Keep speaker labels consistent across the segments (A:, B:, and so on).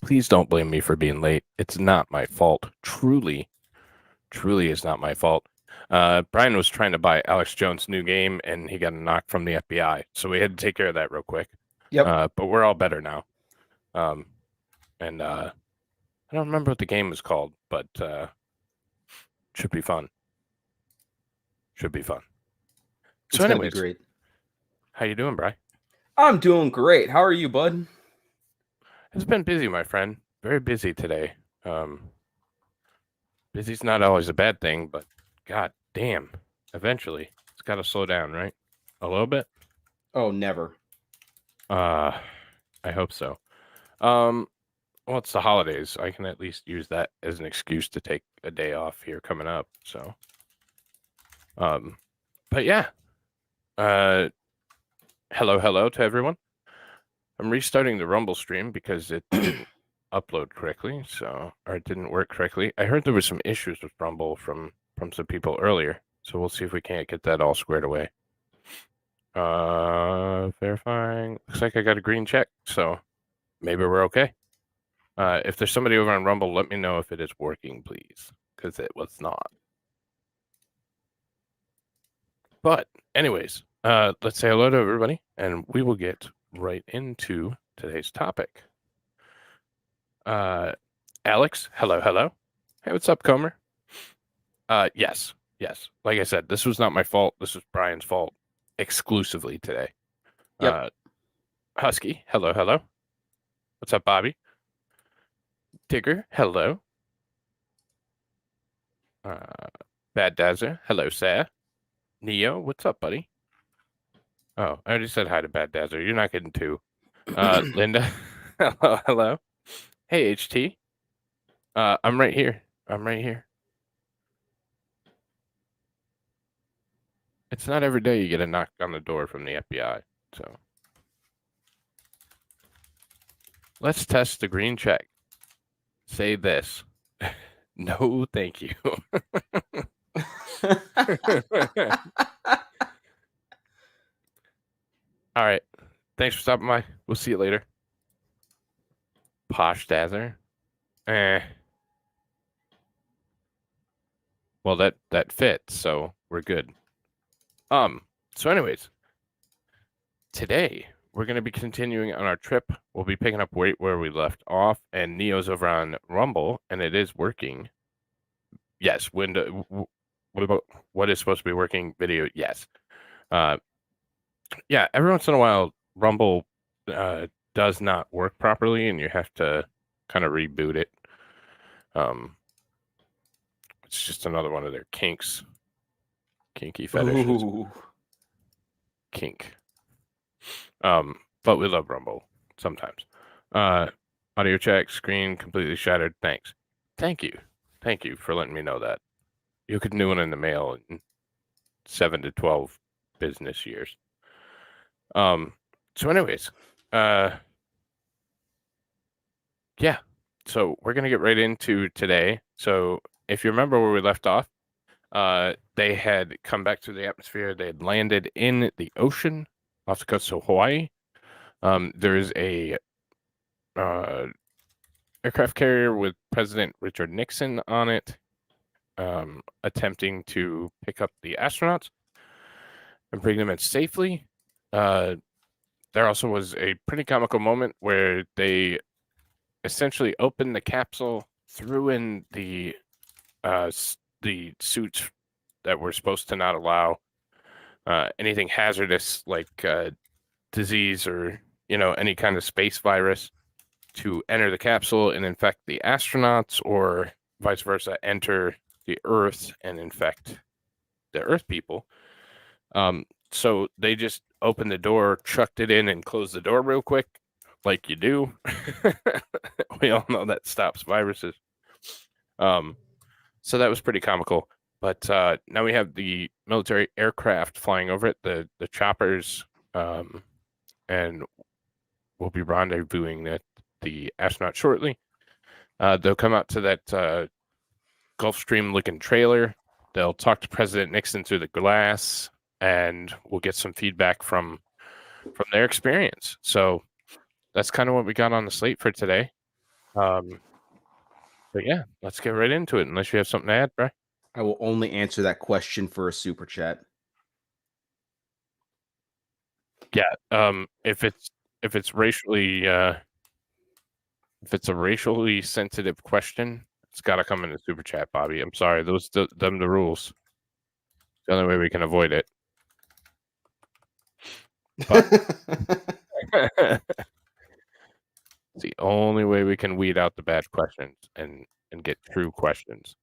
A: Please don't blame me for being late. It's not my fault. Truly is not my fault. Brian was trying to buy Alex Jones' new game, and he got a knock from the FBI. So we had to take care of that real quick.
B: Yep.
A: But we're all better now. And I don't remember what the game was called, but should be fun. Should be fun.
B: So
A: anyways,
B: be great.
A: How you doing, Bri?
B: I'm doing great. How are you, bud?
A: It's been busy, my friend. Very busy today. Busy's not always a bad thing, but god damn, eventually it's got to slow down, right? A little bit?
B: Oh, never.
A: I hope so. Well, it's the holidays. I can at least use that as an excuse to take a day off here coming up. So, but yeah. Hello to everyone. I'm restarting the Rumble stream because it didn't upload correctly, or it didn't work correctly. I heard there was some issues with Rumble from some people earlier, so we'll see if we can't get that all squared away. Verifying. Looks like I got a green check, so maybe we're okay. If there's somebody over on Rumble, let me know if it is working, please, because it was not. But anyways, let's say hello to everybody, and we will get right into today's topic. Alex, hello. Hey, what's up, Comer? Yes. Like I said, this was not my fault. This was Brian's fault exclusively today.
B: Yep.
A: Husky, hello. What's up, Bobby? Tigger, hello. Bad Dazzer, hello, Sarah. Neo, what's up, buddy? Oh, I already said hi to Bad Dazzer. You're not getting two. Linda, hello. Hey, HT. I'm right here. It's not every day you get a knock on the door from the FBI, so. Let's test the green check. Say this. No, thank you. All right. Thanks for stopping by. We'll see you later. Posh Dazzer. Well, that fits, so we're good. So anyways, today we're going to be continuing on our trip. We'll be picking up right where we left off, and Neo's over on Rumble, and it is working. Yes, window. What is supposed to be working? Video. Yes. Yeah. Every once in a while, Rumble does not work properly, and you have to kind of reboot it. It's just another one of their kinks. Kinky fetishes.
B: Ooh.
A: Kink. But we love Rumble sometimes. Audio check, screen completely shattered. Thanks. Thank you for letting me know that. You'll get a new one in the mail in 7 to 12 business years. So anyways, yeah. So we're gonna get right into today. So if you remember where we left off, they had come back through the atmosphere. They had landed in the ocean off the coast of Hawaii. There is a aircraft carrier with President Richard Nixon on it, attempting to pick up the astronauts and bring them in safely. There also was a pretty comical moment where they essentially opened the capsule, threw in the suits that were supposed to not allow anything hazardous like disease or any kind of space virus to enter the capsule and infect the astronauts, or vice versa, enter the Earth and infect the Earth people. So they just opened the door, chucked it in, and closed the door real quick, like you do. We all know that stops viruses. So that was pretty comical. But now we have the military aircraft flying over it, the choppers, and we'll be rendezvousing the astronaut shortly. They'll come out to that Gulfstream-looking trailer. They'll talk to President Nixon through the glass, and we'll get some feedback from their experience. So that's kind of what we got on the slate for today. But yeah, let's get right into it. Unless you have something to add, bro.
B: I will only answer that question for a super chat.
A: Yeah. If it's racially if it's a racially sensitive question, it's got to come in the super chat, Bobby. I'm sorry, them the rules. The only way we can avoid it. But it's the only way we can weed out the bad questions and get true questions.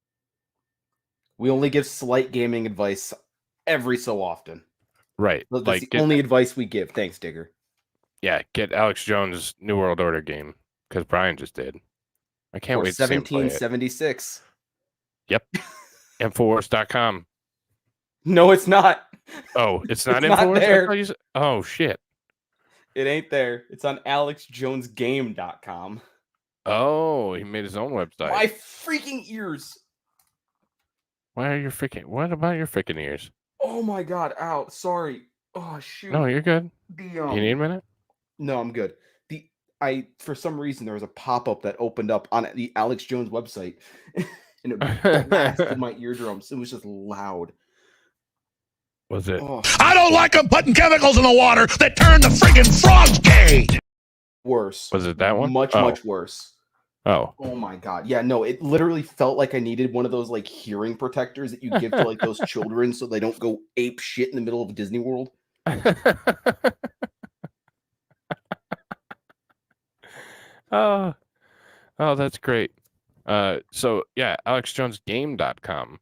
B: We only give slight gaming advice every so often.
A: Right.
B: That's
A: Like
B: the only advice we give. Thanks, Digger.
A: Yeah, get Alex Jones' New World Order game because Brian just did. I can't
B: For
A: wait to see him play it.
B: 1776.
A: Yep. Infowars.com.
B: No, it's not.
A: Oh, it's not
B: It's not
A: Infowars?
B: there.
A: Oh shit.
B: It ain't there. It's on alexjonesgame.com.
A: Oh, he made his own website.
B: My freaking ears.
A: What about your freaking ears?
B: Oh my god, ow. Sorry. Oh shoot.
A: No, you're good.
B: You
A: need a minute?
B: No, I'm good. For some reason there was a pop-up that opened up on the Alex Jones website and it blasted my eardrums. It was just loud.
A: Was it?
B: Oh,
C: I don't like them putting chemicals in the water that turn the friggin' frogs gay.
B: worse.
A: Was it that one?
B: Much worse.
A: Oh.
B: Oh my god. Yeah, no, it literally felt like I needed one of those like hearing protectors that you give to like those children so they don't go ape shit in the middle of Disney World.
A: Oh, that's great. So yeah, alexjonesgame.com.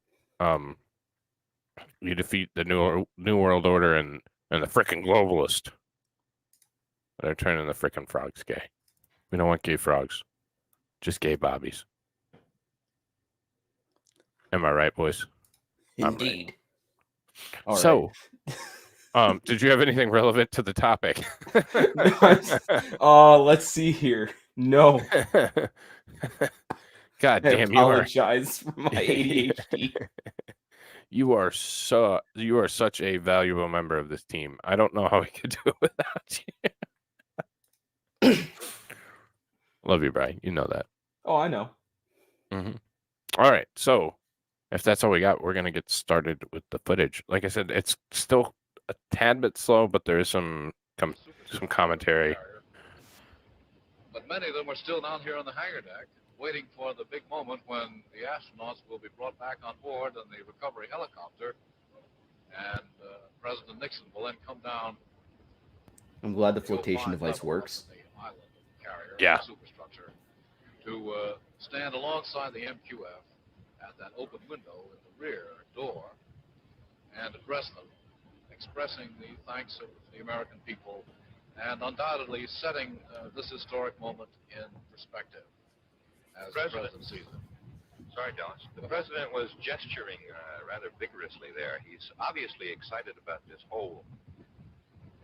A: You defeat the New World Order and the frickin' globalist. They're turning the frickin' frogs gay. We don't want gay frogs, just gay bobbies. Am I right, boys?
B: Indeed.
A: Right. So, did you have anything relevant to the topic?
B: Let's see here. No.
A: God damn,
B: I apologize for my ADHD.
A: You are such a valuable member of this team. I don't know how we could do it without you. Love you, Brian. You know that.
B: Oh, I know.
A: Mm-hmm. All right. So, if that's all we got, we're gonna get started with the footage. Like I said, it's still a tad bit slow, but there is some commentary.
D: But many of them are still down here on the hangar deck, waiting for the big moment when the astronauts will be brought back on board in the recovery helicopter, and President Nixon will then come down.
B: I'm glad the flotation device works.
A: Yeah.
D: Superstructure to stand alongside the MQF at that open window in the rear door and address them, expressing the thanks of the American people and undoubtedly setting this historic moment in perspective as the President sees it.
E: Sorry, Dallas. The President was gesturing rather vigorously there. He's obviously excited about this whole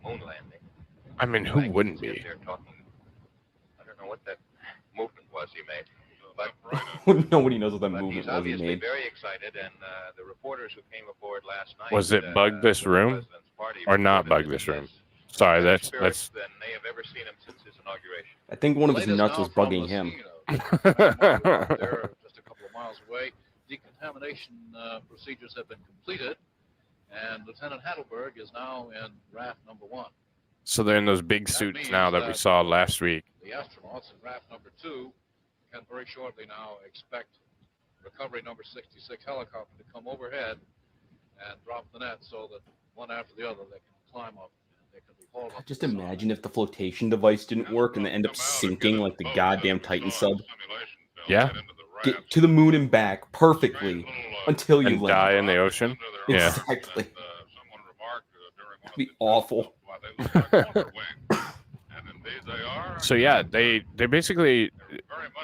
E: moon landing.
A: I mean, who wouldn't be?
E: They're talking, I don't know what that movement was he made. But
B: nobody knows what that movement
E: he's
B: was he
E: obviously
B: made.
E: very excited, and the reporters who came aboard last night.
A: Was it bug this room or not bug this room? Sorry, that's.
E: Than they have ever seen him since his inauguration.
B: I think one of his nuts was bugging him.
D: They're just a couple of miles away. Decontamination procedures have been completed, and Lieutenant Heidelberg is now in raft number 1.
A: So they're in those big suits now that we saw last week.
D: The astronauts in raft number 2 can very shortly now expect recovery number 66 helicopter to come overhead and drop the net so that one after the other they can climb up and they can be hauled up.
B: Just imagine if the flotation device didn't work and they end up sinking like the goddamn Titan sub.
A: Yeah.
B: Get to the moon and back perfectly until you
A: And
B: land.
A: die in the ocean. Yeah.
B: Exactly. That'd be awful.
A: So yeah, they basically,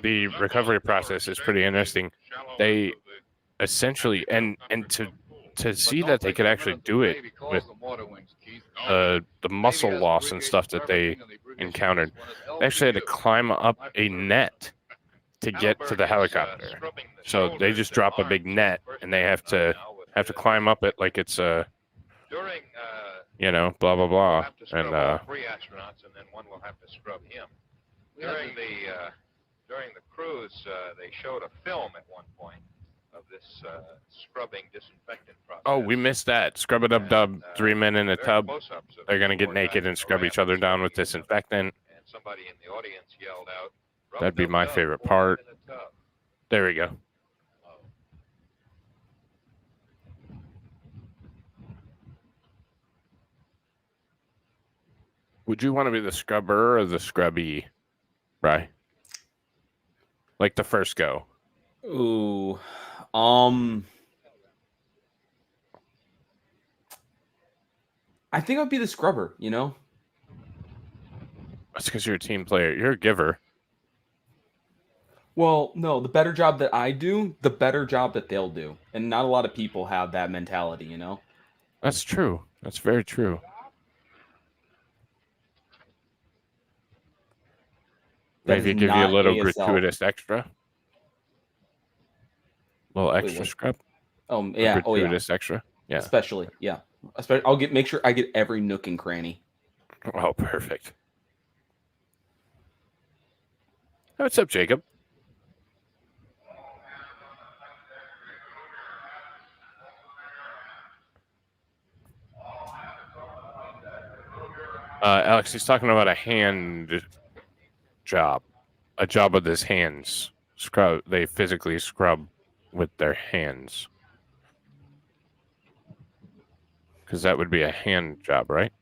A: the recovery process is pretty interesting. They essentially and to see that they could actually do it with the muscle loss and stuff that they encountered. They actually had to climb up a net to get to the helicopter. So they just drop a big net and they have to climb up it like it's a blah blah blah. And
E: 3 astronauts, and then one will have to scrub him. During the was they showed a film at one point of this scrubbing disinfectant process.
A: Oh, we missed that. Scrub it up, dub. 3 men in a
E: Very
A: tub.
E: close-ups of
A: They're gonna get
E: four
A: naked
E: guys
A: and scrub each
E: ramp
A: other down with
E: scrubbing each other.
A: disinfectant.
E: And somebody in the audience yelled out, "Rub
A: That'd be
E: dub
A: my
E: dub,
A: favorite
E: 4
A: part.
E: men in a tub."
A: There we go. Would you want to be the scrubber or the scrubby, Bri? Like the first go.
B: Ooh. I think I'd be the scrubber, you know?
A: That's because you're a team player. You're a giver.
B: Well, no, the better job that I do, the better job that they'll do. And not a lot of people have that mentality, you know?
A: That's true. That's very true.
B: That
A: Maybe
B: is
A: give you a
B: not
A: little
B: ASL.
A: gratuitous extra. Little extra
B: what?
A: scrub.
B: Yeah, oh yeah.
A: Gratuitous extra. Yeah.
B: Especially, yeah. I'll make sure I get every nook and cranny.
A: Oh, perfect. Hey, what's up, Jacob? Alex, he's talking about a hand job. A job with his hands. Scrub. They physically scrub with their hands. Because that would be a hand job, right?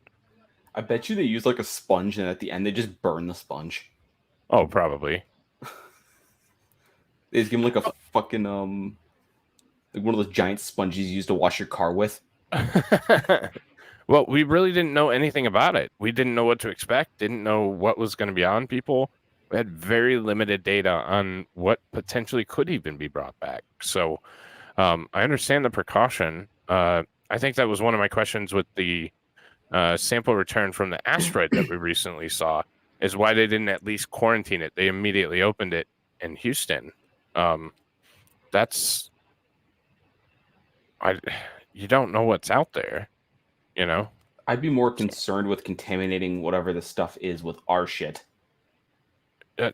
B: I bet you they use like a sponge and at the end they just burn the sponge.
A: Oh, probably.
B: They just give them like a fucking like one of those giant sponges you use to wash your car with.
A: Well, we really didn't know anything about it. We didn't know what to expect, didn't know what was going to be on people. We had very limited data on what potentially could even be brought back. So I understand the precaution. I think that was one of my questions with the sample return from the asteroid that we recently saw, is why they didn't at least quarantine it. They immediately opened it in Houston. You don't know what's out there, you know?
B: I'd be more concerned with contaminating whatever the stuff is with our shit.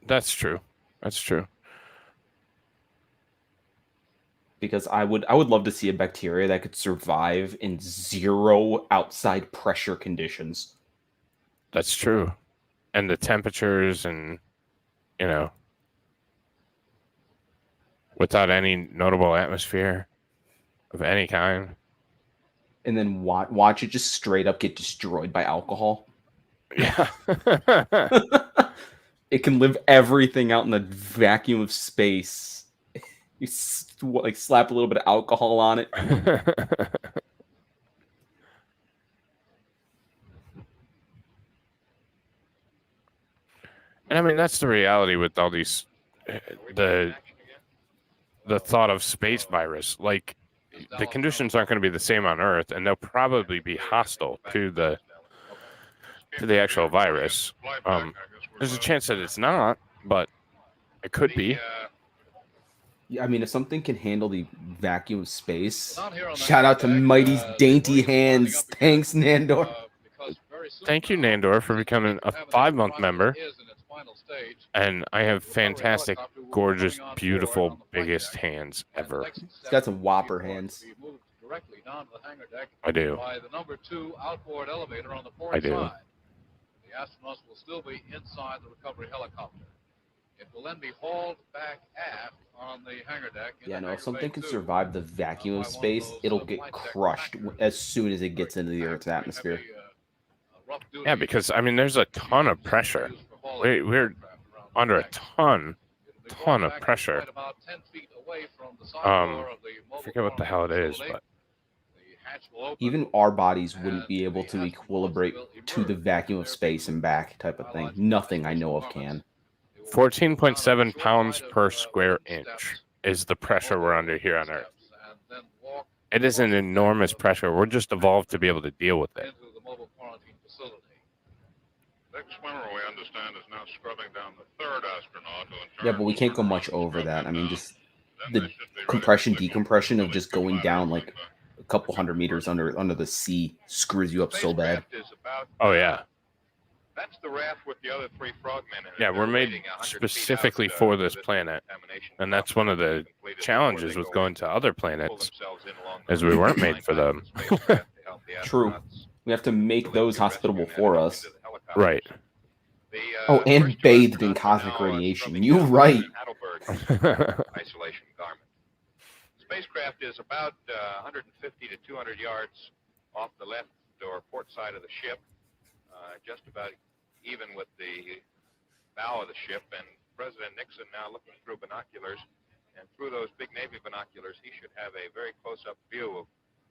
A: That's true. That's true.
B: Because I would love to see a bacteria that could survive in zero outside pressure conditions.
A: That's true. And the temperatures and, you know, without any notable atmosphere of any kind.
B: And then watch it just straight up get destroyed by alcohol.
A: Yeah.
B: It can live everything out in the vacuum of space. You like slap a little bit of alcohol on it.
A: And I mean, that's the reality with all these, the thought of space virus. Like, the conditions aren't going to be the same on Earth, and they'll probably be hostile to the actual virus. There's a chance that it's not, but it could be.
B: Yeah, I mean, if something can handle the vacuum of space, shout out to Mighty's dainty hands. Thanks, Nandor.
A: Thank you, Nandor, for becoming a 5-month member. And I have fantastic, gorgeous, beautiful, biggest hands ever.
B: He's got some whopper hands.
A: I do.
D: By the number 2 outboard elevator on the port
A: I do.
D: side. The astronauts will still be inside the recovery helicopter. It will then be hauled back aft on the hangar deck.
B: Yeah, no, if something can survive the vacuum of space, it'll get crushed as soon as it gets into the Earth's atmosphere.
A: Yeah, because, I mean, there's a ton of pressure. We're under a ton of pressure. I forget what the hell it is, but
B: Even our bodies wouldn't be able to equilibrate to the vacuum of space and back type of thing. Nothing I know of can.
A: 14.7 pounds per square inch is the pressure we're under here on Earth. It is an enormous pressure. We're just evolved to be able to deal with it.
F: Next swimmer, we understand, is now scrubbing down the 3rd astronaut.
B: Yeah, but we can't go much over that. I mean, just the compression, decompression of just going down like a couple hundred meters under the sea screws you up so bad.
A: Oh, yeah.
E: That's the raft with the other 3 frogmen in it.
A: Yeah, we're
E: They're
A: made
E: waiting 100 feet
A: specifically
E: out,
A: for
E: for
A: this planet,
E: contamination
A: and that's one of
E: process to
A: the
E: be completed before
A: challenges
E: they
A: with
E: go
A: going
E: in,
A: to other
E: pull
A: planets,
E: themselves in along
A: as
E: the
A: we
E: way,
A: weren't
E: flying
A: made for
E: back to
A: them.
E: the spacecraft to help the
B: True.
E: astronauts
B: We have to make
E: so they
B: those
E: can be rescued
B: hospitable
E: and
B: for
E: headed
B: us.
E: into the helicopters.
A: Right.
E: The,
B: Oh, and
E: first 2
B: bathed in
E: astronauts are
B: cosmic
E: now,
B: radiation.
E: scrubbing
B: You're
E: down
B: right.
E: Lieutenant Heidelberg's isolation garment. Spacecraft is about 150 to 200 yards off the left or port side of the ship, just about even with the bow of the ship. And President Nixon now looking through binoculars, and through those big Navy binoculars, he should have a very close-up view of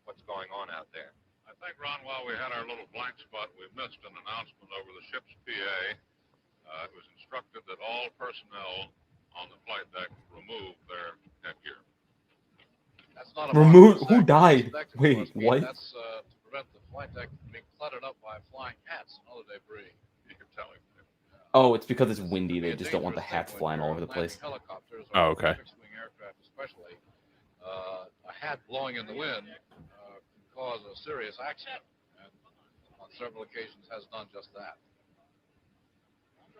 E: what's going on out there.
F: I think, Ron, while we had our little blank spot, we missed an announcement over the ship's PA. It was instructed that all personnel on the flight deck remove their headgear.
D: That's not a
B: Remove.
D: marvelous
B: Who
D: act of
B: died?
D: respect, of
B: Wait,
D: course, Pete.
B: what?
D: That's to prevent the flight deck from being cluttered up by flying hats and other debris.
F: You can tell him.
B: Oh, it's because it's
D: This
B: windy.
D: could be
B: They
D: a
B: just don't want the
D: dangerous
B: hats
D: thing when
B: flying all
D: you're
B: over the
D: landing
B: place.
D: Helicopters
A: Oh,
D: or
A: okay.
D: fixed-wing aircraft, especially. A hat blowing in the wind can cause a serious accident, and on several occasions has done just that.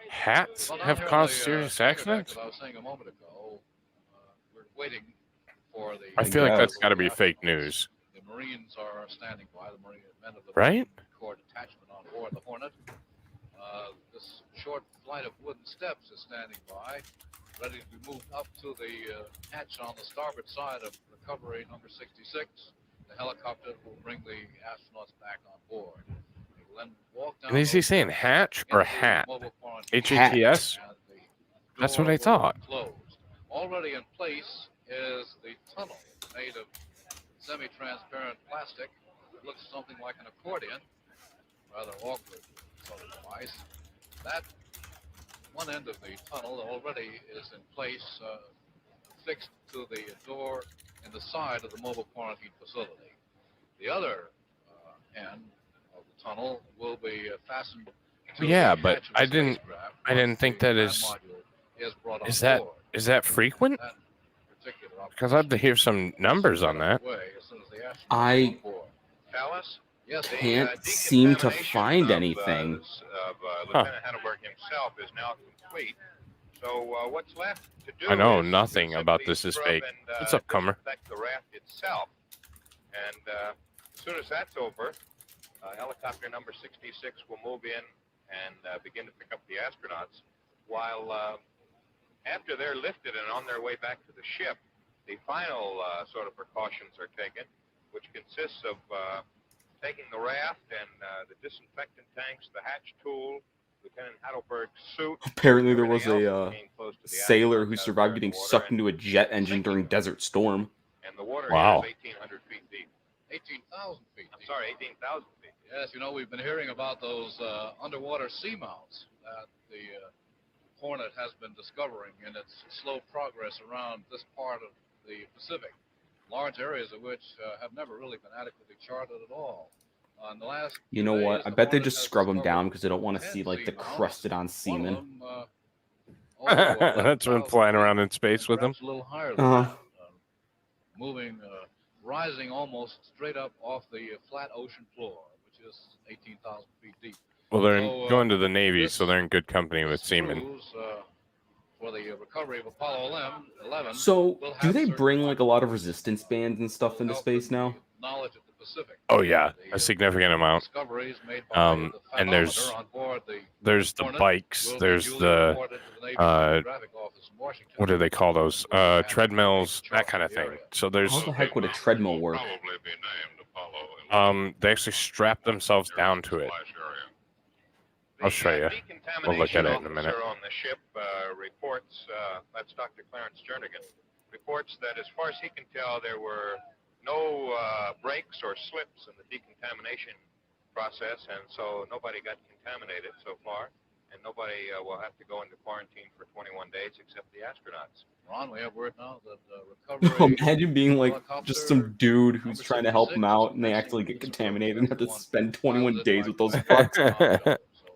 A: Hats
D: Well, down
A: have
D: here on
A: caused
D: the,
A: serious
D: hangar deck,
A: accidents?
D: as I was saying a moment ago, we're waiting for the.
A: I feel like that's
B: guess.
A: got to be fake news,
D: The Marines are standing by, the Marine men of the
A: right?
D: Marine Corps detachment on board the Hornet. This short flight of wooden steps is standing by, ready to be moved up to the hatch on the starboard side of recovery number 66. The helicopter will bring the astronauts back on board. They will then walk down
A: And is he
D: those
A: saying
D: steps
A: hatch or
D: into the
A: hat?
D: mobile quarantine
A: HATS?
D: and the
A: That's
D: door
A: what I
D: will
A: thought.
D: close. Already in place is the tunnel made of semi-transparent plastic. It looks something like an accordion, rather awkward sort of device. That one end of the tunnel already is in place, fixed to the door in the side of the mobile quarantine facility. The other end of the tunnel will be fastened to
A: Yeah,
D: the
A: but
D: hatch of the
A: I didn't
D: spacecraft once
A: think
D: the
A: that
D: Lunar
A: is.
D: Module is brought on
A: Is that
D: board.
A: is that frequent?
D: That particular
A: Because I'd like to hear some numbers on that.
D: way as soon as the astronauts
B: I
D: are on board.
E: Alice?
D: Yes,
E: The,
B: can't seem to
E: decontamination
B: find
E: of,
B: anything.
E: Lieutenant Heidelberg himself is now complete. So what's left to do
A: I know
E: is
A: nothing
E: to
A: about
E: simply
A: this is
E: scrub
A: fake.
E: and,
A: What's up, Comer?
E: disinfect the raft itself. And as soon as that's over, helicopter number 66 will move in and begin to pick up the astronauts. While after they're lifted and on their way back to the ship, the final sort of precautions are taken, which consists of taking the raft and the disinfectant tanks, the hatch tool, Lieutenant Heidelberg's suit.
B: Apparently, there was
E: everything
B: a
E: else that came close to the
B: sailor who
E: astronauts out
B: survived
E: there in
B: getting
E: the water,
B: sucked into a jet engine during Desert Storm.
E: and the water
A: Wow.
E: here is 1,800 feet deep.
D: 18,000 feet.
E: I'm sorry, 18,000 feet.
D: Yes, you know, we've been hearing about those underwater seamounts that the Hornet has been discovering in its slow progress around this part of the Pacific, large areas of which have never really been adequately charted at all. In the last
B: You
D: few
B: know what?
D: days,
B: I
D: the
B: bet they
D: Hornet
B: just
D: has
B: scrub them
D: discovered
B: down because they don't want to
D: 10
B: see like the
D: seamounts.
B: crusted on
D: One of
B: semen.
D: them,
A: That's been
D: 11,000
A: flying
D: feet,
A: around in space with him.
D: perhaps a little higher than
B: Uh-huh.
D: that. Moving, rising almost straight up off the flat ocean floor, which is 18,000 feet deep.
A: Well, they're
D: So,
A: going to the Navy,
D: this-
A: so they're in good company with
D: This
A: seamen.
D: cruise, for the recovery of Apollo 11.
B: So,
D: will
B: do
D: have
B: they
D: certain
B: bring like a lot of
D: findings
B: resistance bands and
D: that
B: stuff
D: will
B: into
D: help
B: space
D: in
B: now?
D: the knowledge of the Pacific.
A: Oh yeah,
D: The,
A: a significant amount.
D: discoveries made by
A: Um,
D: the
A: and there's-
D: fathometer on board the
A: There's the
D: Hornet
A: bikes.
D: will be
A: There's
D: duly
A: the
D: reported to the Navy
A: uh,
D: Geographic Office in Washington.
A: what do they call those?
D: Where they have
A: Treadmills,
D: to
A: that kind of
D: chart the
A: thing.
D: area.
A: So there's
B: How the heck would a treadmill work?
F: Probably be named Apollo 11.
A: they actually strap themselves down to it.
F: Splash area.
A: I'll show you. We'll look at it in a minute.
E: On the ship reports, that's Dr. Clarence Jernigan, reports that as far as he can tell, there were no breaks or slips in the decontamination process, and so nobody got contaminated so far, and nobody will have to go into quarantine for 21 days except the astronauts.
D: Ron, we have word now that recovery.
B: Imagine being like just some dude who's
D: Number
B: trying to help
D: 66
B: them out
D: is
B: and they
D: fixing
B: actually get
D: its
B: contaminated and have to
D: approach.
B: spend
D: Pilot
B: 21
D: this
B: days
D: by
B: with those
D: Captain
B: fucks.
D: Don Jones. So,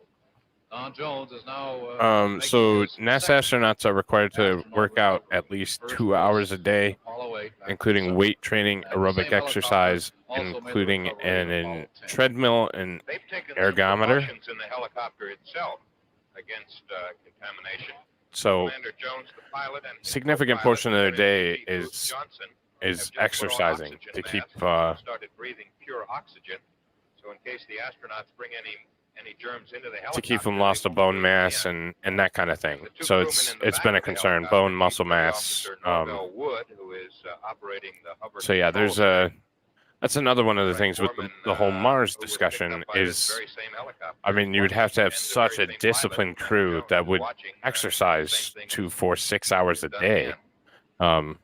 D: Don Jones is now.
A: So
D: making his
A: NASA
D: second
A: astronauts are required to
D: astronaut
A: work out
D: recovery.
A: at least
D: First
A: 2
D: was
A: hours a day
D: Apollo
A: including weight training, aerobic exercise, including an treadmill and
E: They've taken
A: ergometer.
E: some precautions in the helicopter itself against contamination.
A: So
E: Commander Jones, the pilot, and his
A: significant
E: co-pilot,
A: portion of their
E: Lieutenant
A: day
E: Chief Bruce
A: is
E: Johnson,
A: is
E: have just put on
A: exercising
E: oxygen
A: to keep
E: masks and started breathing pure oxygen. So in case the astronauts bring any germs into the helicopter,
A: to keep from
E: they
A: loss of
E: won't
A: bone
E: breathe
A: mass
E: in.
A: and that kind of thing.
E: The two
A: So
E: crewmen in the
A: it's
E: back
A: been a
E: of the
A: concern,
E: helicopter,
A: bone muscle
E: Chief Petty
A: mass.
E: Officer Norvell Wood, who is operating the hover
A: So yeah, there's
E: control
A: that's another one of the
E: Frank
A: things with
E: Borman,
A: the whole Mars
E: who was picked
A: discussion
E: up by this
A: is,
E: very same helicopter,
A: I mean, you would have to have
E: and the
A: such
E: very
A: a
E: same
A: disciplined
E: pilot,
A: crew
E: Jones,
A: that
E: was
A: would
E: watching,
A: exercise
E: same thing
A: 2,
E: as
A: 4, 6 hours a
E: done
A: day.
E: then.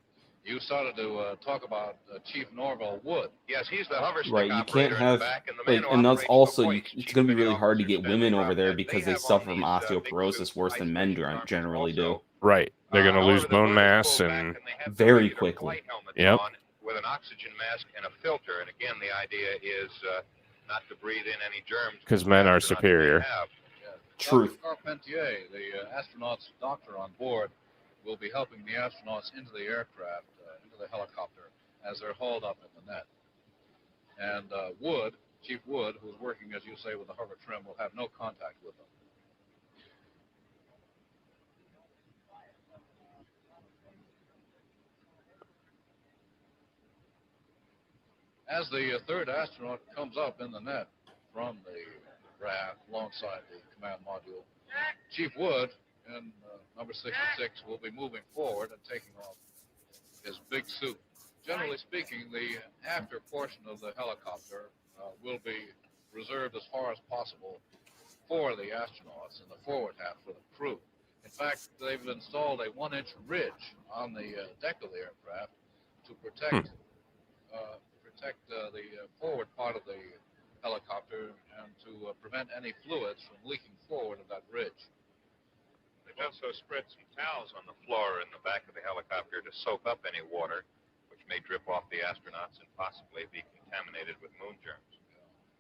D: You started to talk about Chief Norvell Wood.
E: Yes, he's the hover stick
B: Right, you
E: operator
B: can't
E: in the
B: have
E: back, and the man
B: like,
E: who
B: and that's
E: operates the
B: also
E: hoist,
B: it's
E: Chief
B: going to be
E: Petty
B: really hard to
E: Officer
B: get
E: Stanley
B: women over there
E: Robnett.
B: because
E: They
B: they
E: have
B: suffer
E: on
B: from
E: these, big
B: osteoporosis
E: suits,
B: worse than men
E: ice-fishing garments
B: generally do.
E: also.
A: Right. They're going to lose
E: However, the
A: bone
E: hood is
A: mass
E: pulled back
A: and
E: they have the
B: very
E: regular
B: quickly.
E: flight helmets
A: Yep.
E: on with an oxygen mask and a filter. And again, the idea is not to breathe in any germs
A: because men are
E: astronauts may
A: superior.
E: have.
B: Truth.
D: Dr. Carpentier, the astronauts' doctor on board, will be helping the astronauts into the aircraft, into the helicopter, as they're hauled up in the net. And Wood, Chief Wood, who's working, as you say, with the hover trim, will have no contact with them. As the third astronaut comes up in the net from the raft alongside the command module, Chief Wood in number 66 will be moving forward and taking off his big suit. Generally speaking, the after portion of the helicopter will be reserved as far as possible for the astronauts and the forward half for the crew. In fact, they've installed a 1-inch ridge on the deck of the aircraft to protect the forward part of the helicopter and to prevent any fluids from leaking forward of that ridge.
E: They've also spread some towels on the floor in the back of the helicopter to soak up any water, which may drip off the astronauts and possibly be contaminated with moon germs.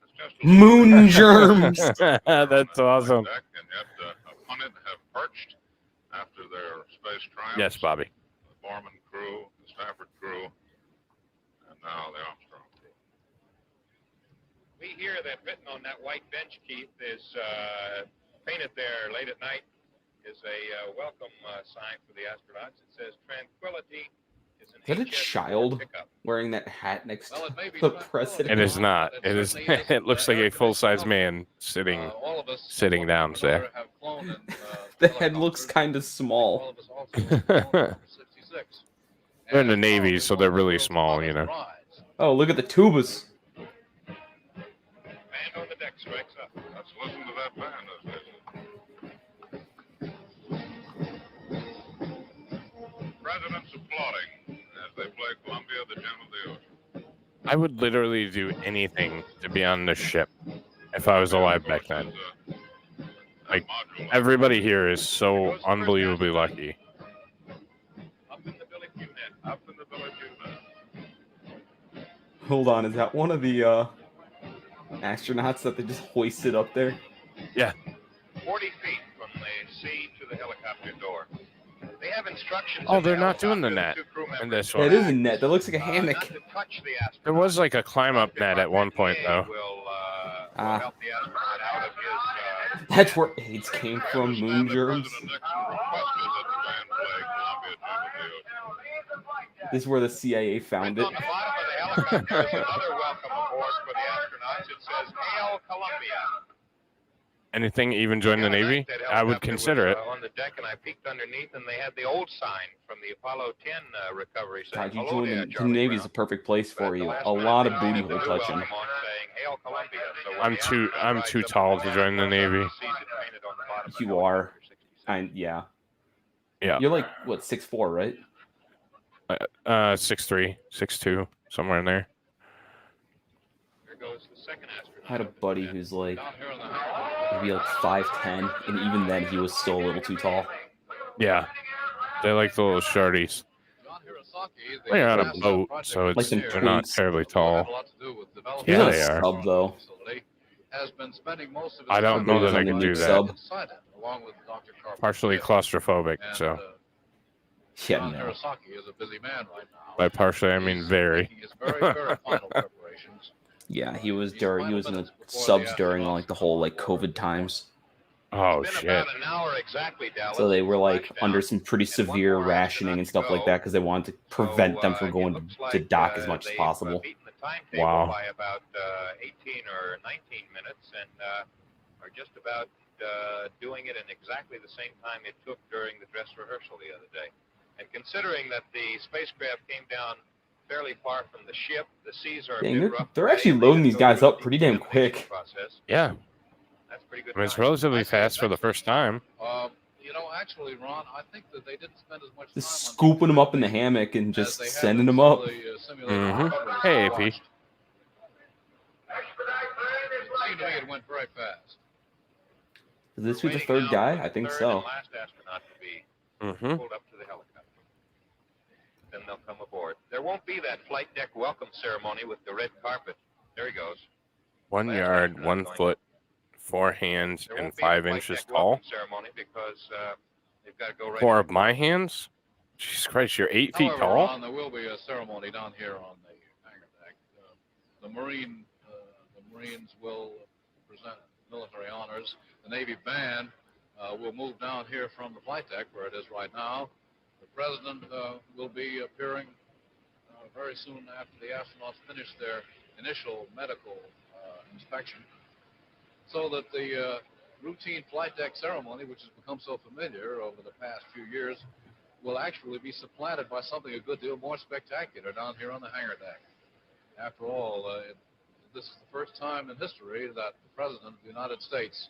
F: It's just a
B: Moon germs.
A: That's awesome.
F: deck, and yet a punted have perched after their space triumphs.
A: Yes, Bobby.
F: The Borman crew, the Stafford crew, and now the Armstrong crew.
E: We hear that written on that white bench, Keith, is painted there late at night, is a welcome sign for the astronauts. It says, "Tranquility is an
B: Is that a
E: HS
B: child
E: pickup."
B: wearing that hat next
D: Well,
B: to
D: it may be
B: the
D: tranquility,
B: president?
A: It is not.
D: but
A: It is.
D: certainly isn't,
A: It looks like a
D: air
A: full-size
D: conditioning.
A: man sitting.
D: All of us,
A: sitting
D: one
A: down
D: way or another,
A: there.
D: have flown in,
B: The head looks
D: helicopters.
B: kind of
D: All
B: small.
D: of us also have flown in 66.
A: They're in the
D: And
A: Navy,
D: probably
A: so
D: one
A: they're
D: of the
A: really
D: world's
A: small,
D: hottest
A: you know.
D: rides.
B: Oh, look at the tubas.
E: Band on the deck strikes up.
F: Let's listen to that band as they President's applauding as they play Columbia, the Gem of the Ocean.
A: I would literally do anything to be on this ship if I was alive back then. Like, everybody here is so unbelievably lucky.
E: Up in the Billy Q net.
F: Up in the village net.
B: Hold on, is that one of the astronauts that they just hoisted up there?
E: 40 feet from the sea to the helicopter door. They have instructions.
A: Oh,
E: in the
A: they're not doing the
E: helicopter,
A: net
E: two crew
A: in
E: members
A: this
B: Yeah,
A: one.
B: it is a net. That looks like a hammock.
E: Not to touch the astronaut.
A: There was like a climb-up net at one point, though.
E: Will
B: Ah.
E: help the astronaut out of his.
B: That's where AIDS came from, moon germs.
F: President Nixon requested that the band play Columbia, Gem of the Ocean.
B: This is where the CIA found
E: Written
B: it.
E: on the bottom of the helicopter is another welcome aboard for the astronauts. It says, "Hail Columbia."
A: Anything even join the Navy,
E: That
A: I would
E: helicopter
A: consider
E: was,
A: it.
E: on the deck, and I peeked underneath, and they had the old sign from the Apollo 10 recovery saying,
B: God, you
E: "Hello
B: join
E: there,
B: the
E: Charlie
B: Navy is
E: Brown."
B: a perfect place
E: But
B: for
E: the
B: you.
E: last
B: A
E: minute
B: lot
E: they
B: of booty
E: had the
B: hole
E: new
B: touching.
E: welcome on saying, "Hail Columbia." So when
A: I'm
E: the
A: too
E: astronaut
A: too
E: rides up
A: tall
E: the
A: to
E: ladder,
A: join the Navy.
E: he sees it painted on the bottom of the
B: You are.
E: helicopter 66.
B: Yeah.
A: Yeah.
B: You're like, what, 6'4", right?
A: 6'3", 6'2", somewhere in there.
E: Here goes the second astronaut.
B: I had a buddy who's like
D: Down here in the helicopter.
B: maybe like 5'10", and even then he was still a little too tall.
A: Yeah, they like the little shorties.
D: John Hirosaki, the
A: They're on a
D: NASA
A: boat,
D: project
A: so it's
B: Like them
A: they're not
B: twinks.
A: terribly
D: who had
A: tall.
D: a lot to do with developing
A: Yeah,
B: He's on
A: they
B: a
A: are.
B: sub, though.
D: facility, has been spending most of his
A: I don't
D: time
A: know
B: that I
D: on
B: can
D: the
B: do
D: deck
B: that.
D: inside it, along with Dr. Carpenter.
A: Partially claustrophobic,
D: And,
A: so
B: Yeah,
D: John
B: no.
D: Hirosaki is a busy man right now.
A: By partially, I mean
D: He's
A: very.
D: making his very final preparations.
B: Yeah, he was
D: These are
B: he
D: final
B: was in the
D: minutes before
B: subs
D: the
B: during
D: astronauts
B: like the
D: come
B: whole
D: on
B: like
D: board.
B: COVID times.
A: Oh
E: It's been
A: shit!
E: about an hour exactly, Dallas.
B: So they were
E: since
B: like
E: splashdown,
B: under some pretty
E: and one
B: severe
E: more
B: rationing and
E: astronaut
B: stuff
E: to
B: like
E: go.
B: that because they wanted to prevent them from
E: it
B: going
E: looks
B: to
E: like,
B: dock as much as
E: they've,
B: possible.
E: beaten the timetable
A: Wow.
E: by about 18 or 19 minutes and are just about doing it in exactly the same time it took during the dress rehearsal the other day. And considering that the spacecraft came down fairly far from the ship, the seas are a
B: Dang,
E: bit rough.
B: they're
E: today,
B: actually
E: and they
B: loading
E: had to
B: these
E: go
B: guys
E: through
B: up
E: the
B: pretty damn
E: decontamination
B: quick.
E: process.
A: Yeah,
E: That's pretty good.
A: I mean, it's
E: time.
A: relatively
D: I think
A: fast
D: it's
A: for the first time.
D: You know, actually, Ron, I think that they didn't spend as much time
B: Just
D: on
B: scooping them up in the
D: decommissioning
B: hammock and
D: as
B: just
D: they had
B: sending
D: in
B: them
D: some
B: up.
D: of the simulated
A: Mhm.
D: recoveries
A: Hey,
D: I
A: AP.
D: watched. It seemed to me it went very fast.
B: Is this
E: We're
B: be the
E: waiting
B: third
E: now
B: guy?
E: for
B: I
E: the
B: think
E: third
B: so.
E: and last astronaut to be
A: Mm-hmm.
E: pulled up to the helicopter. Then they'll come aboard. There won't be that flight deck welcome ceremony with the red carpet. There he goes.
A: 1
E: Last
A: yard,
E: astronaut
A: 1
E: going
A: foot,
E: up.
A: 4 hands,
E: There
A: and
E: won't be the
A: 5
E: flight
A: inches
E: deck
A: tall.
E: welcome ceremony because they've got to go right.
A: 4
E: to
A: of my hands. Jesus Christ, you're 8 feet
D: However,
A: tall.
D: Ron, there will be a ceremony down here on the hangar deck. The Marines will present military honors. The Navy band will move down here from the flight deck where it is right now. The president will be appearing very soon after the astronauts finish their initial medical inspection, so that the routine flight deck ceremony, which has become so familiar over the past few years, will actually be supplanted by something a good deal more spectacular down here on the hangar deck. After all, this is the first time in history that the President of the United States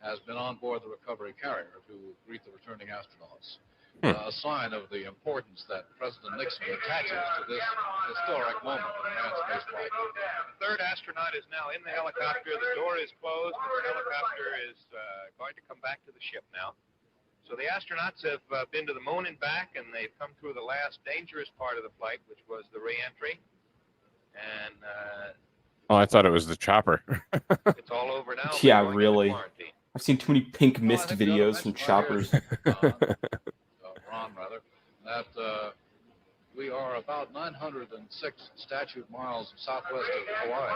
D: has been on board the recovery carrier to greet the returning astronauts. A sign of the importance that President Nixon attaches to this historic moment in manned space flight.
E: The third astronaut is now in the helicopter. The door is closed. The helicopter is going to come back to the ship now. So the astronauts have been to the moon and back, and they've come through the last dangerous part of the flight, which was the re-entry. And
A: Oh, I thought it was the chopper.
E: it's all over now.
B: Yeah,
E: They're going into
B: really.
E: quarantine.
B: I've seen too many pink
D: Well, I
B: mist
D: think we ought to
B: videos from
D: mention right here,
B: choppers.
D: Ron, that we are about 906 statute miles southwest of Hawaii,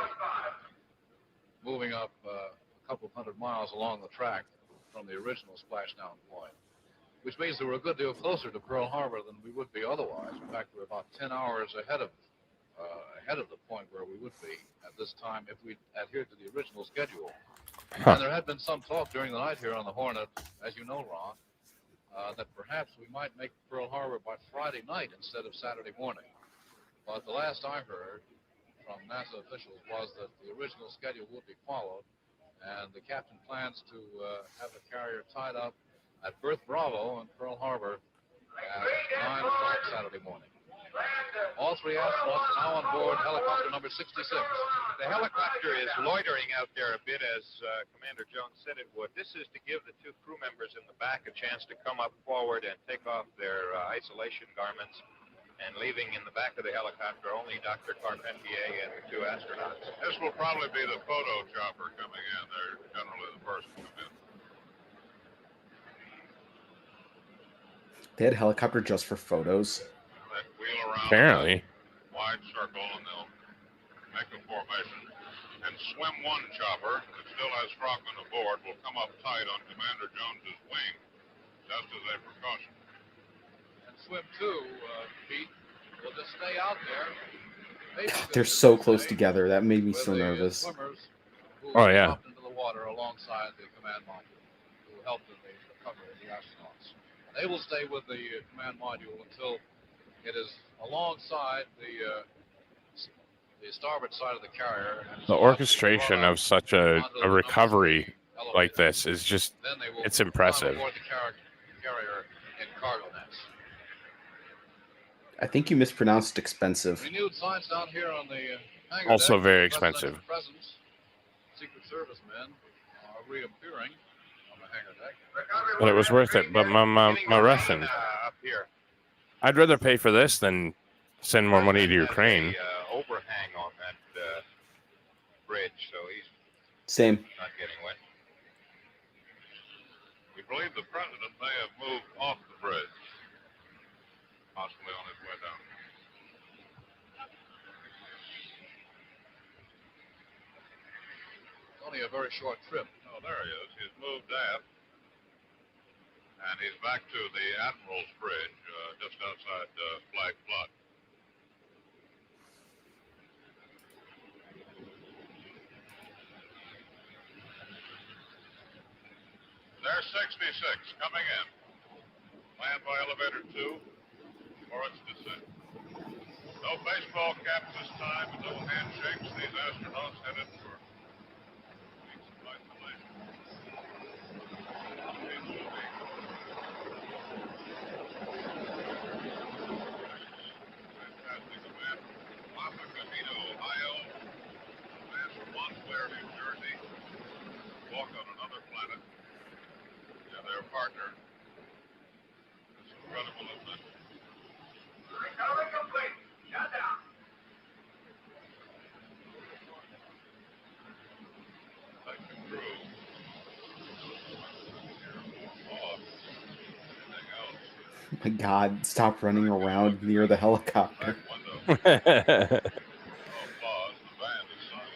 D: moving up a couple of hundred miles along the track from the original splashdown point, which means that we're a good deal closer to Pearl Harbor than we would be otherwise. In fact, we're about 10 hours ahead of the point where we would be at this time if we adhered to the original schedule. And there had been some talk during the night here on the Hornet, as you know, Ron, that perhaps we might make Pearl Harbor by Friday night instead of Saturday morning. But the last I heard from NASA officials was that the original schedule would be followed, and the captain plans to have the carrier tied up at Berth Bravo in Pearl Harbor at 9 o'clock Saturday morning. All three astronauts are now on board helicopter number 66.
E: The helicopter is loitering out there a bit, as Commander Jones said it would. This is to give the two crew members in the back a chance to come up forward and take off their isolation garments, and leaving in the back of the helicopter only Dr. Carpentier and the two astronauts.
F: This will probably be the photo chopper coming in. They're generally the first to come in.
B: They had a helicopter just for photos.
F: They wheel around
A: Apparently.
F: a wide circle, and they'll make a formation. And swim one chopper that still has Frogman aboard will come up tight on Commander Jones's wing, just as a precaution.
D: And swim two, Pete, will just stay out there.
B: They're so close together. That made me so nervous.
A: Oh, yeah.
D: Dropped into the water alongside the command module, who helped in the recovery of the astronauts. They will stay with the command module until it is alongside the starboard side of the carrier.
A: The orchestration of such a recovery like this is just, it's impressive.
D: Aboard the carrier in cargo nets.
B: I think you mispronounced expensive.
D: Renewed signs down here on the hangar
A: Also
D: deck.
A: very
D: Presidential
A: expensive.
D: Presence. Secret Service men are reappearing on the hangar deck.
A: But it was worth it. But my Russian,
E: Up here.
A: I'd rather pay for this than send more money to
E: President
A: Ukraine.
E: has a, overhang on that bridge, so he's
B: Same.
E: not getting wet.
F: We believe the president may have moved off the bridge.
D: only a very short trip.
F: Oh, there he is. He's moved aft. And he's back to the Admiral's Bridge, just outside Flag Plot. There's 66 coming in. Land by elevator 2 for its descent. No baseball caps this time, no handshakes. These astronauts headed for weeks of isolation. Fantastic event. Wapakahina, Ohio. Man from Montclair, New Jersey. Walk on another planet. And their partner. It's incredible, isn't it?
G: Recovery complete. Shut down.
F: Like the crew. Off. Anything else?
B: My God, stop running around near the helicopter.
F: Back window. No applause. The band is silent.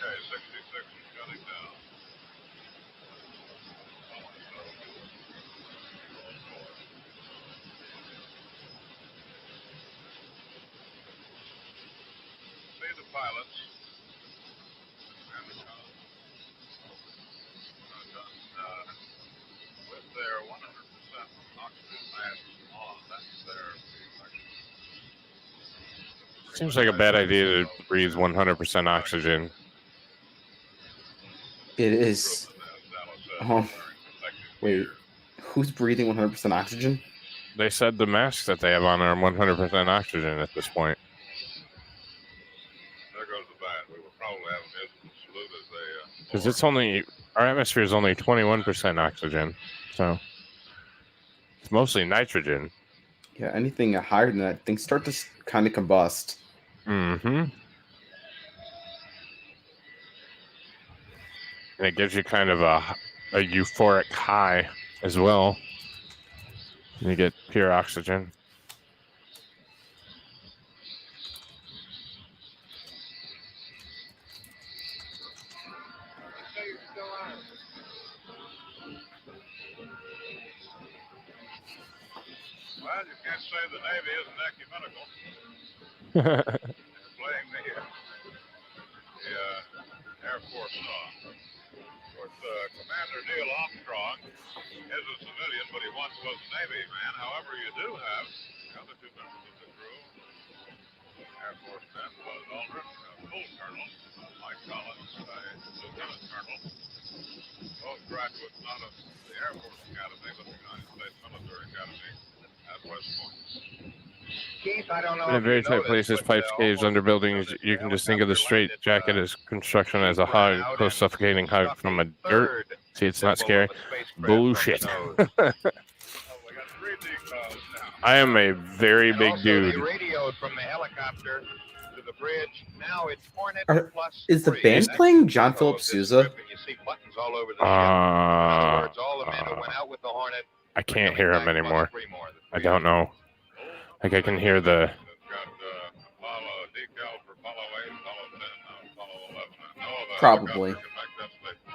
F: Okay, 66 is shutting down. See the pilots. And the cons. With their 100% oxygen masks on, that's their
A: Seems like a bad idea to breathe 100% oxygen.
B: It is. Wait, who's breathing 100% oxygen?
A: They said the masks that they have on are 100% oxygen at this point.
F: There goes the band. We will probably have an instant salute as they.
A: Because it's only, our atmosphere is only 21% oxygen. So it's mostly nitrogen.
B: Yeah, anything higher than that, things start to kind of combust.
A: Mm-hmm. And it gives you kind of a euphoric high as well. You get pure oxygen.
F: Well, you can't say the Navy isn't ecumenical. They're playing the Air Force song. Of course, Commander Neil Armstrong is a civilian, but he once was a Navy man. However, you do have the other two members of the crew, Air Force man Buzz Aldrin, full colonel, Mike Collins, lieutenant colonel, both graduates not of the Air Force Academy, but the United States Military Academy at West Point.
E: Keith, I don't know.
A: In
E: if
A: very
E: you
A: tight
E: noticed,
A: places,
E: but,
A: pipes, caves,
E: almost
A: under buildings,
E: as
A: you can just think of the
E: helicopter
A: straight
E: landed,
A: jacket as construction as a
E: Keith ran
A: hug,
E: out
A: close
E: and
A: suffocating hug
E: struck
A: from
E: a
A: a dirt.
E: third
A: See, it's not
E: symbol
A: scary.
E: of a spacecraft from the
A: Bullshit.
E: nose.
F: Oh, we got 3 decals now.
A: I am a very
E: And
A: big
E: also,
A: dude.
E: They radioed from the helicopter to the bridge. Now it's Hornet plus
B: Is the
E: 3.
B: band
E: That's
B: playing
E: the
B: John
E: photo
B: Philip
E: of this
B: Sousa?
E: trip, and you see buttons all over the ship. In other words, all the men who went out with the Hornet
A: I
E: are
A: can't
E: coming
A: hear him
E: back plus
A: anymore.
E: 3 more.
A: I don't know. Like I can hear the.
F: It's got Apollo decal for Apollo 8, Apollo 10, now Apollo 11. I know the
B: Probably.
F: helicopter can make that statement.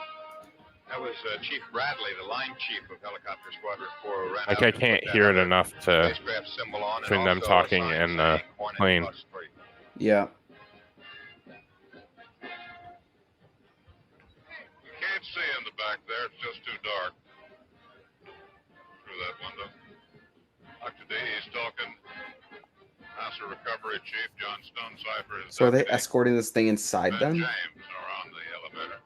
E: That was Chief Bradley, the line chief of Helicopter Squadron 4, who ran
A: Like
E: out
A: I
E: and put
A: can't
E: that
A: hear it
E: other
A: enough to.
E: spacecraft symbol on, and
A: between them
E: also a
A: talking
E: sign
A: and the
E: saying Hornet
A: plane.
E: plus 3.
B: Yeah.
F: You can't see in the back there. It's just too dark through that window. Dr. D, he's talking. NASA Recovery Chief John Stonecipher.
B: So are they
F: deputy.
B: escorting this thing inside
F: Ben
B: them?
F: James are on the elevator.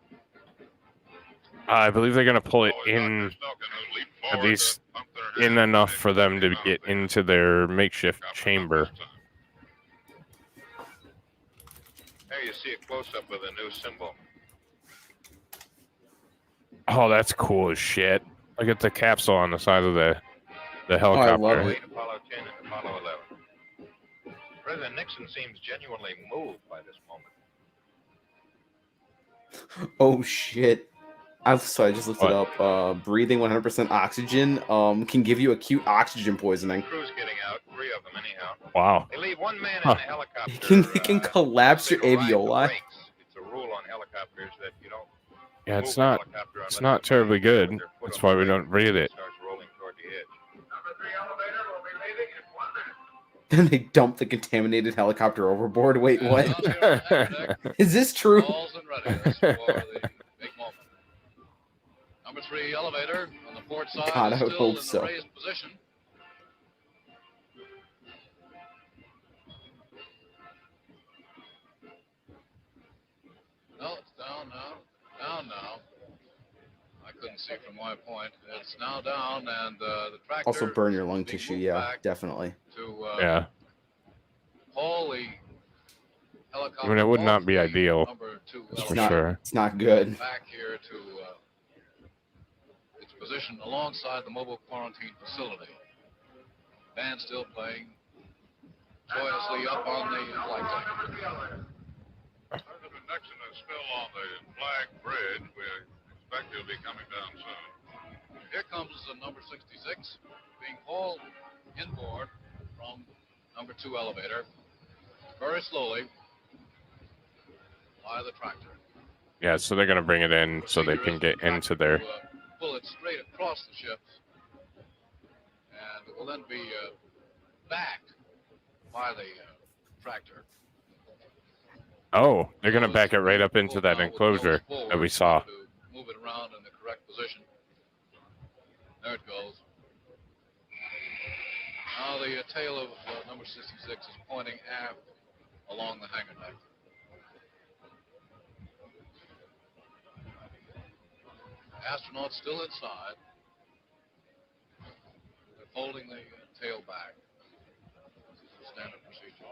A: I believe they're gonna pull it
F: Oh,
A: in
F: Dr. Snelkin, who leaped
A: at
F: forward
A: least
F: to pump their
A: in
F: hands
A: enough
F: and
A: for them to
F: came out
A: get
F: of the
A: into their makeshift
F: helicopter
A: chamber.
F: this time.
E: There you see a close-up of the new symbol.
A: Oh, that's cool as shit. Look at the capsule on the side of the
B: I
A: helicopter.
B: love
E: Apollo
B: it.
E: 8, Apollo 10, and Apollo 11. President Nixon seems genuinely moved by this moment.
B: Oh shit. I just looked it up. Breathing 100% oxygen can give you acute oxygen poisoning.
E: Crews getting out, 3 of them anyhow.
A: Wow.
E: They leave 1 man
A: Huh.
E: in the helicopter.
B: It can collapse your
E: unable to ride the
B: alveoli.
E: brakes. It's a rule on helicopters that you don't
A: Yeah,
E: move
A: it's
E: the
A: not.
E: helicopter
A: It's
E: unless
A: not
E: somebody
A: terribly
E: with their
A: good.
E: foot
A: That's
E: on
A: why
E: the
A: we
E: brake
A: don't read it.
E: starts rolling toward the edge.
G: Number 3 elevator will be leaving in 1 minute.
B: Then they dump the contaminated helicopter overboard. Wait, what?
D: Out here on the hangar deck,
B: Is this true?
D: balls in readiness for the big moment. Number 3 elevator on the port side
B: God, I
D: is
B: would
D: still
B: hope
D: in
B: so.
D: the raised position. No, it's down now. Down now. I couldn't see from my point. It's now down, and the tractor
B: Also burn your lung
D: is being
B: tissue.
D: moved
B: Yeah,
D: back
B: definitely.
D: to
A: Yeah.
D: haul the helicopter.
A: I mean, it would
D: off
A: not be
D: the
A: ideal.
D: Number 2
B: It's
A: For
D: elevator
B: not.
A: sure.
B: It's not good.
D: back here to its position alongside the mobile quarantine facility. Band still playing joyously up on the flight deck.
F: President Nixon is still on the flag bridge. We expect he'll be coming down soon.
D: Here comes the number 66 being hauled inboard from number 2 elevator very slowly by the tractor.
A: Yeah, so they're gonna bring it in so they can get into their.
D: Pull it straight across the ship, and it will then be backed by the tractor.
A: Oh, they're gonna back it right up into that enclosure that we saw.
D: To move it around in the correct position. There it goes. Now the tail of number 66 is pointing aft along the hangar deck. Astronauts still inside. They're folding the tail back. This is a standard procedure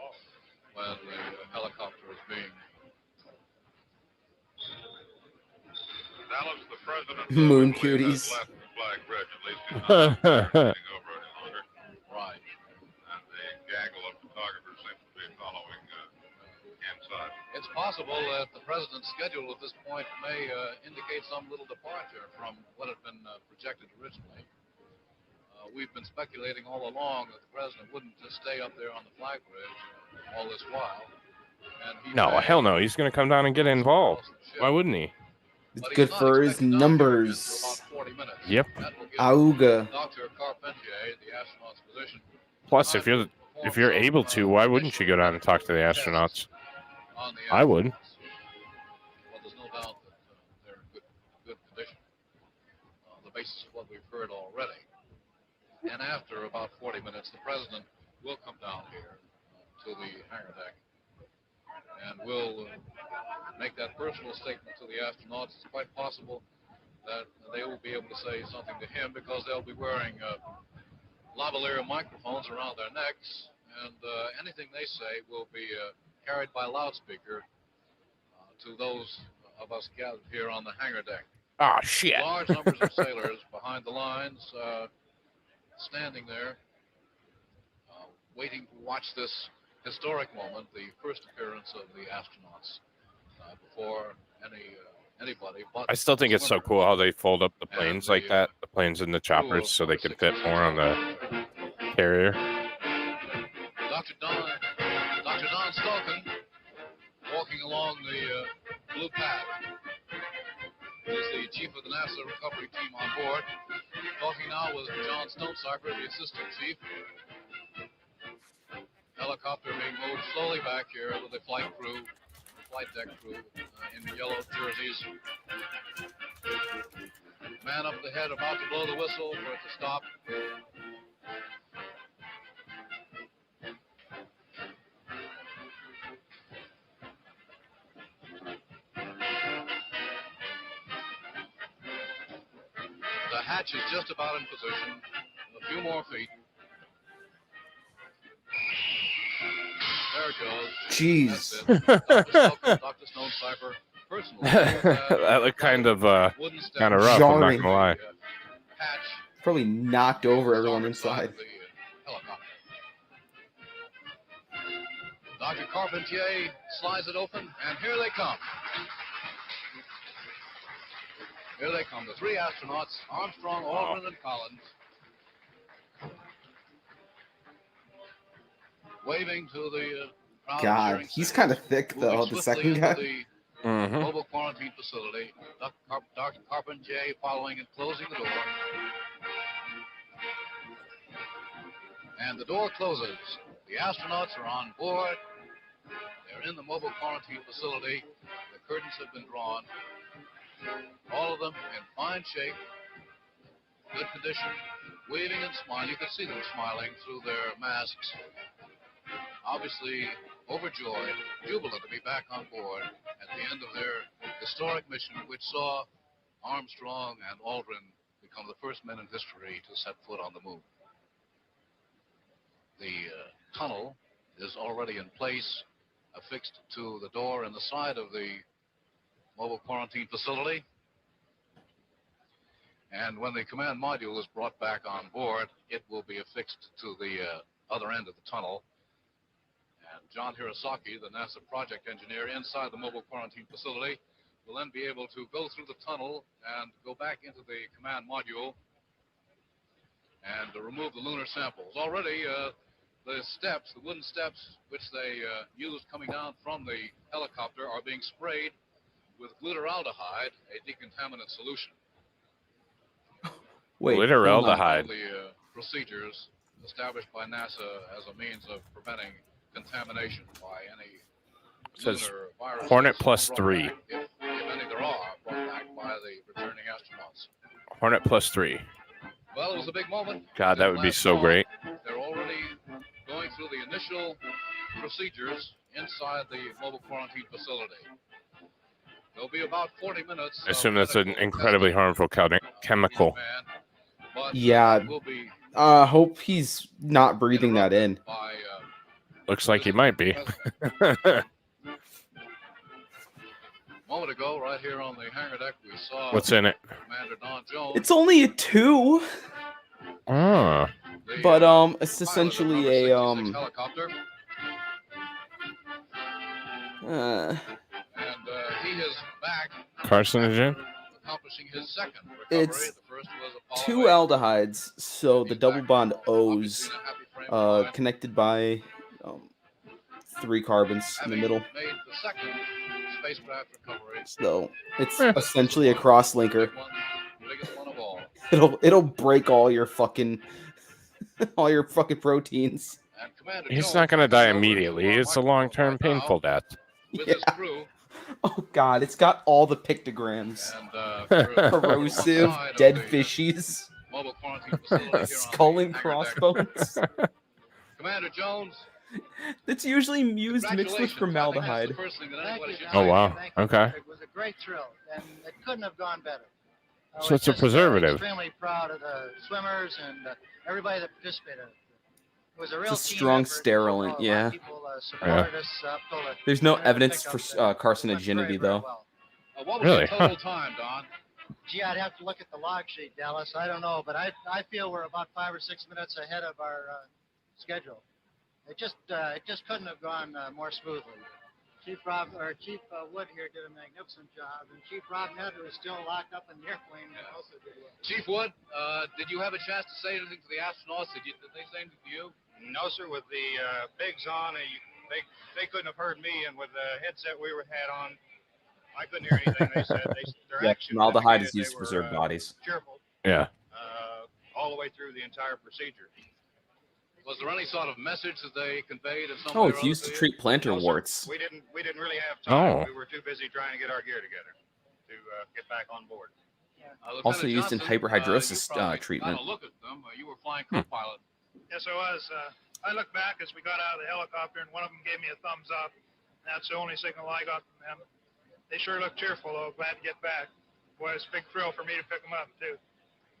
D: when the helicopter is being.
F: Dallas, the president
B: Moon
F: I believe, has
B: cuties.
F: left the flag bridge. At least he's not sitting over any longer.
D: Right.
F: And the gaggle of photographers seems to be following inside.
D: It's possible that the president's schedule at this point may indicate some little departure from what had been projected originally. We've been speculating all along that the president wouldn't just stay up there on the flag bridge all this while. And he
A: No,
D: may
A: hell no. He's gonna come down and get involved.
D: across the ship.
A: Why wouldn't he?
B: It's
D: But he's
B: good
D: not
B: for his
D: expected down here again
B: numbers.
D: for about 40 minutes.
A: Yep.
D: That will give
B: Auga.
D: Dr. Carpentier, the astronaut's position.
A: Plus, if you're able to, why wouldn't you go down and talk to the astronauts?
D: On the
A: I would.
D: astronauts. Well, there's no doubt that they're in good condition on the basis of what we've heard already. And after about 40 minutes, the president will come down here to the hangar deck and will make that personal statement to the astronauts. It's quite possible that they will be able to say something to him because they'll be wearing lavalier microphones around their necks, and anything they say will be carried by loudspeaker to those of us gathered here on the hangar deck.
A: Oh shit.
D: Large numbers of sailors behind the lines, standing there, waiting to watch this historic moment, the first appearance of the astronauts before anybody. But
A: I still think it's so cool how they fold up the planes like that, the planes and the choppers, so they can fit more on the carrier.
D: Dr. Don Stolken walking along the blue path. He's the chief of the NASA recovery team on board. Talking now with John Stonecipher, the assistant chief. Helicopter being moved slowly back here with the flight deck crew in the yellow jerseys. Man up ahead about to blow the whistle for it to stop. The hatch is just about in position. A few more feet. There it goes.
B: Jeez.
D: Dr. Stonecipher, personally.
A: That looked kind of rough. I'm not
B: Jarring.
A: gonna lie.
D: Hatch
B: Probably knocked over everyone inside.
D: the helicopter. Dr. Carpentier slides it open, and here they come. Here they come, the three astronauts, Armstrong, Aldrin, and Collins, waving to the crowd.
B: God, he's kind of thick though. The second guy.
A: Mm-hmm.
D: Mobile quarantine facility. Dr. Carpenter J following and closing the door. And the door closes. The astronauts are on board. They're in the mobile quarantine facility. The curtains have been drawn. All of them in fine shape, good condition, waving and smiling. You can see them smiling through their masks. Obviously overjoyed, jubilant to be back on board at the end of their historic mission, which saw Armstrong and Aldrin become the first men in history to set foot on the moon. The tunnel is already in place, affixed to the door in the side of the mobile quarantine facility. And when the command module is brought back on board, it will be affixed to the other end of the tunnel. And John Hirosaki, the NASA project engineer inside the mobile quarantine facility, will then be able to go through the tunnel and go back into the command module and remove the lunar samples. Already, the steps, the wooden steps, which they used coming down from the helicopter, are being sprayed with glutaraldehyde, a decontaminant solution.
B: Wait,
A: Glutaraldehyde.
D: The procedures established by NASA as a means of preventing contamination by any
A: It says
D: lunar viruses.
A: Hornet plus 3.
D: If any there are, brought back by the returning astronauts.
A: Hornet plus 3.
D: Well, it was a big moment.
A: God, that would be so great.
D: They're already going through the initial procedures inside the mobile quarantine facility. There'll be about 40 minutes.
A: I assume that's an incredibly harmful chemical.
B: Yeah. Hope he's not breathing that in.
A: Looks like he might be.
D: A moment ago, right here on the hangar deck, we saw
A: What's in it?
D: Commander Don Jones.
B: It's only a 2.
A: Ah.
B: But it's essentially a
D: helicopter. And he is back.
A: Carcinogen?
D: Accomplishing his second recovery.
B: It's
D: The first was
B: 2 aldehydes, so the double bond O's connected by 3 carbons in the middle.
D: Made the second spacecraft recovery.
B: So it's essentially a cross-linker.
D: Biggest one of all.
B: It'll break all your fucking proteins.
D: And Commander
A: He's
D: Jones
A: not going to die
D: is over
A: immediately.
D: to
A: It's a long-term
D: right now
A: painful death.
D: with
B: Yeah.
D: his crew.
B: Oh god, it's got all the pictograms.
D: And
B: Corrosive,
D: side of
B: dead
D: the
B: fishies,
D: mobile quarantine facility here on the
B: skull and
D: hangar deck.
B: crossbones.
D: Commander Jones,
B: It's usually used mixed with
D: congratulations. I think that's
B: formaldehyde.
D: the first thing that anybody should
A: Oh,
D: say.
A: wow.
H: Thank you.
A: Okay.
H: It was a great thrill, and it couldn't have gone better. I
A: So
H: was
A: it's a
H: just,
A: preservative.
H: Extremely proud of the swimmers and everybody that participated. It was a real
B: It's a
H: team
B: strong
H: effort.
B: sterilant,
H: A lot of
B: yeah.
H: people supported us up till the
B: There's no
H: end of
B: evidence
H: pickup
B: for
H: that went
B: carcinogenity
H: very, very
B: though.
H: well.
D: What was
A: Really?
D: your total time, Don?
H: Gee, I'd have to look at the log sheet, Dallas. I don't know, but I feel we're about 5 or 6 minutes ahead of our schedule. It just couldn't have gone more smoothly. Chief Wood here did a magnificent job, and Chief Rob Netter is still locked up in the airplane and also did well.
D: Chief Wood, did you have a chance to say anything to the astronauts? Did they say anything to you?
I: No, sir. With the bigs on, they couldn't have heard me, and with the headset we had on, I couldn't hear anything they said. Their
B: Yeah,
I: actions
B: formaldehyde is
I: indicated
B: used to
I: they
B: preserve
I: were,
B: bodies.
I: cheerful
A: Yeah.
I: all the way through the entire procedure.
D: Was there any sort of message that they conveyed in some
B: Oh,
D: way or
B: it's
D: other
B: used to
D: you?
B: treat plantar
I: No, sir.
B: warts.
I: We didn't really have time.
A: Oh.
I: We were too busy trying to get our gear together to get back on board.
D: Lieutenant
B: Also used in
D: Johnson,
B: hyperhidrosis,
D: you probably
B: treatment.
D: got a look at them. You were flying co-pilot.
I: Yes, I was. I looked back as we got out of the helicopter, and one of them gave me a thumbs up. That's the only signal I got from them. They sure looked cheerful, though. Glad to get back. Boy, it's a big thrill for me to pick them up, too.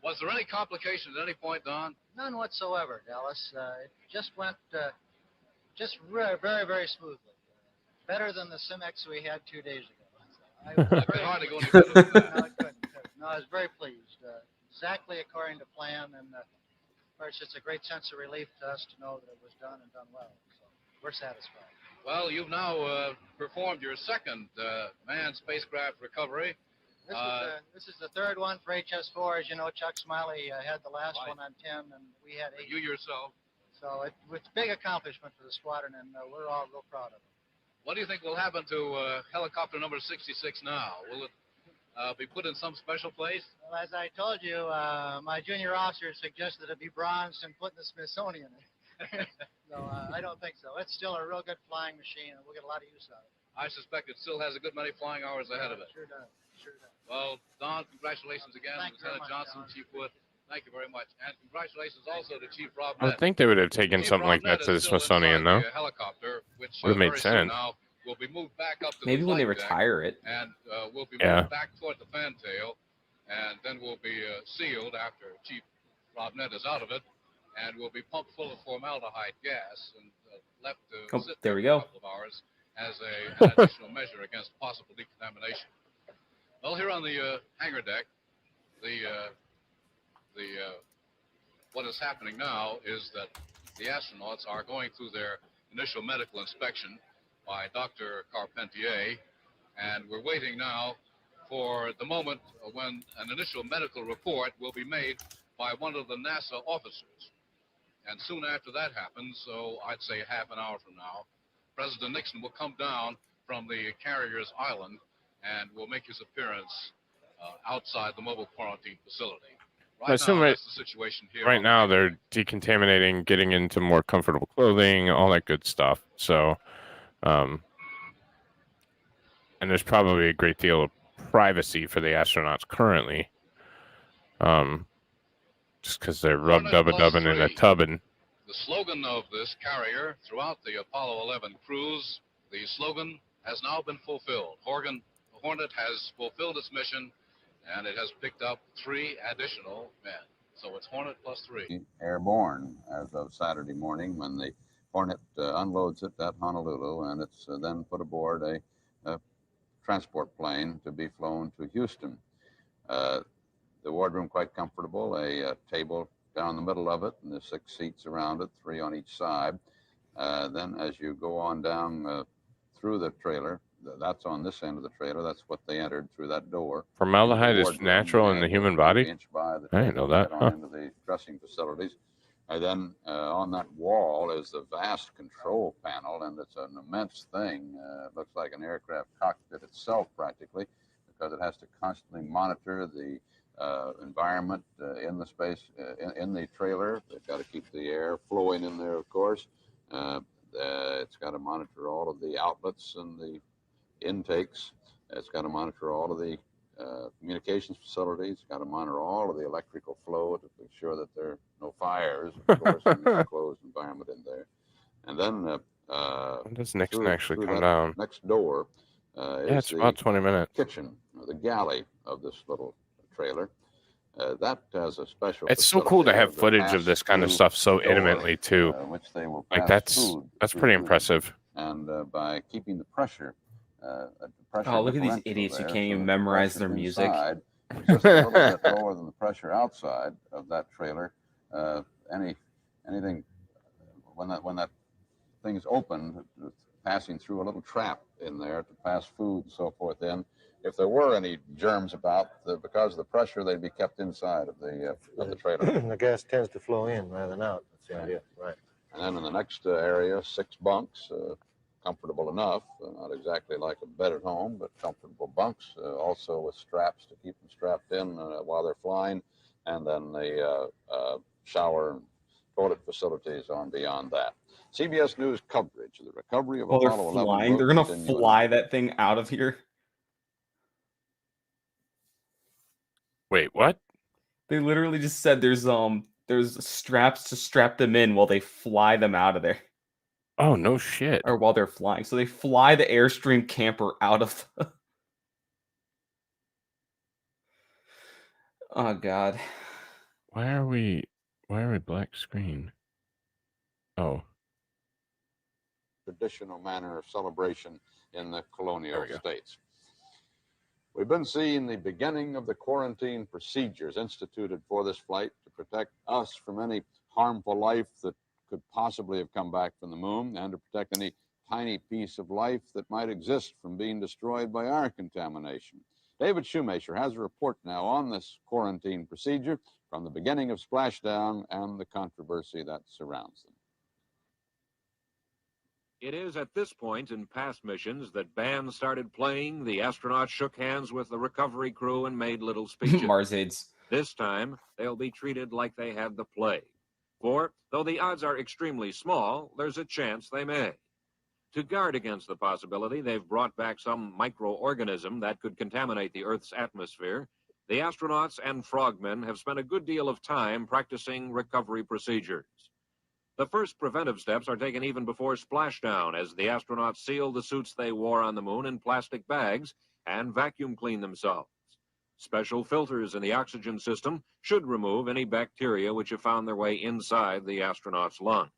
D: Was there any complications at any point, Don?
H: None whatsoever, Dallas. It just went very, very, very smoothly. Better than the Simex we had 2 days ago. I was
D: It's
H: very,
D: hard to go any better than that.
H: no, it couldn't. No, I was very pleased. Exactly according to plan, and of course, it's a great sense of relief to us to know that it was done and done well. So we're satisfied.
D: Well, you've now performed your second manned spacecraft recovery.
H: This is the third one for HS4. As you know, Chuck Smiley had the last one on 10, and we had 8.
D: You yourself.
H: So it's a big accomplishment for the squadron, and we're all real proud of it.
D: What do you think will happen to helicopter number 66 now? Will it be put in some special place?
H: Well, as I told you, my junior officer suggested it be bronzed and put in the Smithsonian. So I don't think so. It's still a real good flying machine, and we'll get a lot of use out of it.
D: I suspect it still has a good many flying hours ahead of it.
H: Sure does. Sure does.
D: Well, Don, congratulations again,
H: Thank you very
D: Lieutenant
H: much,
D: Johnson,
H: Don.
D: Chief Wood. Thank you very much. And congratulations also to Chief Rob
A: I would
D: Nett.
A: think they would have taken
D: Chief
A: something like
D: Rob
A: that
D: Nett
A: to the
D: is still
A: Smithsonian,
D: inside
A: though.
D: the helicopter, which
A: Would have made
D: very soon
A: sense.
D: now will be moved back up to
J: Maybe
D: the
J: when they
D: flight deck
J: retire it.
D: and will be
A: Yeah.
D: moved back toward the fantail, and then will be sealed after Chief Rob Nett is out of it, and will be pumped full of formaldehyde gas and left to
J: Oh,
D: sit
J: there we
D: for
J: go.
D: a couple of hours as an additional measure against possible decontamination. Well, here on the hangar deck, what is happening now is that the astronauts are going through their initial medical inspection by Dr. Carpentier, and we're waiting now for the moment when an initial medical report will be made by one of the NASA officers. And soon after that happens, so I'd say half an hour from now, President Nixon will come down from the carrier's island and will make his appearance outside the mobile quarantine facility.
A: I assume
D: Right now, that's the situation here.
A: Right now, they're decontaminating, getting into more comfortable clothing, all that good stuff. So, and there's probably a great deal of privacy for the astronauts currently, just because they're rub-dub-a-dubbing in a tubbing.
D: The slogan of this carrier throughout the Apollo 11 cruise, the slogan has now been fulfilled. Hornet has fulfilled its mission, and it has picked up 3 additional men. So it's Hornet plus 3.
K: Airborne as of Saturday morning when the Hornet unloads it at Honolulu, and it's then put aboard a transport plane to be flown to Houston. The wardroom quite comfortable, a table down the middle of it, and there's 6 seats around it, 3 on each side. Then as you go on down through the trailer, that's on this end of the trailer. That's what they entered through that door.
A: Formaldehyde is natural in the human body? I didn't know that.
K: On into the dressing facilities. And then on that wall is the vast control panel, and it's an immense thing. It looks like an aircraft cockpit itself, practically, because it has to constantly monitor the environment in the space, in the trailer. They've got to keep the air flowing in there, of course. It's got to monitor all of the outlets and the intakes. It's got to monitor all of the communications facilities. It's got to monitor all of the electrical flow to make sure that there are no fires, of course, in the closed environment in there. And then
A: when does Nixon actually come down?
K: Next door
A: yeah, it's about 20 minutes.
K: Kitchen, the galley of this little trailer. That has a special.
A: It's so cool to have footage of this kind of stuff so intimately too.
K: Which they will
A: like that's pretty impressive.
K: And by keeping the pressure.
J: Oh, look at these idiots who can't even memorize their music.
K: Inside, just a little bit lower than the pressure outside of that trailer. Anything when that thing's open, passing through a little trap in there to pass food and so forth in. If there were any germs about, because of the pressure, they'd be kept inside of the trailer.
L: The gas tends to flow in rather than out. That's the idea, right?
K: And then in the next area, 6 bunks, comfortable enough, not exactly like a bed at home, but comfortable bunks, also with straps to keep them strapped in while they're flying, and then the shower and toilet facilities on beyond that. CBS News coverage of the recovery of Apollo 11.
J: Flying. They're going to fly that thing out of here.
A: Wait, what?
J: They literally just said there's straps to strap them in while they fly them out of there.
A: Oh, no shit.
J: Or while they're flying. So they fly the Airstream camper out of the... Oh, God.
A: Why are we black screen? Oh.
K: Traditional manner of celebration in the colonial states. We've been seeing the beginning of the quarantine procedures instituted for this flight to protect us from any harmful life that could possibly have come back from the moon, and to protect any tiny piece of life that might exist from being destroyed by our contamination. David Shoemaker has a report now on this quarantine procedure from the beginning of splashdown and the controversy that surrounds them.
M: It is at this point in past missions that bands started playing, the astronauts shook hands with the recovery crew and made little speeches.
J: Marsades.
M: This time, they'll be treated like they had the plague. For, though the odds are extremely small, there's a chance they may. To guard against the possibility they've brought back some microorganism that could contaminate the Earth's atmosphere, the astronauts and frogmen have spent a good deal of time practicing recovery procedures. The first preventive steps are taken even before splashdown, as the astronauts seal the suits they wore on the moon in plastic bags and vacuum clean themselves. Special filters in the oxygen system should remove any bacteria which have found their way inside the astronauts' lungs.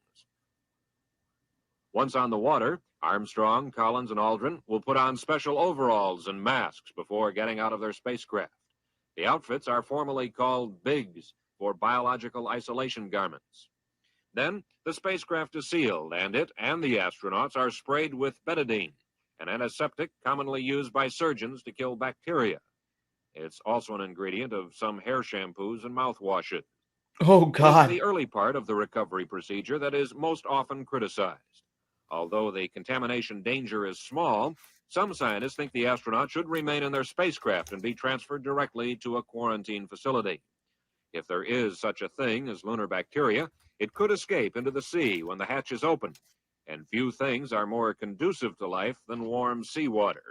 M: Once on the water, Armstrong, Collins, and Aldrin will put on special overalls and masks before getting out of their spacecraft. The outfits are formally called BIGs, for biological isolation garments. Then, the spacecraft is sealed, and it and the astronauts are sprayed with betadine, an antiseptic commonly used by surgeons to kill bacteria. It's also an ingredient of some hair shampoos and mouthwashes.
J: Oh, God.
M: It's the early part of the recovery procedure that is most often criticized. Although the contamination danger is small, some scientists think the astronauts should remain in their spacecraft and be transferred directly to a quarantine facility. If there is such a thing as lunar bacteria, it could escape into the sea when the hatch is open, and few things are more conducive to life than warm seawater.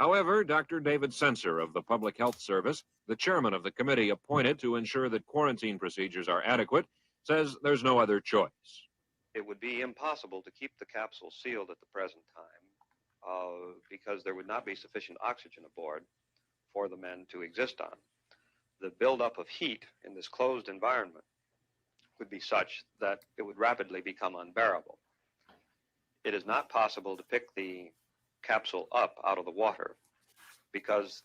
M: However, Dr. David Sensor of the Public Health Service, the chairman of the committee appointed to ensure that quarantine procedures are adequate, says there's no other choice.
N: It would be impossible to keep the capsule sealed at the present time because there would not be sufficient oxygen aboard for the men to exist on. The buildup of heat in this closed environment would be such that it would rapidly become unbearable. It is not possible to pick the capsule up out of the water because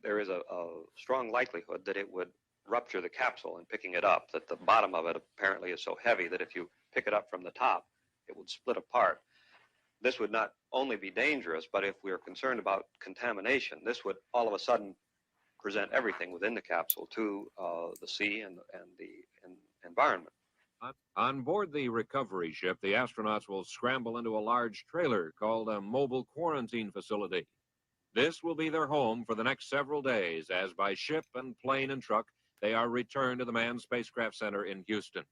N: there is a strong likelihood that it would rupture the capsule in picking it up, that the bottom of it apparently is so heavy that if you pick it up from the top, it would split apart. This would not only be dangerous, but if we are concerned about contamination, this would all of a sudden present everything within the capsule to the sea and the environment.
M: On board the recovery ship, the astronauts will scramble into a large trailer called a mobile quarantine facility. This will be their home for the next several days, as by ship and plane and truck, they are returned to the Manned Spacecraft Center in Houston.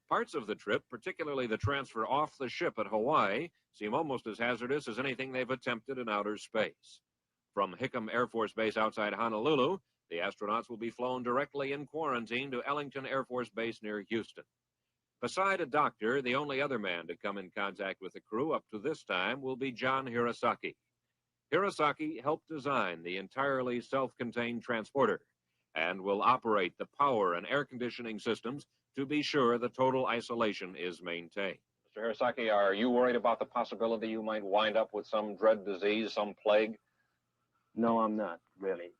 M: Parts of the trip, particularly the transfer off the ship at Hawaii, seem almost as hazardous as anything they've attempted in outer space. From Hickam Air Force Base outside Honolulu, the astronauts will be flown directly in quarantine to Ellington Air Force Base near Houston. Beside a doctor, the only other man to come in contact with the crew up to this time will be John Hirosaki. Hirosaki helped design the entirely self-contained transporter and will operate the power and air conditioning systems to be sure the total isolation is maintained.
O: Mr. Hirosaki, are you worried about the possibility you might wind up with some dread disease, some plague?
P: No, I'm not, really.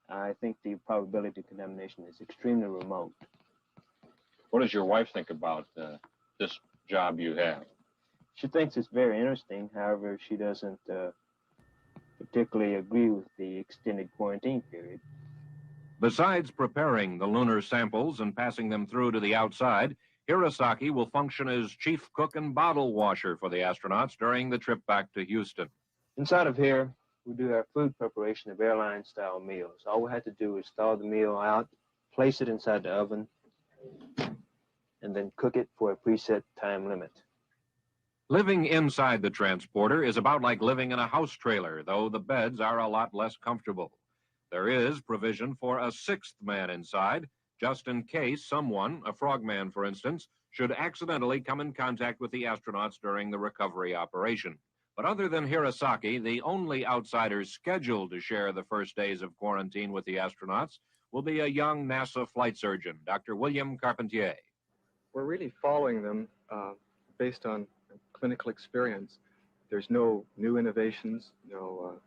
P: I think the probability of contamination is extremely remote.
O: What does your wife think about this job you have?
P: She thinks it's very interesting. However, she doesn't particularly agree with the extended quarantine period.
M: Besides preparing the lunar samples and passing them through to the outside, Hirosaki will function as chief cook and bottle washer for the astronauts during the trip back to Houston.
P: Inside of here, we do our food preparation of airline-style meals. All we have to do is thaw the meal out, place it inside the oven, and then cook it for a preset time limit.
M: Living inside the transporter is about like living in a house trailer, though the beds are a lot less comfortable. There is provision for a sixth man inside, just in case someone, a frogman for instance, should accidentally come in contact with the astronauts during the recovery operation. But other than Hirosaki, the only outsiders scheduled to share the first days of quarantine with the astronauts will be a young NASA flight surgeon, Dr. William Carpentier.
Q: We're really following them based on clinical experience. There's no new innovations, no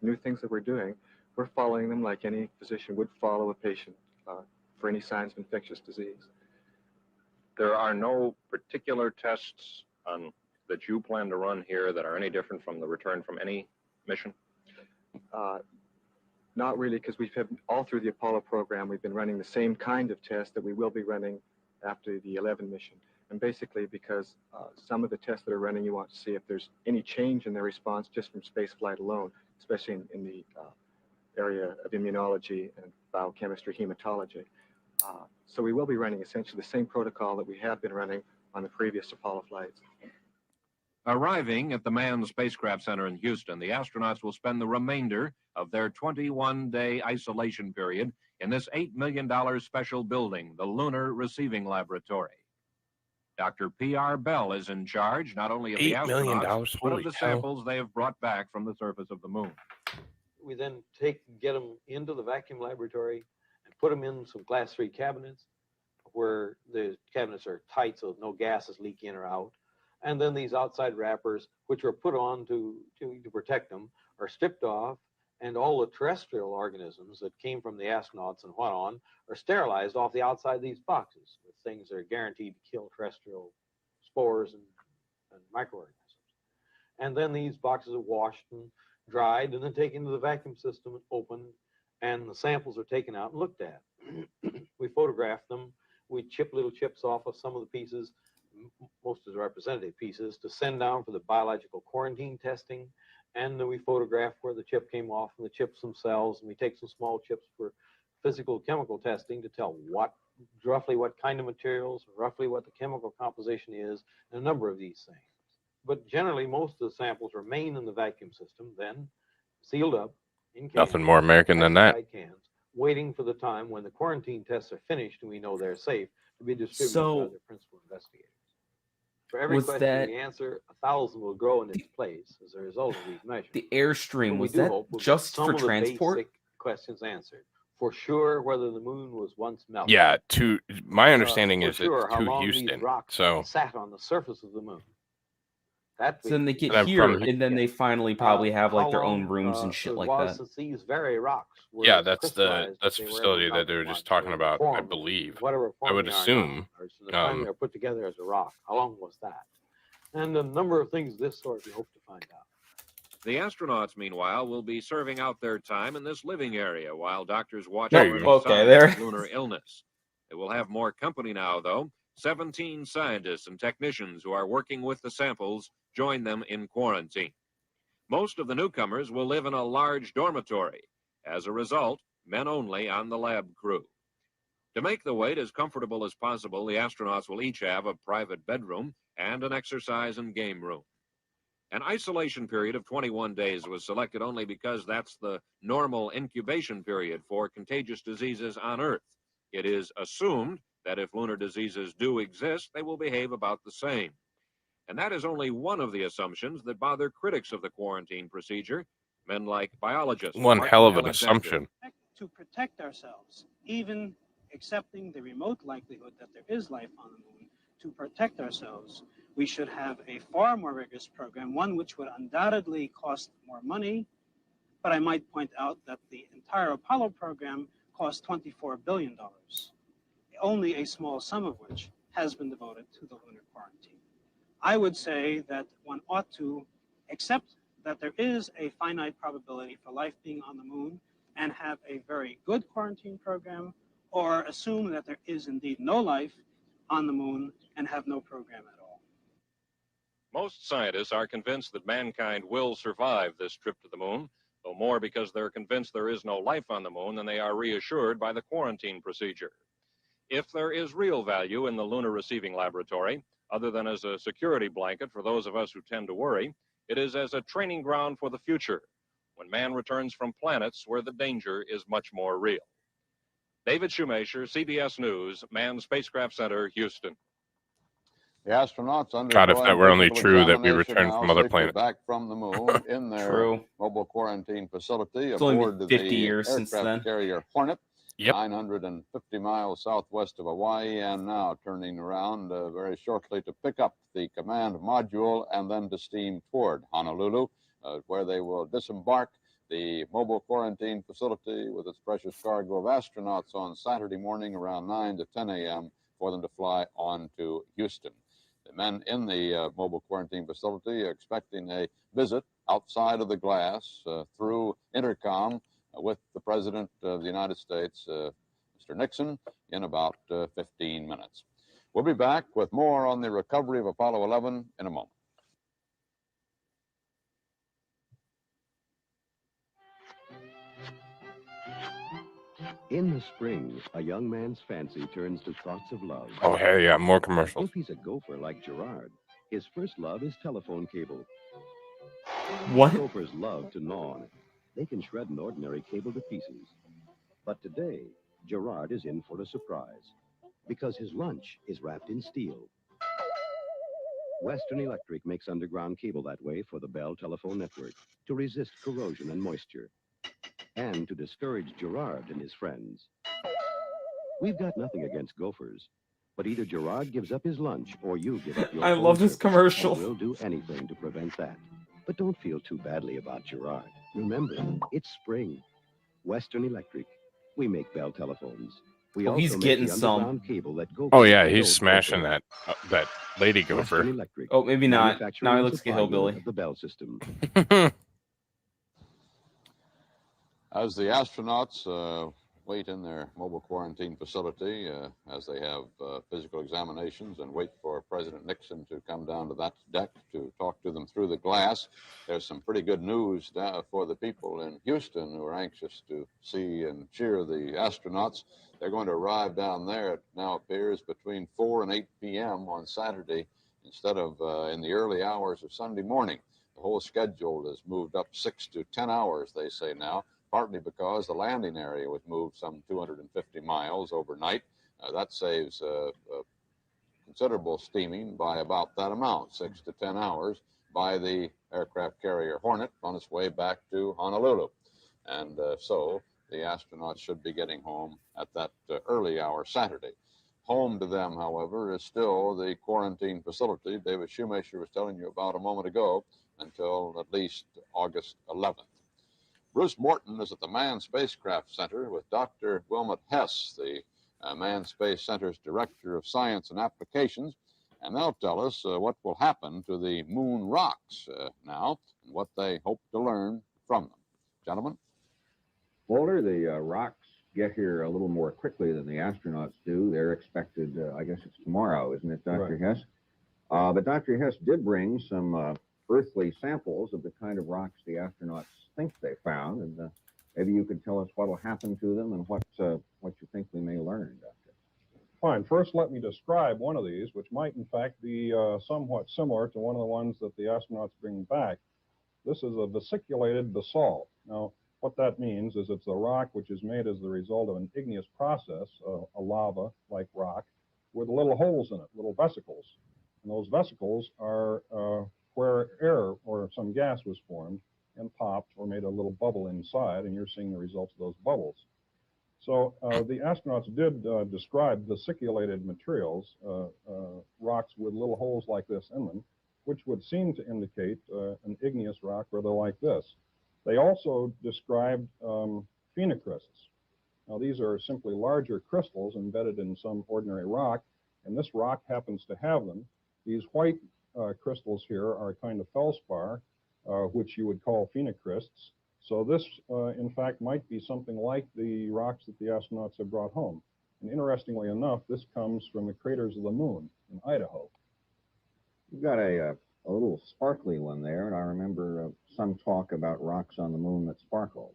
Q: new things that we're doing. We're following them like any physician would follow a patient for any signs of infectious disease.
O: There are no particular tests that you plan to run here that are any different from the return from any mission?
Q: Not really, because we've had all through the Apollo program, we've been running the same kind of test that we will be running after the 11 mission. And basically because some of the tests that are running, you want to see if there's any change in their response just from space flight alone, especially in the area of immunology and biochemistry, hematology. So we will be running essentially the same protocol that we have been running on the previous Apollo flights.
M: Arriving at the Manned Spacecraft Center in Houston, the astronauts will spend the remainder of their 21-day isolation period in this $8 million special building, the Lunar Receiving Laboratory. Dr. P.R. Bell is in charge not only of the
A: $8 million?
M: astronauts, but of
A: Holy
M: the
A: cow.
M: samples they have brought back from the surface of the moon.
R: We then get them into the vacuum laboratory and put them in some glass-free cabinets where the cabinets are tight so no gases leak in or out. And then these outside wrappers, which are put on to protect them, are stripped off, and all the terrestrial organisms that came from the astronauts and went on are sterilized off the outside of these boxes with things that are guaranteed to kill terrestrial spores and microorganisms. And then these boxes are washed and dried and then taken to the vacuum system and opened, and the samples are taken out and looked at. We photograph them. We chip little chips off of some of the pieces, most of the representative pieces, to send down for the biological quarantine testing. And then we photograph where the chip came off and the chips themselves, and we take some small chips for physical chemical testing to tell roughly what kind of materials, roughly what the chemical composition is, and a number of these things. But generally, most of the samples remain in the vacuum system, then sealed up in cans.
A: Nothing more American than that.
R: Cans, waiting for the time when the quarantine tests are finished and we know they're safe to be distributed to other principal investigators. For every question we answer, 1,000 will grow in its place as a result of these measures.
J: The Airstream, was that just for transport?
R: Basic questions answered. For sure, whether the moon was once melted.
A: Yeah, my understanding is
R: sure,
A: it's
R: how
A: to
R: long these
A: Houston.
R: rocks
A: So
R: sat on the surface of the moon.
J: So then they get
A: And I'm
J: here,
A: from-
J: and then they finally probably have like
R: How
J: their own
R: long,
J: rooms and shit
R: it
J: like
R: was
J: that.
R: since these very rocks were
A: yeah, that's the
R: crystallized,
A: the
R: they were
A: facility
R: able to
A: that they were
R: melt
A: just
R: once,
A: talking
R: they
A: about, I
R: formed in
A: believe.
R: whatever
A: I
R: form
A: would
R: they are
A: assume.
R: now, or so the time they were put together as a rock. How long was that? And a number of things of this sort we hope to find out.
M: The astronauts, meanwhile, will be serving out their time in this living area while doctors watch
A: There
M: for
A: you
M: any
A: go.
J: Okay,
M: signs
J: there.
M: of lunar illness. They will have more company now, though. 17 scientists and technicians who are working with the samples join them in quarantine. Most of the newcomers will live in a large dormitory. As a result, men only on the lab crew. To make the wait as comfortable as possible, the astronauts will each have a private bedroom and an exercise and game room. An isolation period of 21 days was selected only because that's the normal incubation period for contagious diseases on Earth. It is assumed that if lunar diseases do exist, they will behave about the same. And that is only one of the assumptions that bother critics of the quarantine procedure, men like biologists.
A: One
M: Martin
A: hell of an
M: Alexander.
A: assumption.
S: To protect ourselves, even accepting the remote likelihood that there is life on the moon, to protect ourselves, we should have a far more rigorous program, one which would undoubtedly cost more money. But I might point out that the entire Apollo program cost $24 billion, only a small sum of which has been devoted to the lunar quarantine. I would say that one ought to accept that there is a finite probability for life being on the moon and have a very good quarantine program, or assume that there is indeed no life on the moon and have no program at all.
O: Most scientists are convinced that mankind will survive this trip to the moon, though more because they're convinced there is no life on the moon than they are reassured by the quarantine procedure. If there is real value in the Lunar Receiving Laboratory, other than as a security blanket for those of us who tend to worry, it is as a training ground for the future, when man returns from planets where the danger is much more real. David Shoemaker, CBS News, Manned Spacecraft Center, Houston.
K: The astronauts
A: God, if that were only true that we
K: returned
A: returned from other planets.
K: back from the moon in their
J: True.
K: mobile quarantine facility
J: It's only
K: aboard
J: been
K: the
J: 50 years since
K: aircraft
J: then.
K: carrier Hornet,
A: Yep.
K: 950 miles southwest of Hawaii, and now turning around very shortly to pick up the command module and then to steam toward Honolulu, where they will disembark the mobile quarantine facility with its precious cargo of astronauts on Saturday morning around 9 to 10 a.m. for them to fly on to Houston. The men in the mobile quarantine facility are expecting a visit outside of the glass through intercom with the President of the United States, Mr. Nixon, in about 15 minutes. We'll be back with more on the recovery of Apollo 11 in a moment.
T: In the spring, a young man's fancy turns to thoughts of love.
A: Oh, hey, yeah, more commercials.
T: If he's a gopher like Gerard, his first love is telephone cable.
J: What?
T: Gophers love to gnaw on it. They can shred an ordinary cable to pieces. But today, Gerard is in for a surprise because his lunch is wrapped in steel. Western Electric makes underground cable that way for the Bell telephone network to resist corrosion and moisture and to discourage Gerard and his friends. We've got nothing against gophers, but either Gerard gives up his lunch or you give up your
J: I
T: phone
J: love this
T: service,
J: commercial.
T: and we'll do anything to prevent that. But don't feel too badly about Gerard. Remember, it's spring. Western Electric. We make Bell telephones. We
J: Oh,
T: also
J: he's
T: make
J: getting
T: the
J: some.
T: underground cable that gophers
A: Oh yeah,
T: don't
A: he's
T: go
A: smashing
T: for.
A: that lady gopher.
T: Western Electric.
J: Oh, maybe not.
T: Manufacturer
J: Now he
T: and
J: looks like a
T: supply unit
J: hillbilly.
T: of the Bell system.
K: As the astronauts wait in their mobile quarantine facility, as they have physical examinations and wait for President Nixon to come down to that deck to talk to them through the glass, there's some pretty good news for the people in Houston who are anxious to see and cheer the astronauts. They're going to arrive down there, it now appears, between 4 and 8 p.m. on Saturday instead of in the early hours of Sunday morning. The whole schedule is moved up 6 to 10 hours, they say now, partly because the landing area was moved some 250 miles overnight. That saves considerable steaming by about that amount, 6 to 10 hours, by the aircraft carrier Hornet on its way back to Honolulu. And so the astronauts should be getting home at that early hour Saturday. Home to them, however, is still the quarantine facility David Shoemaker was telling you about a moment ago until at least August 11th. Bruce Morton is at the Manned Spacecraft Center with Dr. Wilmot Hess, the Manned Space Center's Director of Science and Applications, and they'll tell us what will happen to the moon rocks now and what they hope to learn from them. Gentlemen?
U: Boulder, the rocks get here a little more quickly than the astronauts do. They're expected, I guess it's tomorrow, isn't it, Dr.
V: Right.
U: Hess? But Dr. Hess did bring some earthly samples of the kind of rocks the astronauts think they found, and maybe you could tell us what will happen to them and what you think we may learn, Doctor.
V: Fine. First, let me describe one of these, which might in fact be somewhat similar to one of the ones that the astronauts bring back. This is a vesiculated basalt. Now, what that means is it's a rock which is made as the result of an igneous process, a lava-like rock, with little holes in it, little vesicles. And those vesicles are where air or some gas was formed and popped or made a little bubble inside, and you're seeing the results of those bubbles. So the astronauts did describe vesiculated materials, rocks with little holes like this in them, which would seem to indicate an igneous rock rather like this. They also described phenocrysts. Now these are simply larger crystals embedded in some ordinary rock, and this rock happens to have them. These white crystals here are a kind of feldspar, which you would call phenocrysts. So this, in fact, might be something like the rocks that the astronauts have brought home. And interestingly enough, this comes from the craters of the moon in Idaho.
U: You've got a little sparkly one there, and I remember some talk about rocks on the moon that sparkle.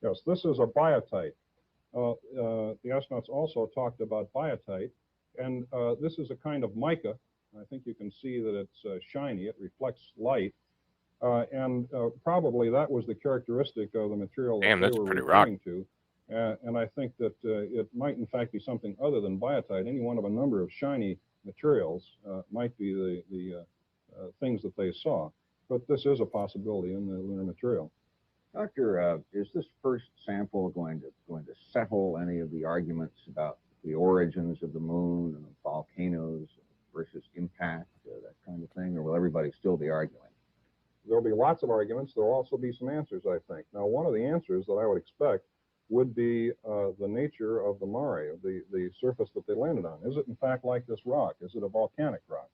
V: Yes, this is a biotite. The astronauts also talked about biotite, and this is a kind of mica. I think you can see that it's shiny. It reflects light. And probably that was the characteristic of the material that they were referring to. And I think that it might in fact be something other than biotite. Any one of a number of shiny materials might be the things that they saw. But this is a possibility in the lunar material.
U: Doctor, is this first sample going to settle any of the arguments about the origins of the moon and volcanoes versus impact, that kind of thing, or will everybody still be arguing?
V: There'll be lots of arguments. There'll also be some answers, I think. Now, one of the answers that I would expect would be the nature of the mare, the surface that they landed on. Is it in fact like this rock? Is it a volcanic rock?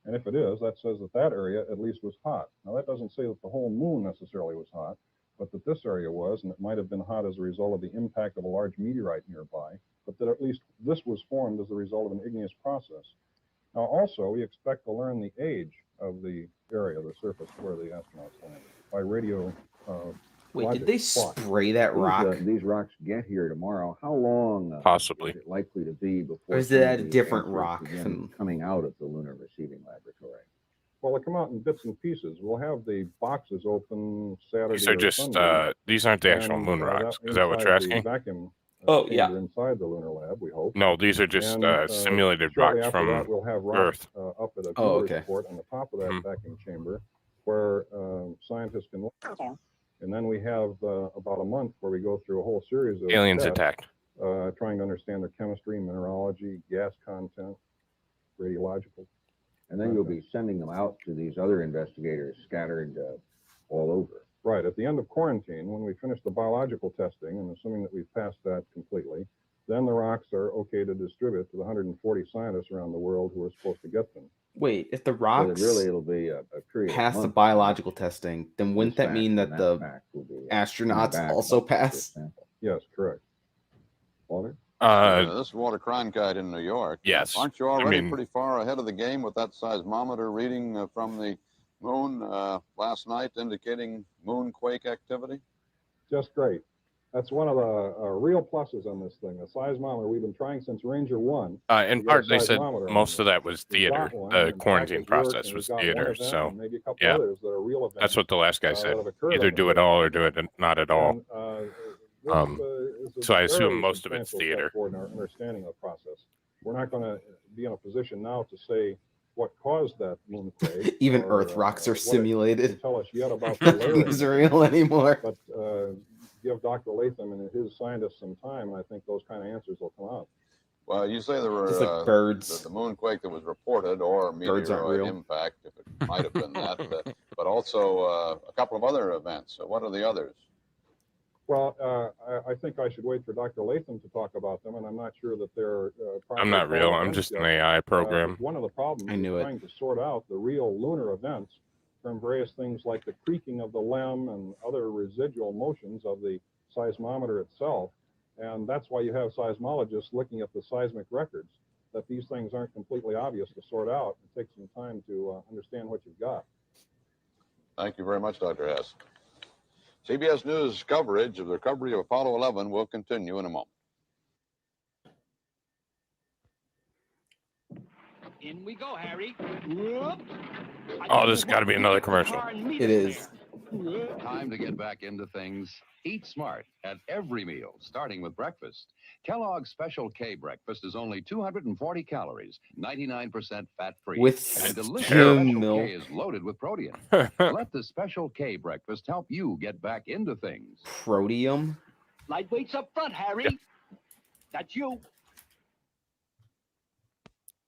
V: And if it is, that says that that area at least was hot. Now that doesn't say that the whole moon necessarily was hot, but that this area was, and it might have been hot as a result of the impact of a large meteorite nearby, but that at least this was formed as a result of an igneous process. Now also, we expect to learn the age of the area, the surface where the astronauts landed, by radio
B: Wait, did they spray that rock?
U: These rocks get here tomorrow. How long
A: Possibly
U: is it likely to be before
B: Or is
U: some
B: that
U: of
B: a
U: these
B: different
U: answers
B: rock
U: begin
B: from-
U: coming out of the Lunar Receiving Laboratory?
V: Well, they come out in bits and pieces. We'll have the boxes open Saturday
A: these are
V: or
A: just
V: Sunday.
A: these aren't the actual
V: And,
A: moon rocks. Is that what
V: inside
A: you're
V: the
A: asking?
V: Vacuum
J: Oh, yeah.
V: chamber inside the lunar lab, we hope.
A: No, these are just
V: And,
A: simulated
V: shortly
A: rocks
V: after
A: from
V: that, we'll have rocks
A: Earth.
V: up at a
B: Oh,
V: Goodrich
B: okay.
V: port on the top of that vacuum chamber, where scientists can look. And then we have about a month where we go through a whole series of
A: Aliens
V: tests,
A: attacked.
V: trying to understand their chemistry, mineralogy, gas content, radiological.
U: And then you'll be sending them out to these other investigators scattered all over.
V: Right. At the end of quarantine, when we finish the biological testing, and assuming that we've passed that completely, then the rocks are okay to distribute to the 140 scientists around the world who are supposed to get them.
B: Wait, if the
U: So
B: rocks
U: that really it'll be a period of
B: pass the
U: months.
B: biological testing, then wouldn't that
U: This
B: mean
U: fact
B: that
U: and
B: the
U: fact will be, coming
B: astronauts
U: back
B: also
U: about this
B: pass?
U: sample.
V: Yes, correct.
U: Walter?
K: This Walter Cronkite in New York.
A: Yes.
K: Aren't you already
A: mean-
K: pretty far ahead of the game with that seismometer reading from the moon last night indicating moonquake activity?
V: Just great. That's one of the real pluses on this thing. The seismometer, we've been trying since Ranger 1.
A: In
V: to get a
A: part, they said
V: seismometer on
A: most
V: this.
A: of that was
V: We've
A: theater.
V: got one,
A: The
V: in fact,
A: quarantine
V: it's worked,
A: process
V: and
A: was
V: we've got one
A: theater.
V: event
A: So
V: and maybe a couple
A: yeah,
V: others that are real events.
A: that's what the last guy
V: that
A: said.
V: have occurred
A: Either
V: on
A: do
V: this
A: it all or do it not at all.
V: And, this is a
A: So I assume
V: very
A: most of it's
V: substantial
A: theater.
V: step forward in our understanding of the process. We're not going to be in a position now to say what caused that moonquake.
B: Even
V: or,
B: Earth rocks are
V: what it can
B: simulated.
V: tell us yet about the layering.
B: Nothing's real anymore.
V: But give Dr. Latham and his scientists some time, and I think those kind of answers will come out.
K: Well, you say there were
B: Just like birds.
K: the moonquake that was reported, or
B: Birds aren't
K: meteoroid
B: real.
K: impact, if it might have been that, but also a couple of other events. So what are the others?
V: Well, I think I should wait for Dr. Latham to talk about them, and I'm not sure that they're.
A: I'm not real. I'm just an AI program.
V: One of the problems
A: I knew
V: is
A: it.
V: trying to sort out the real lunar events from various things like the creaking of the LEM and other residual motions of the seismometer itself. And that's why you have seismologists looking at the seismic records, that these things aren't completely obvious to sort out. It takes some time to understand what you've got.
K: Thank you very much, Dr. Hess. CBS News coverage of the recovery of Apollo 11 will continue in a moment.
C: In we go, Harry.
A: Oh, this has got to be another commercial.
B: It is.
E: Time to get back into things. Eat smart at every meal, starting with breakfast. Kellogg's Special K breakfast is only 240 calories, 99% fat-free.
B: With
E: and delicious
B: skim
E: Special
B: milk.
E: K is loaded with protein. Let the Special K breakfast help you get back into things.
B: Proteum?
C: Lightweights up front, Harry. That's you.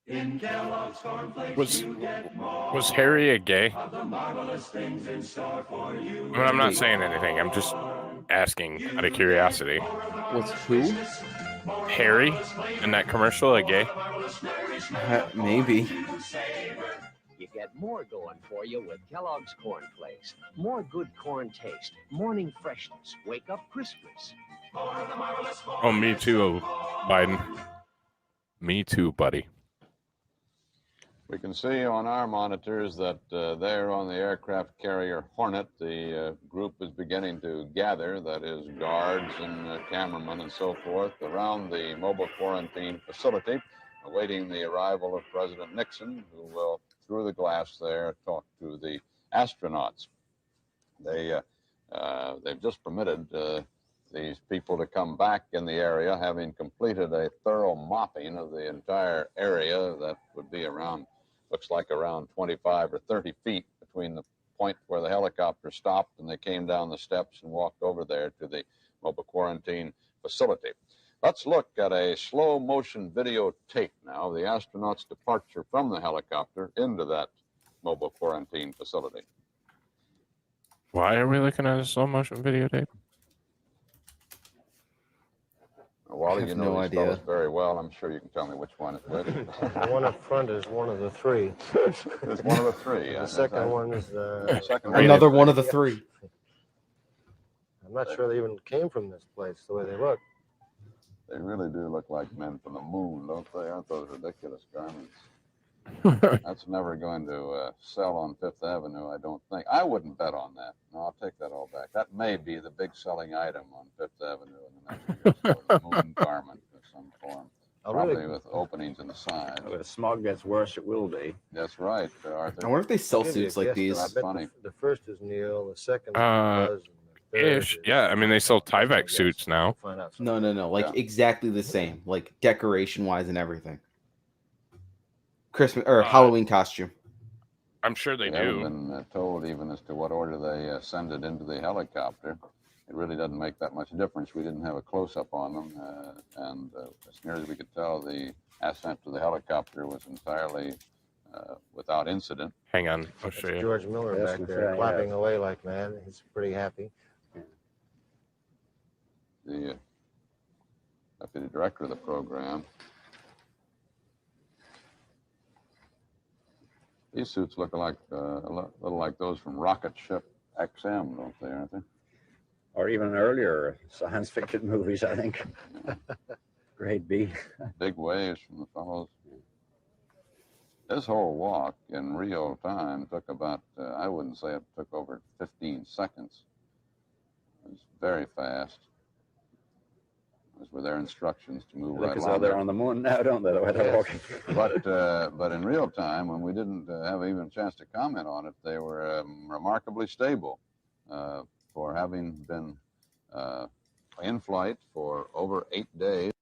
W: In Kellogg's cornflakes,
A: Was Harry a gay?
W: of the marvelous things in store for you.
A: I mean, I'm not saying anything. I'm just asking out of curiosity.
B: Was who?
A: Harry in that commercial a gay?
B: Maybe.
X: You get more going for you with Kellogg's Corn Flakes. More good corn taste, morning freshness, wake up crispness.
A: Oh, me too, Biden. Me too, buddy.
K: We can see on our monitors that there on the aircraft carrier Hornet, the group is beginning to gather, that is guards and cameramen and so forth, around the mobile quarantine facility, awaiting the arrival of President Nixon, who will, through the glass there, talk to the astronauts. They've just permitted these people to come back in the area, having completed a thorough mopping of the entire area. That would be around, looks like around 25 or 30 feet between the point where the helicopter stopped and they came down the steps and walked over there to the mobile quarantine facility. Let's look at a slow motion videotape now of the astronauts' departure from the helicopter into that mobile quarantine facility.
A: Why are we looking at a slow motion videotape?
K: Wally,
B: have
K: you know
B: no
K: these
B: idea.
K: fellows very well. I'm sure you can tell me which one it was.
L: The one up front is one of the three.
K: It's one of the three.
L: The second one is
B: Another one of the three.
L: I'm not sure they even came from this place, the way they look.
K: They really do look like men from the moon, don't they? Aren't those ridiculous garments? That's never going to sell on Fifth Avenue, I don't think. I wouldn't bet on that. No, I'll take that all back. That may be the big selling item on Fifth Avenue in the next year or so, the moon garment of some form. Probably with openings in the side.
F: If the smog gets worse, it will be.
K: That's right, Arthur.
B: I wonder if they sell
L: Maybe
B: suits
L: a
B: like
L: guess,
B: these.
L: I bet
K: funny.
L: The first is Neil, the second is Buzz, and the third
A: Ish. Yeah, I mean they sell Tyvek suits now.
L: find out.
B: No. Like exactly the same, like decoration wise and everything. Christmas or Halloween costume.
A: I'm sure they
K: We
A: do.
K: haven't been told even as to what order they send it into the helicopter. It really doesn't make that much difference. We didn't have a close-up on them, and as near as we could tell, the ascent to the helicopter was entirely without incident.
A: Hang on, I'll show you.
L: George Miller back there clapping away like mad. He's pretty happy.
K: The deputy director of the program. These suits look like a little like those from Rocket Ship XM, don't they, aren't they?
F: Or even earlier science fiction movies, I think. Grade B.
K: Big waves from the fellows. This whole walk in real time took about, I wouldn't say it took over 15 seconds. It was very fast. Those were their instructions to move right
F: Because
K: along.
F: they're on the moon now, don't they? The way they're walking.
K: But in real time, when we didn't have even a chance to comment on it, they were remarkably stable for having been in flight for over 8 days.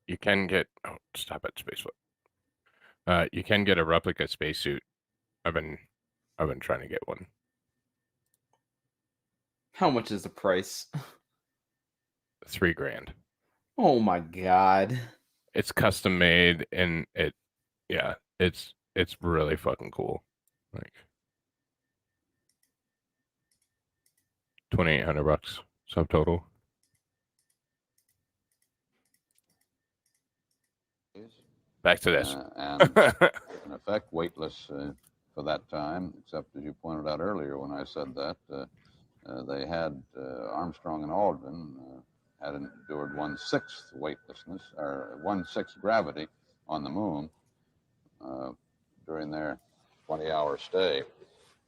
A: You can get stop it, Spacefoot. You can get a replica spacesuit. I've been trying to get one.
B: How much is the price?
A: $3,000.
B: Oh my god.
A: It's custom made and it's really fucking cool. Like $2,800 subtotal. Back to this.
K: And in effect, weightless for that time, except as you pointed out earlier when I said that, they had Armstrong and Aldrin had endured 1/6 weightlessness, or 1/6 gravity on the moon during their 20-hour stay.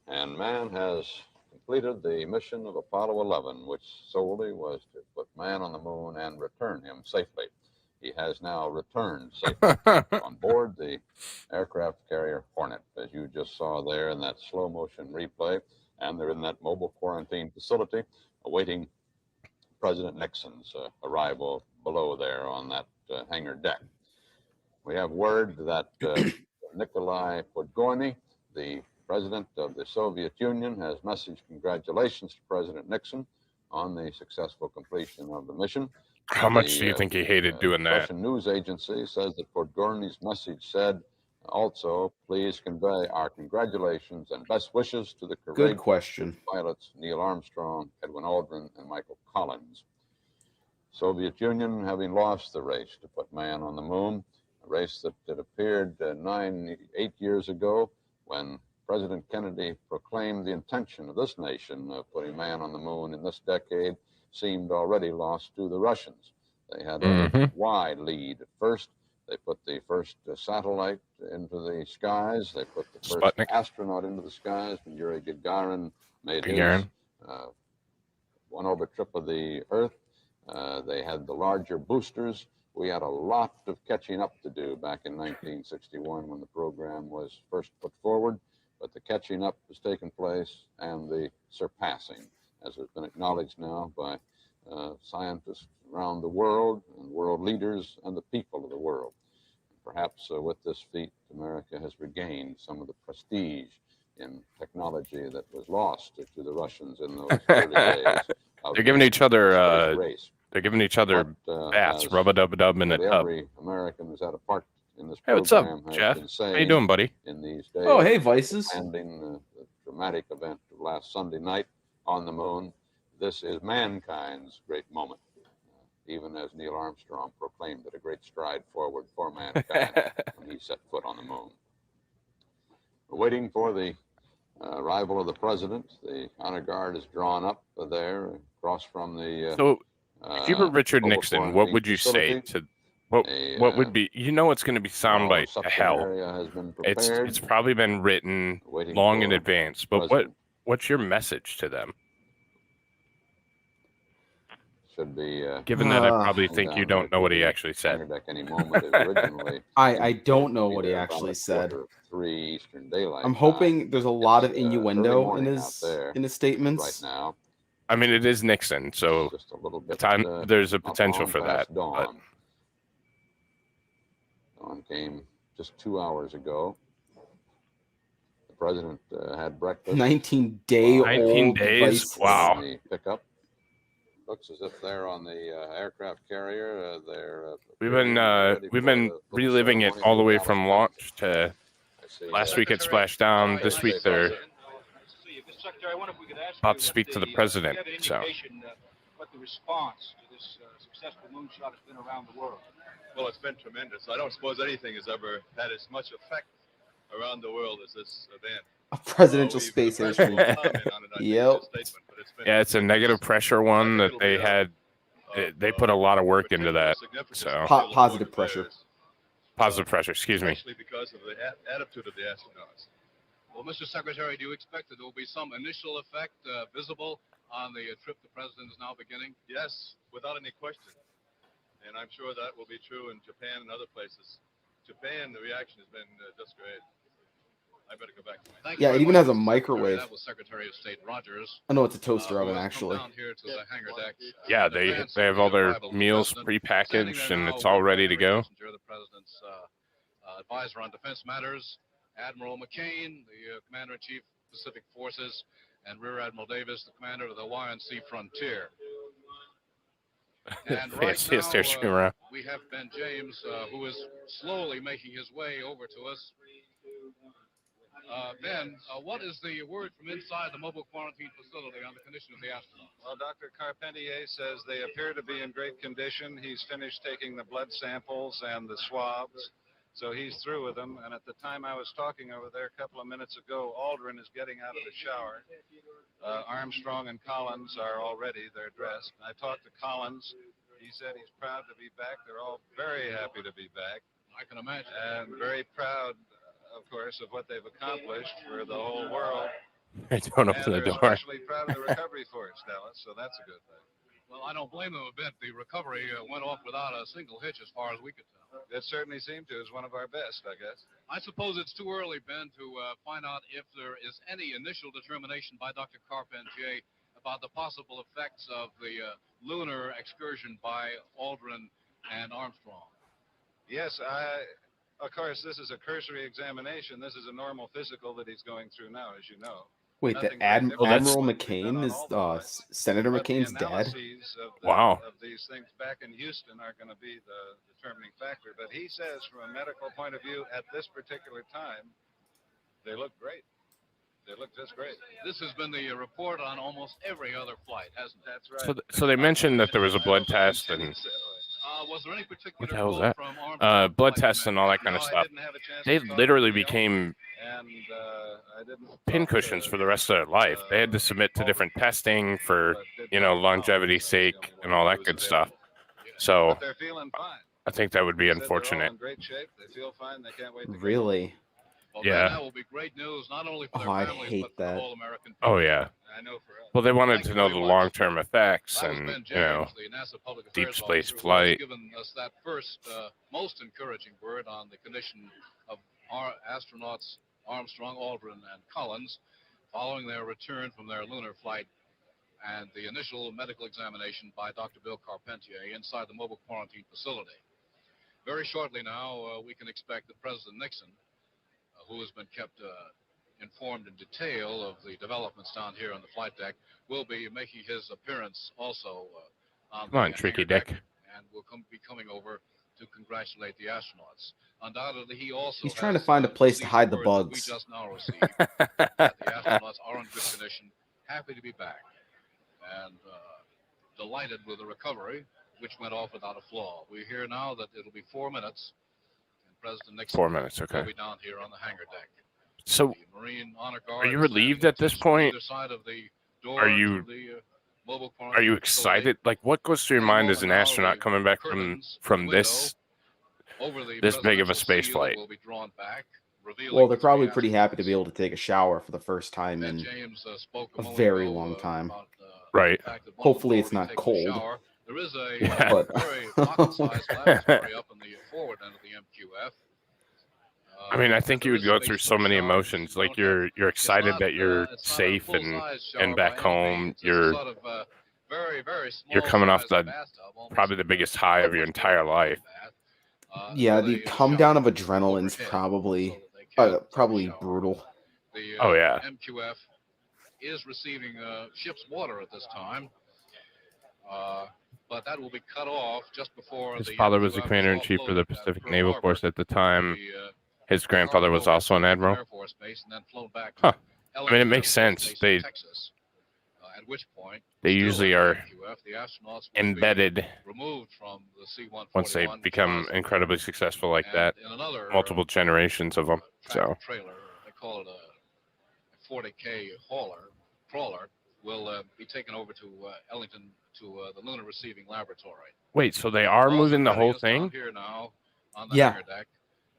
K: And man has completed the mission of Apollo 11, which solely was to put man on the moon and return him safely. He has now returned safely on board the aircraft carrier Hornet, as you just saw there in that slow motion replay. And they're in that mobile quarantine facility awaiting President Nixon's arrival below there on that hangar deck. We have word that Nikolai Podgorny, the president of the Soviet Union, has messaged congratulations to President Nixon on the successful completion of the mission.
A: How much do you think he hated doing that?
K: Russian news agency says that Podgorny's message said, also, please convey our congratulations and best wishes to the courageous pilots Neil Armstrong, Edwin Aldrin, and Michael Collins. Soviet Union having lost the race to put man on the moon, a race that had appeared 8 years ago when President Kennedy proclaimed the intention of this nation of putting man on the moon in this decade, seemed already lost to the Russians. They had a wide lead at first. They put the first satellite into the skies. They put the first
A: Sputnik
K: astronaut into the skies when Yuri Gagarin made his one-orbit trip of the Earth. They had the larger boosters. We had a lot of catching up to do back in 1961 when the program was first put forward. But the catching up has taken place and the surpassing, as has been acknowledged now by scientists around the world and world leaders and the people of the world. Perhaps with this feat, America has regained some of the prestige in technology that was lost to the Russians in those early days.
A: They're giving each other
K: race.
A: they're giving each other bats, rub-a-dub-a-dub in a tub.
K: Every American who's had a part in this
A: Hey, what's up,
K: program has
A: Jeff?
K: been saying
A: How you doing, buddy?
K: in these days.
B: Oh, hey, Vices.
K: Landing the dramatic event of last Sunday night on the moon. This is mankind's great moment. even as Neil Armstrong proclaimed it a great stride forward for mankind when he set foot on the moon. We're waiting for the arrival of the president. The honor guard is drawn up there across from the.
A: So, if you were Richard
K: mobile
A: Nixon, what would you say
K: facility.
A: to what would be? You know, it's going to be soundbite to hell.
K: Area has been
A: It's
K: prepared.
A: probably been written
K: Waiting
A: long in
K: for
A: advance. But what's your message to them?
K: Should be.
A: Given that I probably think you don't know what he actually said.
K: Deck any moment. It originally
B: I don't know what he actually said.
K: 3 Eastern Daylight.
B: I'm hoping there's a lot of innuendo in
K: morning
B: his statements.
K: Right now,
A: I mean, it is Nixon, so
K: just a little bit.
A: There's a potential
K: long
A: for that.
K: past dawn. Dawn came just 2 hours ago. The president had breakfast.
B: 19-day-old
A: 19 days.
B: devices.
A: Wow.
K: The pickup. Looks as if they're on the aircraft carrier.
A: We've been reliving it all the way from launch to last week it splashed down. This week they're about to speak to the president. So
D: What the response to this successful moonshot has been around the world?
G: Well, it's been tremendous. I don't suppose anything has ever had as much effect around the world as this event.
B: A presidential space airstream. Yep.
A: yeah, it's a negative pressure one that they had. They put a lot of work into that. So
B: Positive pressure.
A: Positive pressure. Excuse me.
G: Especially because of the attitude of the astronauts.
D: Well, Mr. Secretary, do you expect that there will be some initial effect visible on the trip the president is now beginning?
G: Yes, without any question. And I'm sure that will be true in Japan and other places. Japan, the reaction has been just great. I better go back to my.
B: Yeah, it even has a microwave.
D: That was Secretary of State Rogers.
B: Oh no, it's a toaster oven actually.
D: Down here to the hangar deck.
A: Yeah, they have all their meals prepackaged and it's all ready to go.
D: The president's advisor on defense matters, Admiral McCain, the Commander-in-Chief, Pacific Forces, and Rear Admiral Davis, the commander of the Hawaiian Sea Frontier. And right now, we have Ben James, who is slowly making his way over to us. Ben, what is the word from inside the mobile quarantine facility on the condition of the astronauts?
H: Well, Dr. Carpentier says they appear to be in great condition. He's finished taking the blood samples and the swabs, so he's through with them. And at the time I was talking over there a couple of minutes ago, Aldrin is getting out of the shower. Armstrong and Collins are all ready. They're dressed. I talked to Collins. He said he's proud to be back. They're all very happy to be back.
D: I can imagine.
H: And very proud, of course, of what they've accomplished for the whole world.
A: Don't open the door.
H: Especially proud of the recovery force, Dallas, so that's a good thing.
D: Well, I don't blame them a bit. The recovery went off without a single hitch as far as we could tell.
H: It certainly seemed to. It was one of our best, I guess.
D: I suppose it's too early, Ben, to find out if there is any initial determination by Dr. Carpentier about the possible effects of the lunar excursion by Aldrin and Armstrong.
H: Yes, of course, this is a cursory examination. This is a normal physical that he's going through now, as you know.
B: Wait, the Admiral McCain is Senator McCain's dad?
A: Wow.
H: Of these things back in Houston are going to be the determining factor. But he says, from a medical point of view, at this particular time, they look great. They look just great.
D: This has been the report on almost every other flight, hasn't it?
H: That's right.
A: So they mentioned that there was a blood test and
D: was there any particular
A: what the hell is that? Blood tests and all that kind of stuff. They literally became pincushions for the rest of their life. They had to submit to different testing for, longevity's sake and all that good stuff. So
H: They're feeling fine.
A: I think that would be unfortunate.
H: In great shape. They feel fine. They can't wait to
B: Really?
D: Well,
A: yeah.
D: That will be great news, not only for their
B: I
D: families,
B: hate
D: but for
B: that.
D: the whole American
A: Oh yeah.
D: I know for us.
A: Well, they wanted to know the long-term effects
D: That was
A: and
D: Ben James, the NASA Public
A: deep
D: Affairs
A: space
D: officer, who has
A: flight.
D: given us that first, most encouraging word on the condition of our astronauts Armstrong, Aldrin, and Collins, following their return from their lunar flight and the initial medical examination by Dr. Bill Carpentier inside the mobile quarantine facility. Very shortly now, we can expect that President Nixon, who has been kept informed in detail of the developments down here on the flight deck, will be making his appearance also on
A: Come on,
D: the
A: Tricky
D: hangar deck,
A: Dick.
D: and will be coming over to congratulate the astronauts. Undoubtedly, he also
B: He's trying to find a place to hide the
D: we
B: bugs.
D: just now received that the astronauts are in good condition, happy to be back, and delighted with the recovery which went off without a flaw. We hear now that it'll be 4 minutes, and President Nixon
A: 4 minutes,
D: will
A: okay.
D: be down here on the hangar deck.
A: So,
D: The Marine Honor
A: are
D: Guard
A: you
D: is
A: relieved
D: standing
A: at this
D: attention on
A: point?
D: either side of the door
A: Are
D: to
A: you
D: the mobile
A: are
D: quarantine
A: you
D: facility.
A: excited? Like, what goes through your
D: Any
A: mind as
D: moment
A: an
D: now,
A: astronaut
D: the
A: coming back
D: curtains in
A: from
D: the window
A: this
D: over the
A: this big of a
D: presidential
A: space
D: seal
A: flight?
D: will be drawn back, revealing
B: Well, they're
D: the three
B: probably pretty happy to
D: astronauts.
B: be able to take a shower for the first time
D: Ben
B: in
D: James spoke
B: a
D: moment
B: very
D: ago,
B: long time.
D: about
A: Right.
D: the fact that one
B: Hopefully,
D: will
B: it's not
D: take a
B: cold.
D: shower. There is a
A: Yeah.
B: But
D: very pocket-sized laboratory up in the forward end of the MQF.
A: I mean, I
D: And
A: think you
D: there
A: would
D: is
A: go
D: space
A: through
D: for
A: so
D: the
A: many
D: showers.
A: emotions.
D: You
A: Like
D: don't have,
A: you're excited that you're
D: it's not a
A: safe
D: full-size shower
A: and back
D: by any
A: home.
D: means. It's a
A: You're
D: sort of very, very small
A: you're coming off
D: size
A: the
D: bathtub, almost
A: probably the biggest high of your entire life.
B: yeah,
D: with
B: the
D: a
B: come
D: shower
B: down of adrenaline's
D: overhead,
B: probably
D: so that they can
B: probably
D: shower.
B: brutal.
D: The
A: Oh, yeah.
D: MQF is receiving ship's water at this time, but that will be cut off just before
A: His
D: the
A: father was the
D: MQF is
A: commander-in-chief for the
D: offloaded at
A: Pacific
D: Pearl
A: Naval
D: Harbor
A: Force at the time.
D: the
A: His grandfather was
D: Hartsville
A: also an admiral.
D: Air Force Base, and then flown back
A: Huh.
D: to
A: I mean, it
D: Ellington
A: makes
D: Air Force
A: sense.
D: Base in
A: They
D: Texas. At which point,
A: they
D: still
A: usually
D: in
A: are
D: the MQF, the astronauts will
A: embedded
D: be removed from the C-141
A: once they become incredibly successful like that.
D: in another
A: Multiple generations of them. So
D: trailer. They call it a 40K crawler will be taken over to Ellington to the Lunar Receiving Laboratory.
A: wait, so they are moving the whole thing?
D: Here now on the
B: Yeah.
D: hangar deck.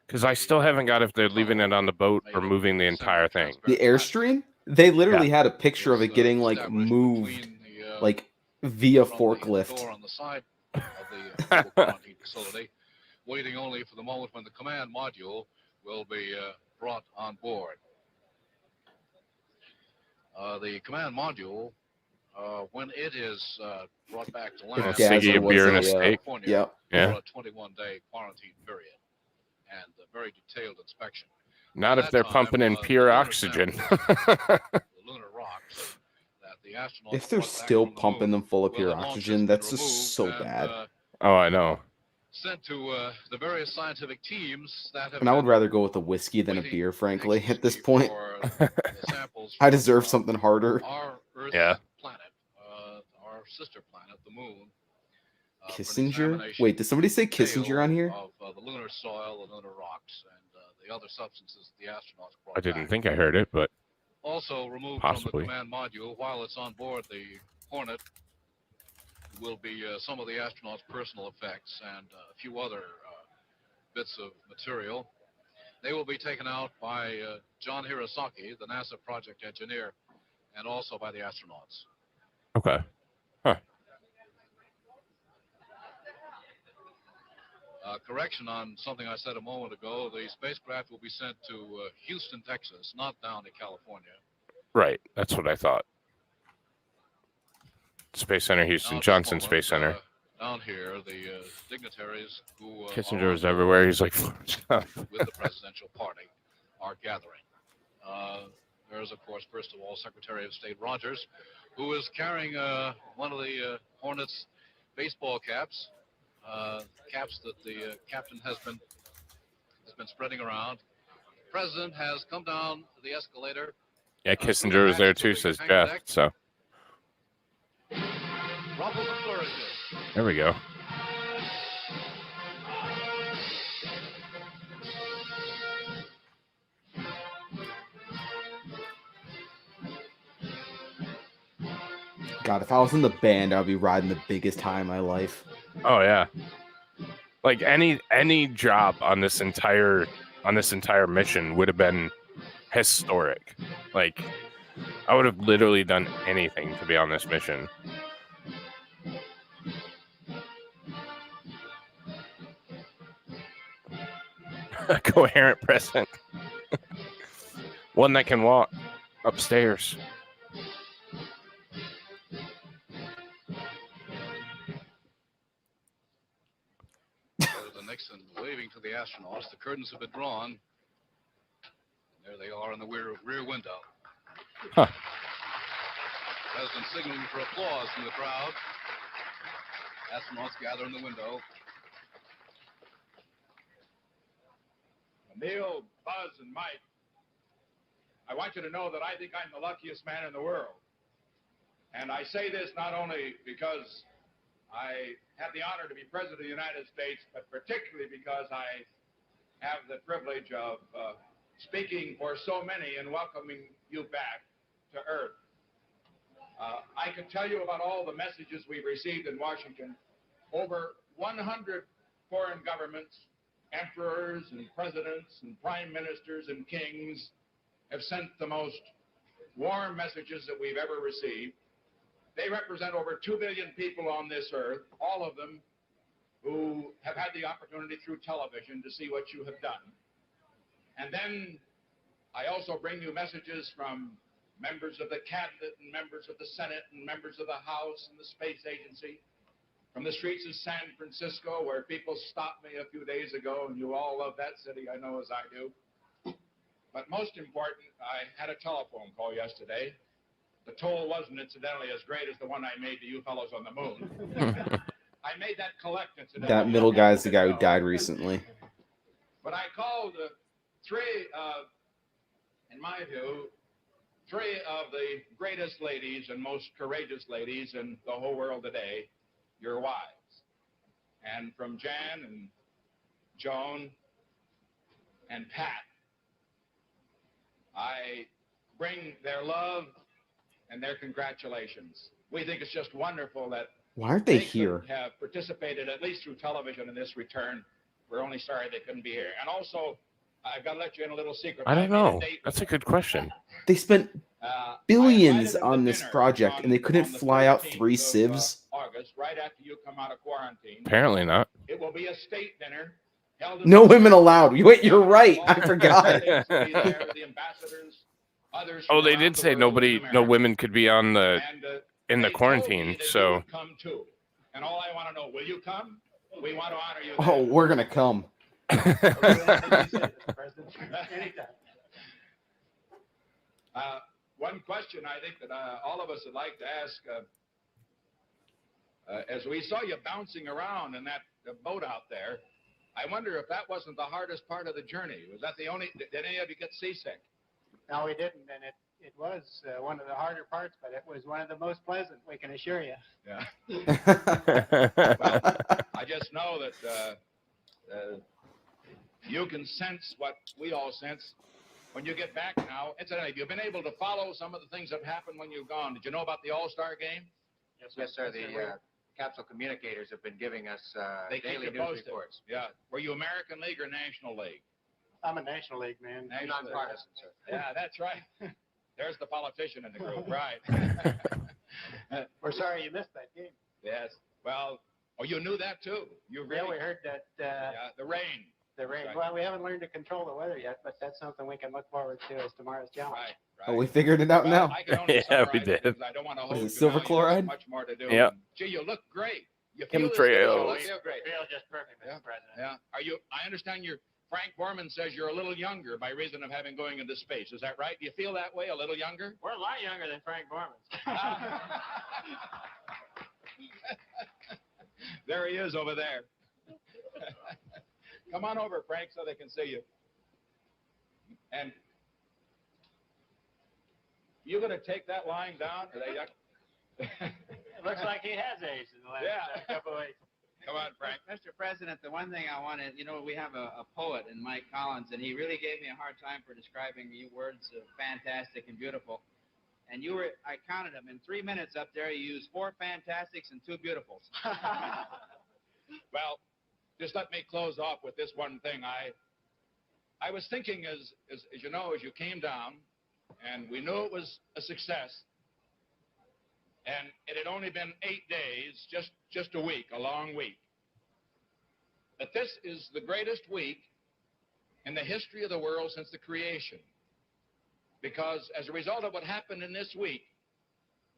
A: Because I still haven't got if they're leaving it on the boat or moving the entire thing.
B: The Airstream, they literally
A: Yeah.
B: had a picture of it getting like moved, like via forklift.
D: Door on the side of the mobile quarantine facility, waiting only for the moment when the command module will be brought on board. The command module, when it is brought back to land,
A: Siggy, a beer and a steak.
B: Yeah.
D: for a 21-day quarantine period and a very detailed inspection.
A: Not
D: By
A: if
D: that
A: they're
D: time,
A: pumping in
D: the
A: pure
D: lunar
A: oxygen.
D: the lunar rocks that the astronauts
B: If they're
D: brought back
B: still
D: from the
B: pumping
D: moon
B: them full of
D: will
B: pure
D: have long
B: oxygen,
D: since
B: that's
D: been
B: just so
D: removed
B: bad.
D: and,
A: Oh, I know.
D: sent to the various scientific teams that have
B: And I would
D: been
B: rather go with a whiskey than a beer, frankly. At this point,
D: the samples
B: I
D: from,
B: deserve something harder.
D: our Earth's
A: Yeah.
D: planet, our sister planet, the moon. For an
B: Kissinger?
D: examination
B: Wait, did somebody say
D: detail
B: Kissinger on here?
D: Of the lunar soil, the lunar rocks, and the other substances the astronauts brought
A: I didn't
D: back.
A: think I heard it, but
D: Also removed
A: possibly.
D: from the command module while it's on board the Hornet will be some of the astronauts' personal effects and a few other bits of material. They will be taken out by John Hirosaki, the NASA project engineer, and also by the astronauts.
A: Okay. Huh.
D: Correction on something I said a moment ago. The spacecraft will be sent to Houston, Texas, not down to California.
A: Right. That's what I thought. Space Center, Houston,
D: Now, at
A: Johnson
D: this
A: Space
D: moment,
A: Center.
D: Down here, the dignitaries who
A: Kissinger
D: are
A: was everywhere. He's like,
D: with the presidential party are gathering. There's, of course, first of all, Secretary of State Rogers, who is carrying one of the Hornets baseball caps, caps that the captain has been spreading around. The president has come down the escalator.
A: yeah, Kissinger was there too, says Jeff. So
D: Ruffles and flourishes.
A: there we go.
B: God, if I was in the band, I'd be riding the biggest high in my life.
A: Oh yeah. Like any job on this entire mission would have been historic. Like I would have literally done anything to be on this mission. A coherent president. One that can walk upstairs.
D: President Nixon waving to the astronauts. The curtains have been drawn. There they are in the rear window.
A: Huh.
D: President signaling for applause from the crowd. Astronauts gather in the window.
I: Neil, Buzz, and Mike, I want you to know that I think I'm the luckiest man in the world. And I say this not only because I have the honor to be President of the United States, but particularly because I have the privilege of speaking for so many and welcoming you back to Earth. I can tell you about all the messages we've received in Washington. Over 100 foreign governments, emperors and presidents and prime ministers and kings have sent the most warm messages that we've ever received. They represent over 2 billion people on this earth, all of them who have had the opportunity through television to see what you have done. And then I also bring you messages from members of the cabinet and members of the Senate and members of the House and the Space Agency, from the streets of San Francisco, where people stopped me a few days ago, and you all love that city, I know, as I do. But most important, I had a telephone call yesterday. The toll wasn't incidentally as great as the one I made to you fellows on the moon. I made that collect incidentally.
B: That middle guy's the guy who died recently.
I: But I called three, in my view, three of the greatest ladies and most courageous ladies in the whole world today, your wives. And from Jan and Joan and Pat, I bring their love and their congratulations. We think it's just wonderful that
B: Why aren't they here?
I: could have participated at least through television in this return. We're only sorry they couldn't be here. And also, I've got to let you in a little secret.
A: I don't
I: made a
A: know.
I: date
A: That's a good question.
B: They spent billions on this project, and they couldn't fly out 3 civs.
I: August, right after you come out of quarantine.
A: Apparently not.
I: It will be a state dinner. Held in
B: No women allowed. Wait, you're right. I forgot.
I: the ambassadors, others
A: Oh,
I: from
A: they
I: around
A: did
I: the
A: say
I: world
A: nobody,
I: in
A: no
I: America.
A: women could be on the
I: And,
A: in the
I: they told me
A: quarantine.
I: that you
A: So
I: would come too. And all I want to know, will you come? We want to honor you.
B: Oh, we're gonna come.
I: One question I think that all of us would like to ask, as we saw you bouncing around in that boat out there, I wonder if that wasn't the hardest part of the journey. Was that the only? Did any of you get seasick?
N: No, we didn't, and it was one of the harder parts, but it was one of the most pleasant, we can assure you.
I: Yeah. Well, I just know that you can sense what we all sense when you get back now. Incidentally, have you been able to follow some of the things that happened when you've gone? Did you know about the All-Star game?
P: Yes, sir. The Capsule communicators have been giving us
I: They keep
P: daily
I: you
P: news
I: posted.
P: reports.
I: Yeah. Were you American League or National League?
N: I'm a National League man.
I: National League.
P: Nonpartisan, sir.
I: Yeah, that's right. There's the politician in the group, right?
N: We're sorry you missed that game.
I: Yes. Well, oh, you knew that too. You really?
N: Yeah, we heard that.
I: Yeah, the rain.
N: The rain.
I: Right.
N: Well, we haven't learned to control the weather yet, but that's something we can look forward to as tomorrow's challenge.
I: Right.
B: Oh, we figured it out now.
I: I can only
A: Yeah, we
I: summarize it
A: did.
I: because I don't want to hold
B: Is it
I: you
B: silver
I: now. You have
B: chloride?
I: much more to do.
A: Yeah.
I: Gee, you look great. You feel this
A: Chemtrails.
I: good. You feel great.
N: Feel just perfect, Mr. President.
I: Yeah. Are you? I understand you're. Frank Borman says you're a little younger by reason of having going into space. Is that right? Do you feel that way? A little younger?
N: We're a lot younger than Frank Borman.
I: There he is over there. Come on over, Frank, so they can see you. And you going to take that lying down? Are they
N: It looks like he has aged in the last couple of weeks.
I: Come on, Frank.
Q: Mr. President, the one thing I wanted, we have a poet in Mike Collins, and he really gave me a hard time for describing you words of fantastic and beautiful. And I counted them. In 3 minutes up there, you used 4 fantastics and 2 beautifuls.
I: Well, just let me close off with this one thing. I was thinking as you know, as you came down, and we knew it was a success, and it had only been 8 days, just a week, a long week, that this is the greatest week in the history of the world since the creation. Because as a result of what happened in this week,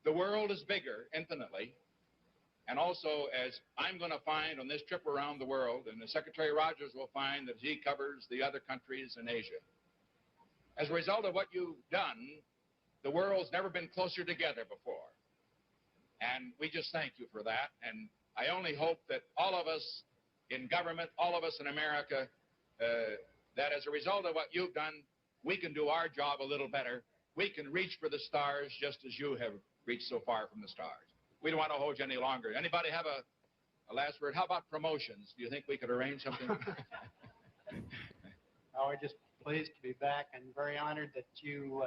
I: the world is bigger infinitely. And also, as I'm going to find on this trip around the world, and Secretary Rogers will find that he covers the other countries in Asia. As a result of what you've done, the world's never been closer together before. And we just thank you for that. And I only hope that all of us in government, all of us in America, that as a result of what you've done, we can do our job a little better. We can reach for the stars just as you have reached so far from the stars. We don't want to hold you any longer. Anybody have a last word. How about promotions? Do you think we could arrange something?
N: Oh, we're just pleased to be back and very honored that you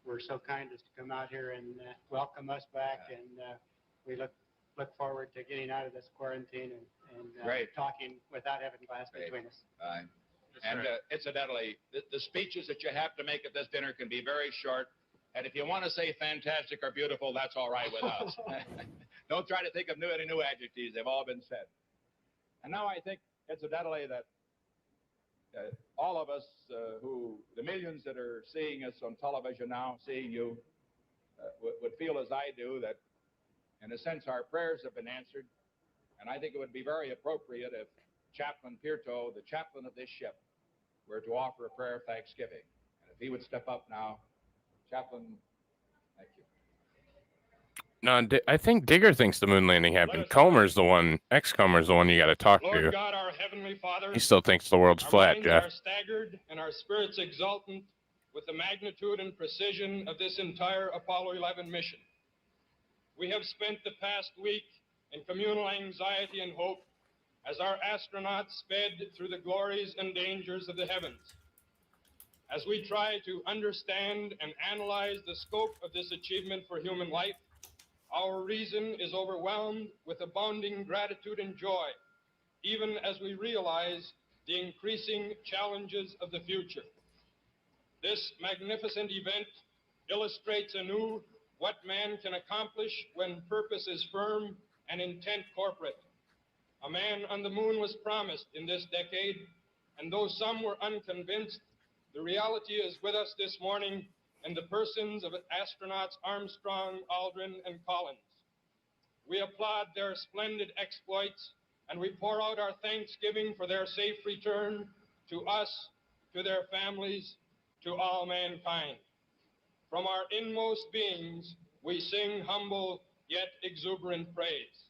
N: were so kind as to come out here and welcome us back. And we look forward to getting out of this quarantine and talking without having glass between us.
I: And incidentally, the speeches that you have to make at this dinner can be very short. And if you want to say fantastic or beautiful, that's all right with us. Don't try to think of any new adjectives. They've all been said. And now I think, incidentally, that all of us the millions that are seeing us on television now, seeing you, would feel as I do that, in a sense, our prayers have been answered. And I think it would be very appropriate if Chaplain Pierto, the chaplain of this ship, were to offer a prayer of thanksgiving. And if he would step up now, Chaplain, thank you.
A: No, I think Digger thinks the moon landing happened. Comer's the one, ex-Comer's the one you got to talk
M: Lord
A: to.
M: God, our Heavenly Father,
A: He still thinks the world's
M: our
A: flat,
M: minds
A: Jeff.
M: are staggered and our spirits exultant with the magnitude and precision of this entire Apollo 11 mission. We have spent the past week in communal anxiety and hope as our astronauts sped through the glories and dangers of the heavens. As we try to understand and analyze the scope of this achievement for human life, our reason is overwhelmed with abounding gratitude and joy, even as we realize the increasing challenges of the future. This magnificent event illustrates anew what man can accomplish when purpose is firm and intent corporate. A man on the moon was promised in this decade, and though some were unconvinced, the reality is with us this morning in the persons of astronauts Armstrong, Aldrin, and Collins. We applaud their splendid exploits, and we pour out our thanksgiving for their safe return to us, to their families, to all mankind. From our inmost beings, we sing humble yet exuberant praise.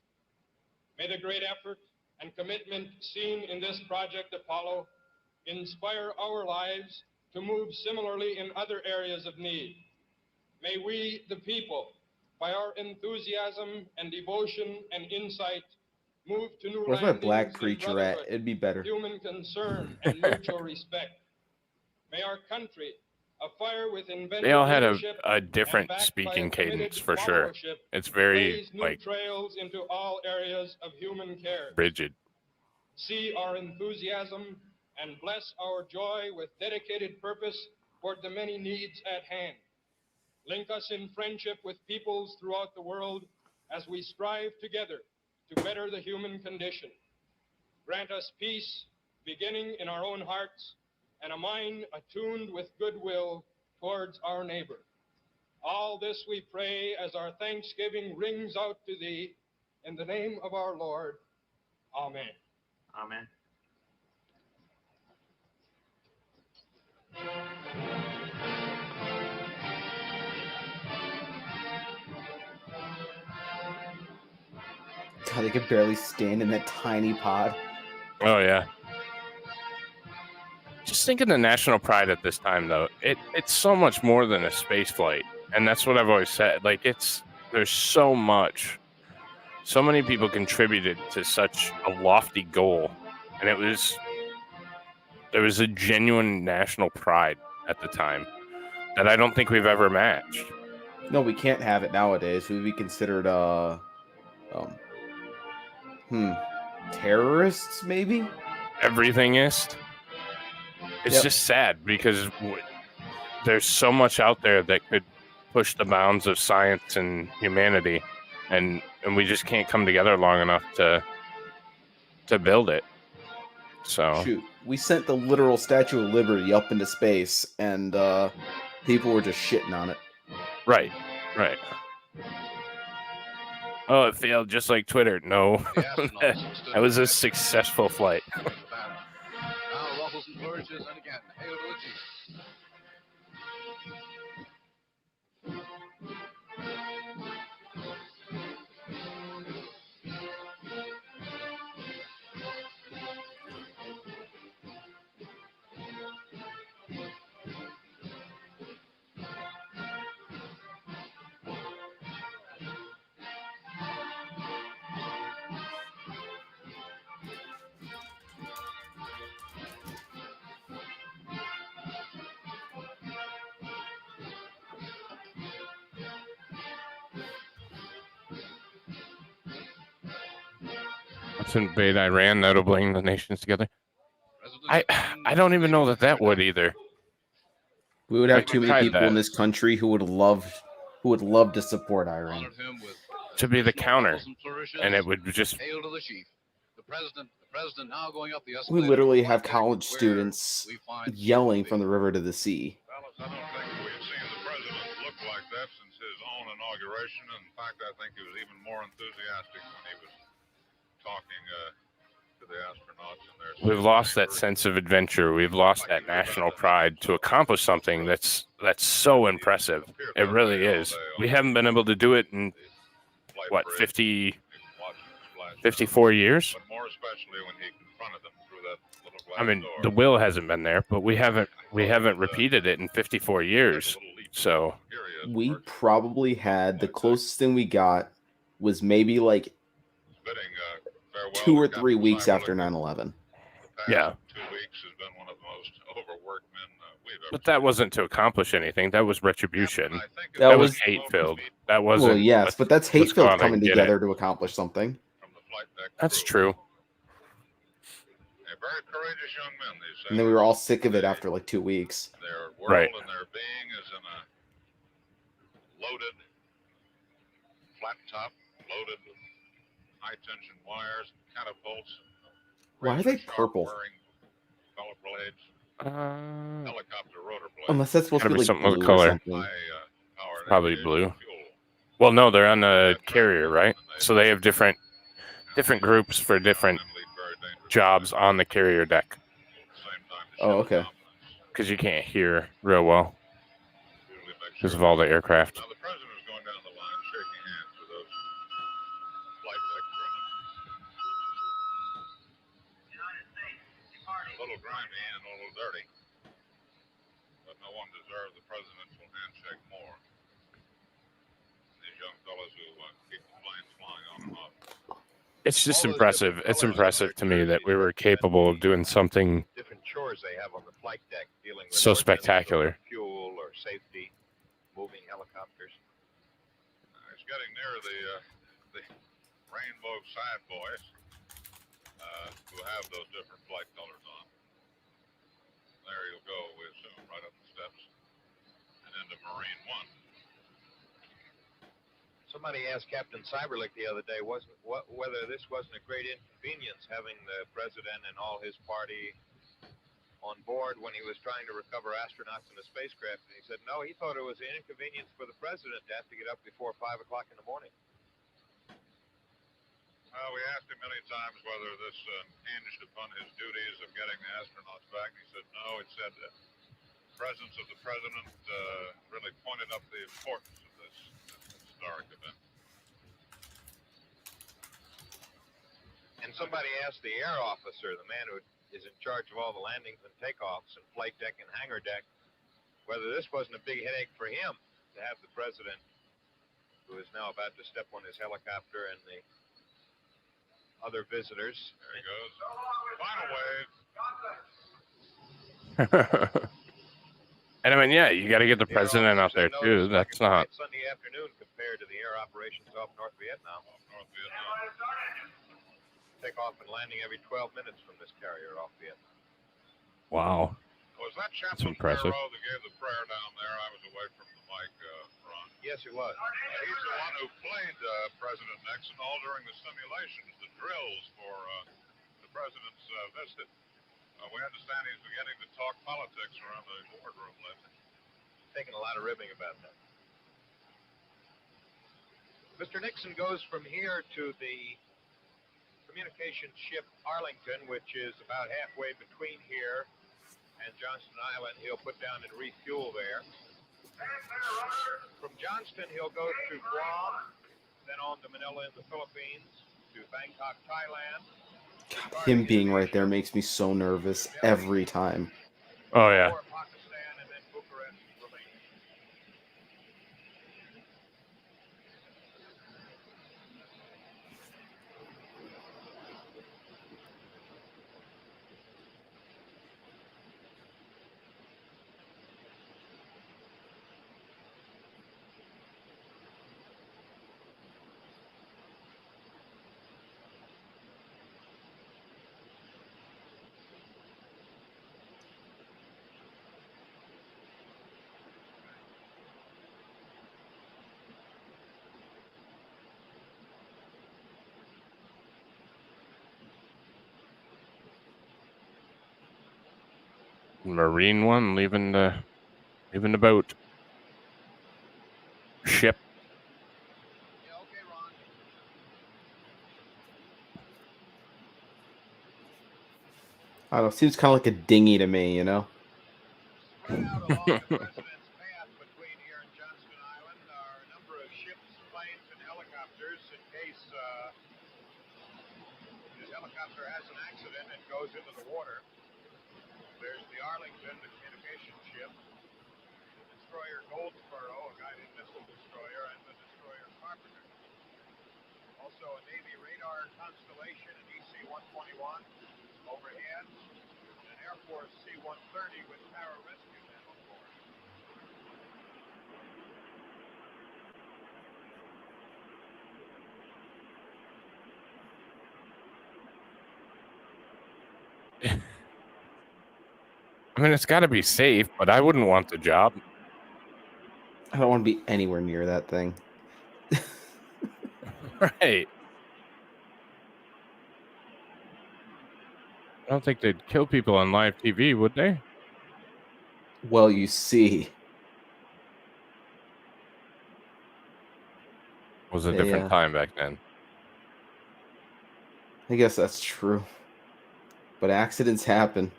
M: May the great effort and commitment seen in this Project Apollo inspire our lives to move similarly in other areas of need. May we, the people, by our enthusiasm and devotion and insight, move to new
B: Where's my
M: landings
B: black
M: in
B: preacher at?
M: brotherhood,
B: It'd be better.
M: human concern, and mutual respect. May our country, afire with inventive
A: They all had
M: leadership
A: a
M: and
A: different
M: backed by a
A: speaking
M: committed
A: cadence for sure.
M: followership,
A: It's very
M: blaze new
A: like
M: trails into all areas of human care.
A: rigid.
M: See our enthusiasm and bless our joy with dedicated purpose toward the many needs at hand. Link us in friendship with peoples throughout the world as we strive together to better the human condition. Grant us peace, beginning in our own hearts, and a mind attuned with goodwill towards our neighbor. All this we pray as our thanksgiving rings out to thee, in the name of our Lord. Amen.
P: Amen.
B: God, they could barely stand in that tiny pod.
A: Oh yeah. Just think of the national pride at this time, though. It's so much more than a space flight, and that's what I've always said. Like there's so much. So many people contributed to such a lofty goal, and there was a genuine national pride at the time that I don't think we've ever matched.
B: No, we can't have it nowadays. We'd be considered terrorists, maybe?
A: Everythingist. It's just sad because there's so much out there that could push the bounds of science and humanity, and we just can't come together long enough to build it. So
B: Shoot, we sent the literal Statue of Liberty up into space, and people were just shitting on it.
A: Right. Oh, it failed just like Twitter. No, that was a successful flight.
D: Now ruffles and flourishes, and again, hail to the chief.
A: Let's invade Iran. That'll bring the nations together. I don't even know that would either.
B: We would have
A: I
B: too many
A: tried
B: people
A: that.
B: in this country who would love to support Iran.
A: To be the counter, and it would just.
D: Hail to the chief. The president now going up the
B: We
D: escalator.
B: literally have college students yelling from the river to the sea.
K: Fellas, I don't think we've seen the president look like that since his own inauguration. In fact, I think he was even more enthusiastic when he was talking to the astronauts in their.
A: We've lost that sense of adventure. We've lost that national pride to accomplish something that's so impressive. It really is. We haven't been able to do it in what 54 years.
K: But more especially when he confronted them through that little glass
A: I mean,
K: door.
A: the will hasn't been there, but we haven't repeated it in 54 years. So
B: We probably had the closest thing we got was maybe like 2 or 3 weeks after 9/11.
A: yeah,
K: 2 weeks has been one of the most overworked men we've ever.
A: but that wasn't to accomplish anything. That was retribution.
B: That
A: That was
B: was-
A: hate-filled. That wasn't.
B: Well, yes, but that's
A: let's go
B: hate-filled
A: out and
B: coming
A: get it.
B: together to accomplish something.
A: That's true.
K: They're very courageous young men, these
B: And then we were all sick of it after like 2 weeks.
K: Their world
A: Right.
K: and their being is in a loaded, flat top, loaded with high tension wires, catapults.
B: Why are they
K: razor-sharp
B: purple?
K: wearing color blades, helicopter rotor blades.
B: Unless that's supposed to
A: Gotta
B: be
A: be
B: like
A: something with
B: blue or
A: color.
B: something.
A: Probably blue. Well, no, they're on the carrier, right? So they have different groups for different jobs on the carrier deck.
B: Oh, okay.
A: Because you can't hear real well because of all the aircraft.
K: Now the president is going down the line, shaking hands with those flight deck crewmen. A little grimy and a little dirty, but no one deserves the presidential handshake more. These young fellas who keep the planes flying on and off.
A: It's just impressive. It's impressive to me that we were capable of doing something
O: Different chores they have on the flight deck, dealing with
A: so spectacular.
O: fuel or safety, moving helicopters.
K: It's getting near the rainbow side boys who have those different flight colors on. There you'll go, we assume, right up the steps and into Marine One.
O: Somebody asked Captain Cyberlick the other day whether this wasn't a great inconvenience having the president and all his party on board when he was trying to recover astronauts in a spacecraft. And he said, no, he thought it was an inconvenience for the president to have to get up before 5 o'clock in the morning.
K: We asked him many times whether this hinged upon his duties of getting the astronauts back. He said no. It said the presence of the president really pointed up the importance of this historic event.
O: And somebody asked the air officer, the man who is in charge of all the landings and takeoffs and flight deck and hangar deck, whether this wasn't a big headache for him to have the president, who is now about to step on his helicopter, and the other visitors.
K: There he goes. Final wave.
A: And I mean, yeah, you got to get the president out there too. That's not.
O: Sunday afternoon compared to the air operations off North Vietnam. Takeoff and landing every 12 minutes from this carrier off Vietnam.
A: Wow.
K: Was that
A: That's
K: Chaplain
A: impressive.
K: Barrow that gave the prayer down there? I was away from the mic, Ron.
O: Yes, it was.
K: He's the one who played President Nixon all during the simulations, the drills for the president's visit. We understand he's beginning to talk politics around the boardroom lately.
O: Taking a lot of ribbing about that. Mr. Nixon goes from here to the communication ship Arlington, which is about halfway between here and Johnston Island. He'll put down and refuel there. From Johnston, he'll go to Guam, then on to Manila in the Philippines, to Bangkok, Thailand.
B: Him being right there makes me so nervous every time.
A: Oh yeah.
O: Pakistan, and then Bucharest, Romania.
A: Marine one leaving the boat. Ship.
B: I don't know. Seems kind of like a dinghy to me, you know.
O: Helicopter has an accident and goes into the water. There's the Arlington, the communication ship, the destroyer Goldsboro, a guided missile destroyer, and the destroyer Carpenter. Also a Navy radar constellation, an EC-121 overhead, and an Air Force C-130 with pararescue men on board.
A: I mean, it's got to be safe, but I wouldn't want the job.
B: I don't want to be anywhere near that thing.
A: Right. I don't think they'd kill people on live TV, would they?
B: Well, you see.
A: It was a different time back then.
B: I guess that's true. But accidents happen.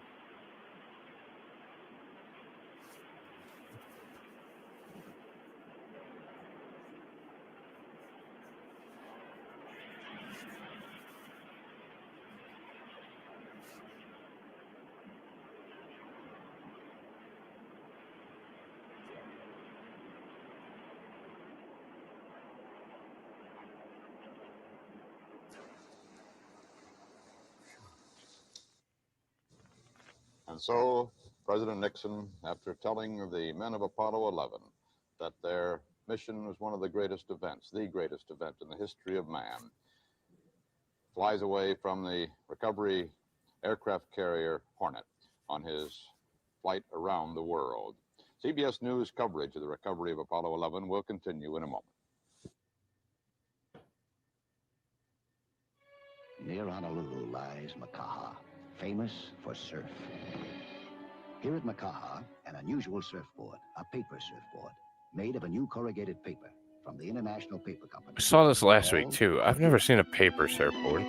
K: And so President Nixon, after telling the men of Apollo 11 that their mission was one of the greatest events, the greatest event in the history of man, flies away from the recovery aircraft carrier Hornet on his flight around the world. CBS News coverage of the recovery of Apollo 11 will continue in a moment.
J: Near Honolulu lies Makaha, famous for surf. Here at Makaha, an unusual surfboard, a paper surfboard, made of a new corrugated paper from the International Paper Company.
A: I saw this last week, too. I've never seen a paper surfboard.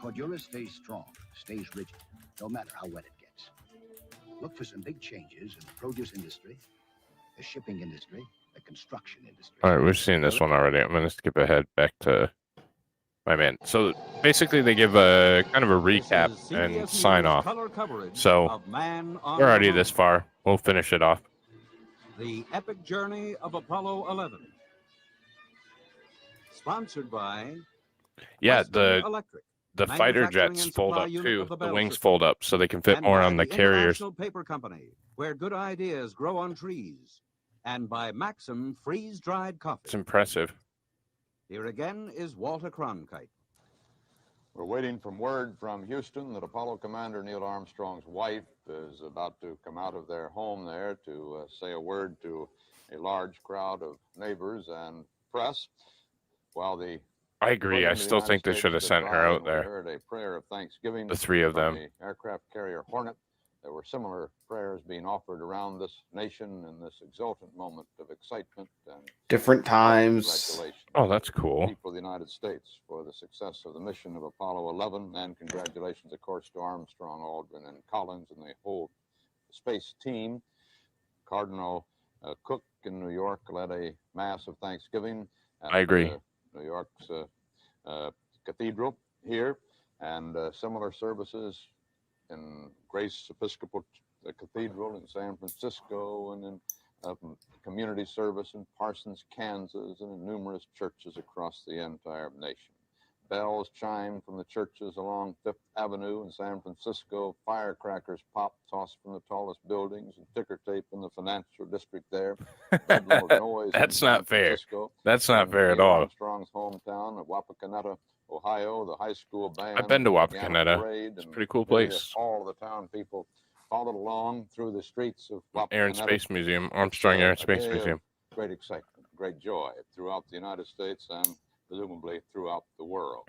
J: Cordura stays strong, stays rigid, no matter how wet it gets. Look for some big changes in the produce industry, the shipping industry, the construction industry.
A: All right, we've seen this one already. I'm going to skip ahead back to my man. So basically, they give a kind of a recap and sign off. So we're already this far. We'll finish it off.
R: The epic journey of Apollo 11. Sponsored by
A: Yeah,
R: Western Electric,
A: the fighter
R: manufacturing
A: jets
R: and
A: fold
R: supply
A: up
R: unit
A: too.
R: of the
A: The
R: Bell
A: wings
R: System.
A: fold up so they can fit
R: And
A: more
R: by
A: on the carriers.
R: International Paper Company, where good ideas grow on trees. And by Maxim freeze-dried coffee.
A: It's impressive.
R: Here again is Walter Cronkite.
K: We're waiting for word from Houston that Apollo Commander Neil Armstrong's wife is about to come out of their home there to say a word to a large crowd of neighbors and press. While the
A: I agree. I still think they should have sent her out
K: we
A: there.
K: heard a prayer of thanksgiving.
A: The three of
K: from
A: them.
K: the aircraft carrier Hornet. There were similar prayers being offered around this nation in this exultant moment of excitement and
B: Different times.
K: congratulations.
A: Oh, that's cool.
K: People of the United States for the success of the mission of Apollo 11, and congratulations, of course, to Armstrong, Aldrin, and Collins and the whole space team. Cardinal Cook in New York led a mass of thanksgiving at
A: I agree.
K: New York's cathedral here, and similar services in Grace Episcopal Cathedral in San Francisco, and in community service in Parsons, Kansas, and in numerous churches across the entire nation. Bells chimed from the churches along Fifth Avenue in San Francisco. Firecrackers popped, tossed from the tallest buildings, and ticker tape in the financial district there. Red little noise in
A: That's
K: San
A: not fair.
K: Francisco.
A: That's not
K: In
A: fair at
K: Neil
A: all.
K: Armstrong's hometown of Wapakoneta, Ohio, the high school band.
A: I've been to
K: began a
A: Wapakoneta.
K: parade,
A: It's a
K: and
A: pretty cool
K: nearly
A: place.
K: all of the town people followed along through the streets of Wapakoneta.
A: Air and Space Museum, Armstrong Air and Space
K: A day of
A: Museum.
K: Great excitement, great joy throughout the United States and presumably throughout the world.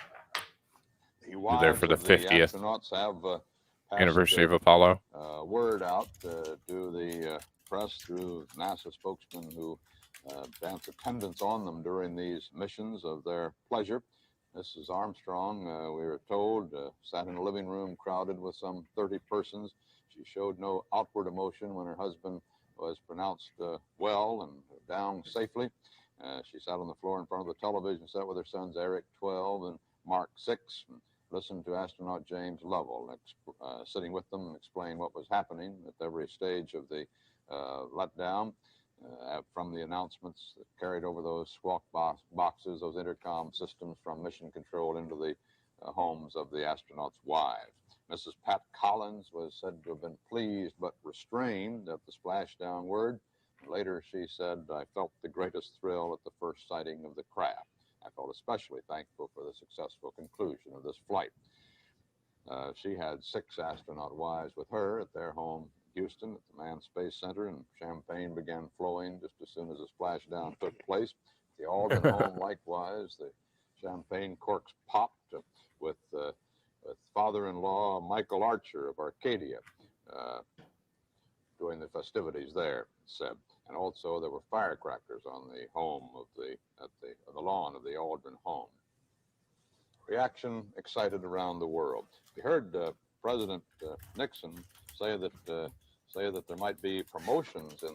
K: wives
A: there for the
K: of the
A: 50th
K: astronauts have passed,
A: anniversary of Apollo.
K: word out to the press through NASA spokesmen who dance attendance on them during these missions of their pleasure. Mrs. Armstrong, we were told, sat in a living room crowded with some 30 persons. She showed no outward emotion when her husband was pronounced well and down safely. She sat on the floor in front of the television set with her sons Eric, 12, and Mark, 6, and listened to astronaut James Lovell sitting with them and explain what was happening at every stage of the letdown. From the announcements that carried over those squawk boxes, those intercom systems from mission control into the homes of the astronauts' wives. Mrs. Pat Collins was said to have been pleased but restrained at the splashdown word. Later, she said, "I felt the greatest thrill at the first sighting of the craft. I felt especially thankful for the successful conclusion of this flight." She had 6 astronaut wives with her at their home Houston at the Manned Space Center, and champagne began flowing just as soon as the splashdown took place. The Aldrin home, likewise, the champagne corks popped with father-in-law Michael Archer of Arcadia doing the festivities there, said. And also there were firecrackers on the home of the lawn of the Aldrin home. Reaction excited around the world. We heard President Nixon say that there might be promotions in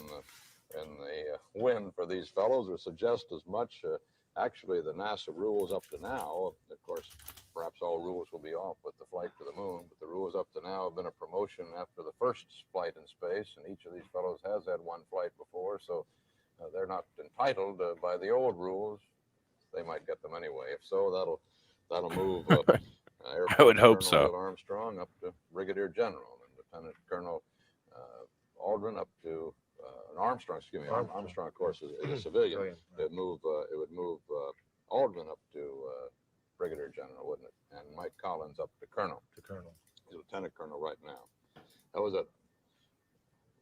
K: the wind for these fellows, or suggest as much. Actually, the NASA rules up to now, of course, perhaps all rules will be off with the flight to the moon, but the rules up to now have been a promotion after the first flight in space, and each of these fellows has had one flight before, so they're not entitled by the old rules. They might get them anyway. If so, that'll move
A: I would hope
K: Colonel
A: so.
K: Armstrong up to Brigadier General, and Lieutenant Colonel Aldrin up to Armstrong. Excuse me, Armstrong, of course, is a civilian. It would move Aldrin up to Brigadier General, wouldn't it? And Mike Collins up to Colonel. He's Lieutenant Colonel right now. That was a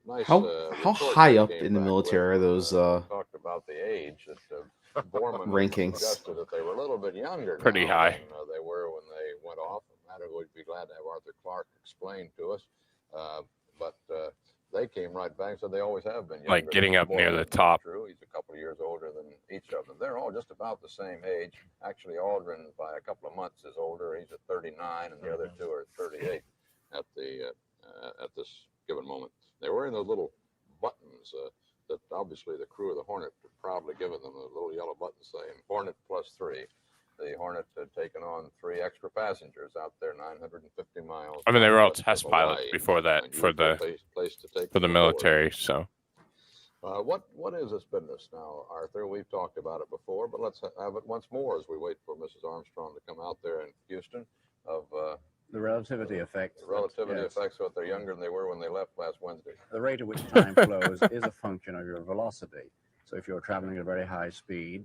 K: nice.
B: How
K: report
B: high
K: they
B: up
K: came
B: in the
K: back
B: military
K: with,
B: are those
K: talked about the age that Borman
B: rankings?
K: suggested that they were a little bit younger
A: Pretty
K: now
A: high.
K: than they were when they went off. And we'd be glad to have Arthur Clarke explain to us. But they came right back, so they always have been younger.
A: Like getting up near the top.
K: True, he's a couple of years older than each of them. They're all just about the same age. Actually, Aldrin by a couple of months is older. He's at 39, and the other two are 38 at this given moment. They're wearing those little buttons that obviously the crew of the Hornet would probably given them, a little yellow button saying Hornet +3. The Hornet had taken on 3 extra passengers out there, 950 miles.
A: I mean, they were all
K: west of
A: test pilots
K: Hawaii,
A: before that
K: and
A: for the
K: place to take
A: for the
K: them aboard.
A: military. So
K: What is this business now, Arthur? We've talked about it before, but let's have it once more as we wait for Mrs. Armstrong to come out there in Houston. Of
F: the relativity effect.
K: The relativity
F: yes.
K: effects, what they're younger than they were when they left last Wednesday.
F: The rate at which time flows is a function of your velocity. So if you're traveling at a very high speed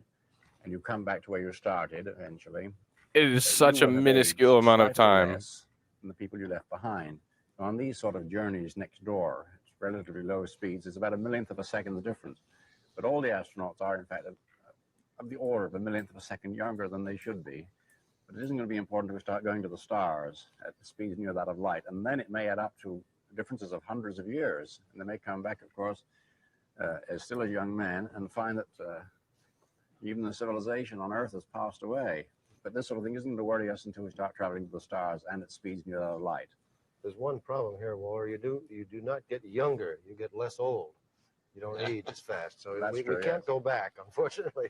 F: and you come back to where you started eventually,
A: it is such a minuscule amount of time.
F: Than the people you left behind. On these sort of journeys next door, it's relatively low speeds. It's about a millionth of a second difference. But all the astronauts are, in fact, of the order of a millionth of a second younger than they should be. But it isn't going to be important to start going to the stars at the speeds near that of light. And then it may add up to differences of hundreds of years. And they may come back, of course, as still a young man and find that even the civilization on Earth has passed away. But this sort of thing isn't going to worry us until we start traveling to the stars and at speeds near that of light.
L: There's one problem here, Walter. You do not get younger. You get less old. You don't age as fast. So we can't go back, unfortunately.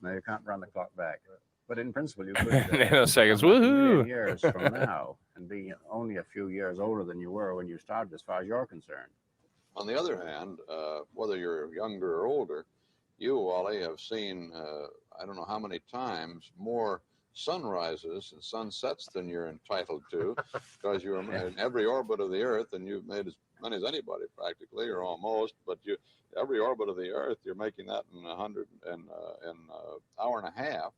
F: No, you can't run the clock back. But in principle, you could
A: nanoseconds,
F: come back a
A: woohoo!
F: million years from now and be only a few years older than you were when you started, as far as you're concerned.
K: On the other hand, whether you're younger or older, you, Wally, have seen, I don't know how many times, more sunrises and sunsets than you're entitled to, because you're in every orbit of the Earth, and you've made as many as anybody practically, or almost. But every orbit of the Earth, you're making that in an hour and a half.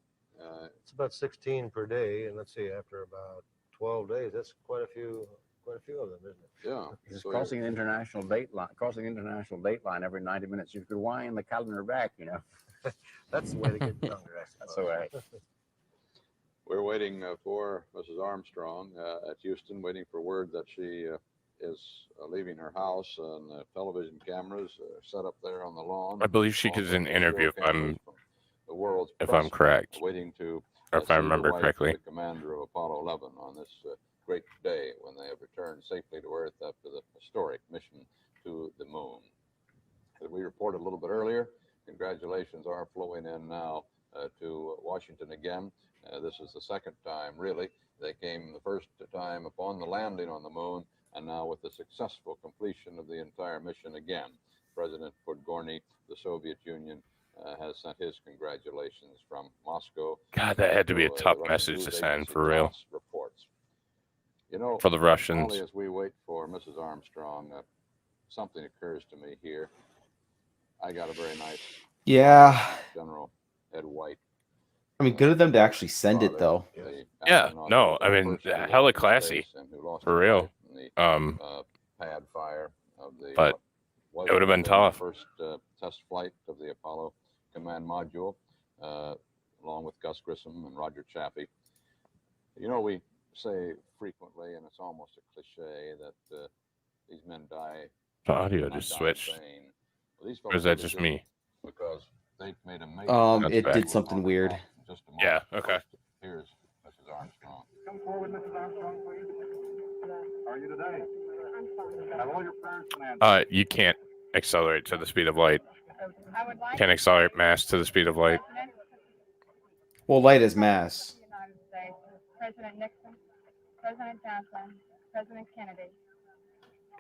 L: It's about 16 per day, and let's see, after about 12 days, that's quite a few of them, isn't it?
K: Yeah.
F: It's crossing the international date line every 90 minutes. You could wind the calendar back, you know.
L: That's the way to get younger, I suppose.
F: That's the way.
K: We're waiting for Mrs. Armstrong at Houston, waiting for word that she is leaving her house, and the television cameras are set up there on the lawn.
A: I believe she gives an interview if I'm correct,
K: waiting to
A: or if I
K: see the
A: remember
K: wife
A: correctly.
K: of the commander of Apollo 11 on this great day when they have returned safely to Earth after the historic mission to the moon. As we reported a little bit earlier, congratulations are flowing in now to Washington again. This is the second time, really. They came the first time upon the landing on the moon, and now with the successful completion of the entire mission again. President Podgorny, the Soviet Union, has sent his congratulations from Moscow.
A: God, that had to be a tough message to send, for real.
K: Reports. You know,
A: For the Russians.
K: only as we wait for Mrs. Armstrong, something occurs to me here. I got a very nice General Ed White.
B: I mean, good of them to actually send it, though.
A: Yeah, no, I mean, hella classy, for real.
K: Pad fire of the
A: But it would have been tough.
K: First test flight of the Apollo Command Module, along with Gus Grissom and Roger Chaffee. You know, we say frequently, and it's almost a cliche, that these men die.
A: The audio just switched. Or is that just me?
K: Because they made a
B: it did something weird.
A: Yeah, okay.
K: Here's Mrs. Armstrong.
S: Come forward, Mrs. Armstrong, please. How are you today? Have all your prayers commanded.
A: You can't accelerate to the speed of light. Can't accelerate mass to the speed of light.
B: Well, light is mass.
T: President Nixon, President Johnson, President Kennedy.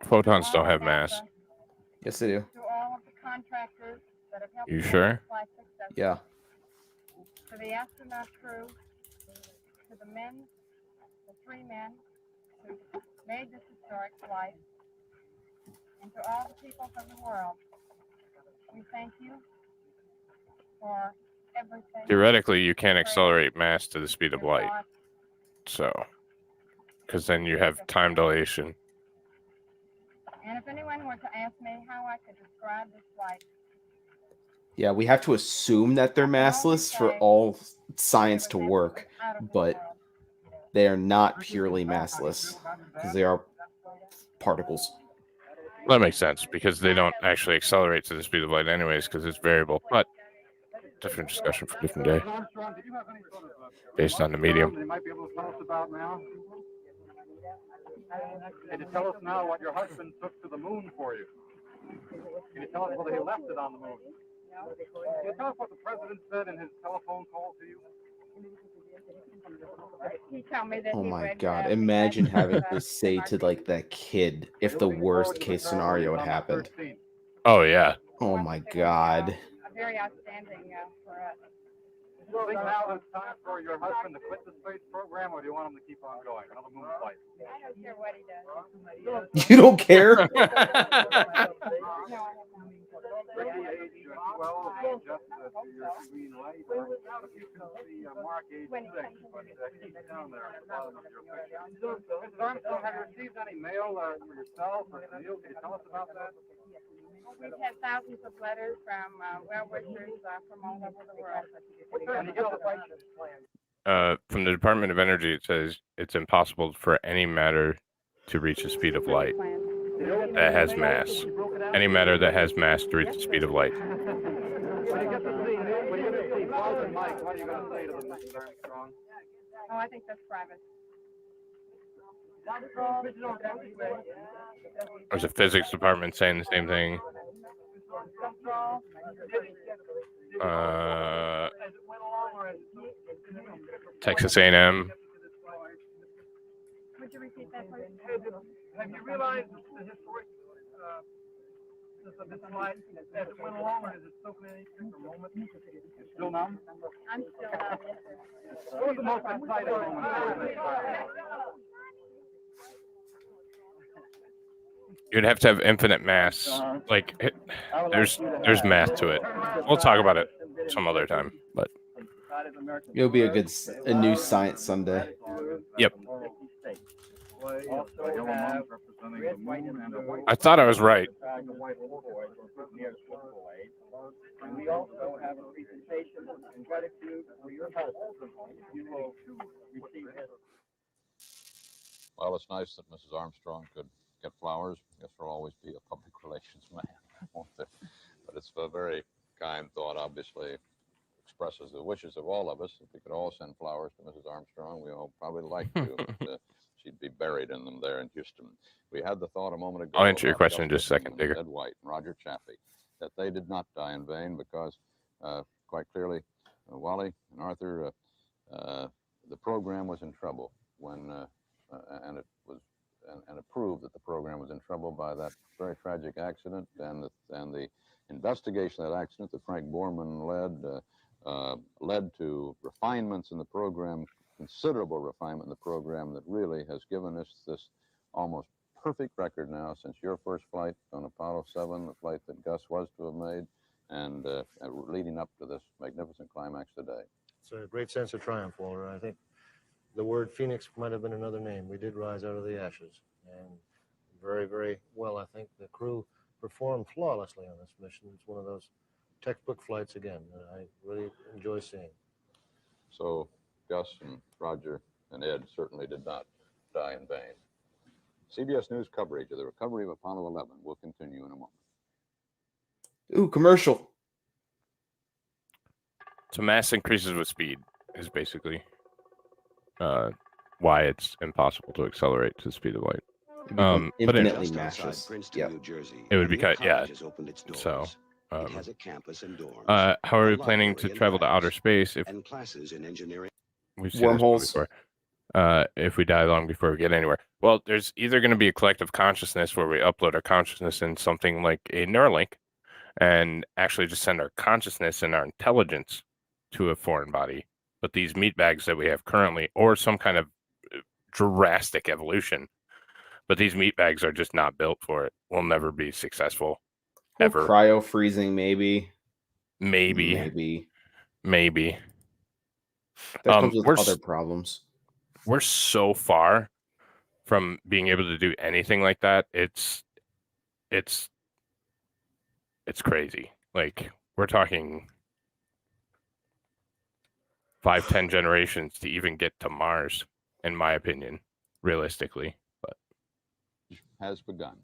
A: Photons don't have mass.
B: Yes, they do.
T: To all of the contractors that have helped
A: You
T: make
A: sure?
T: this flight successful.
B: Yeah.
T: To the astronaut crew, to the men, the 3 men who made this historic flight, and to all the peoples of the world, we thank you for everything.
A: Theoretically, you can't accelerate mass to the speed of light. So, because then you have time dilation.
T: And if anyone were to ask me how I could describe this flight,
B: Yeah, we have to assume that they're massless for all science to work, but they are not purely massless because they are particles.
A: That makes sense because they don't actually accelerate to the speed of light anyways because it's variable. But different discussion for a different day
S: Armstrong, did you have any sort of
A: based on the medium.
S: They might be able to tell us about now. Can you tell us now what your husband took to the moon for you? Can you tell us whether he left it on the moon? Can you tell us what the president said in his telephone call to you?
T: he told me that
B: Oh
T: he
B: my
T: would,
B: god,
T: be
B: imagine
T: nice
B: having
T: to
B: to say to like that kid if the worst case scenario had happened.
A: Oh yeah.
B: Oh my god.
T: a very outstanding for us.
S: Do you think now it's time for your husband to quit the space program, or do you want him to keep on going? Another moon flight?
T: I don't care what he does.
B: You don't care?
S: Ricky, age 12, just to your green light. I doubt if you can see Mark, age 6, but keep down there at the bottom of your picture. Mrs. Armstrong, have you received any mail for yourself or for Neil? Can you tell us about that?
T: We've had thousands of letters from well-wishers from all over the world.
S: Can you give us a
A: From the Department of Energy, it says it's impossible for any matter to reach the speed of light that has mass. Any matter that has mass to reach the speed of light.
S: When you get to see Buzz and Mike, what are you going to say to them, Mrs. Armstrong?
T: Oh, I think that's private.
A: There's a physics department saying the same thing. Texas A&M.
T: Would you repeat that, please?
S: Have you realized the historic of this flight as it went along, or is it so many different moments? You're still numb?
T: I'm still numb.
S: What was the most exciting moment?
A: You'd have to have infinite mass. Like, there's math to it. We'll talk about it some other time. But
B: It'll be a new Science Sunday.
A: Yep.
S: display of a yellow moon representing the moon and a white.
A: I thought I was right.
S: And we also have a presentation in gratitude for your help. You will receive this.
K: Well, it's nice that Mrs. Armstrong could get flowers. I guess there'll always be a public relations man, won't there? But it's a very kind thought, obviously expresses the wishes of all of us. If we could all send flowers to Mrs. Armstrong, we all probably like to. But, she'd be buried in them there in Houston. We had the thought a moment ago.
A: I'll answer your
K: about
A: question in
K: Gus
A: just a second,
K: Whitman and
A: Digger.
K: Ed White and Roger Chaffee, that they did not die in vain because, quite clearly, Wally and Arthur, the program was in trouble when, and it proved that the program was in trouble by that very tragic accident, and the investigation of that accident that Frank Borman led to refinements in the program, considerable refinement in the program that really has given us this almost perfect record now since your first flight on Apollo 7, the flight that Gus was to have made, and leading up to this magnificent climax today.
L: It's a great sense of triumph, Walter. I think the word Phoenix might have been another name. We did rise out of the ashes, and very, very well. I think the crew performed flawlessly on this mission. It's one of those textbook flights again that I really enjoy seeing.
K: So Gus and Roger and Ed certainly did not die in vain. CBS News coverage of the recovery of Apollo 11 will continue in a moment.
B: Ooh, commercial.
A: So mass increases with speed is basically why it's impossible to accelerate to the speed of light. But
B: Infinitely
A: anyway,
B: masses. Yeah.
A: it would be cut. Yeah. So, how are we planning to travel to outer space if we've seen
B: Wormholes.
A: this before? If we die long before we get anywhere? Well, there's either going to be a collective consciousness where we upload our consciousness in something like a Neuralink and actually just send our consciousness and our intelligence to a foreign body. But these meat bags that we have currently, or some kind of drastic evolution, but these meat bags are just not built for it. Will never be successful. Ever.
B: Cryo freezing, maybe.
A: Maybe.
B: That comes with other problems.
A: We're so far from being able to do anything like that. It's crazy. Like, we're talking 5-10 generations to even get to Mars, in my opinion, realistically. But
K: has begun.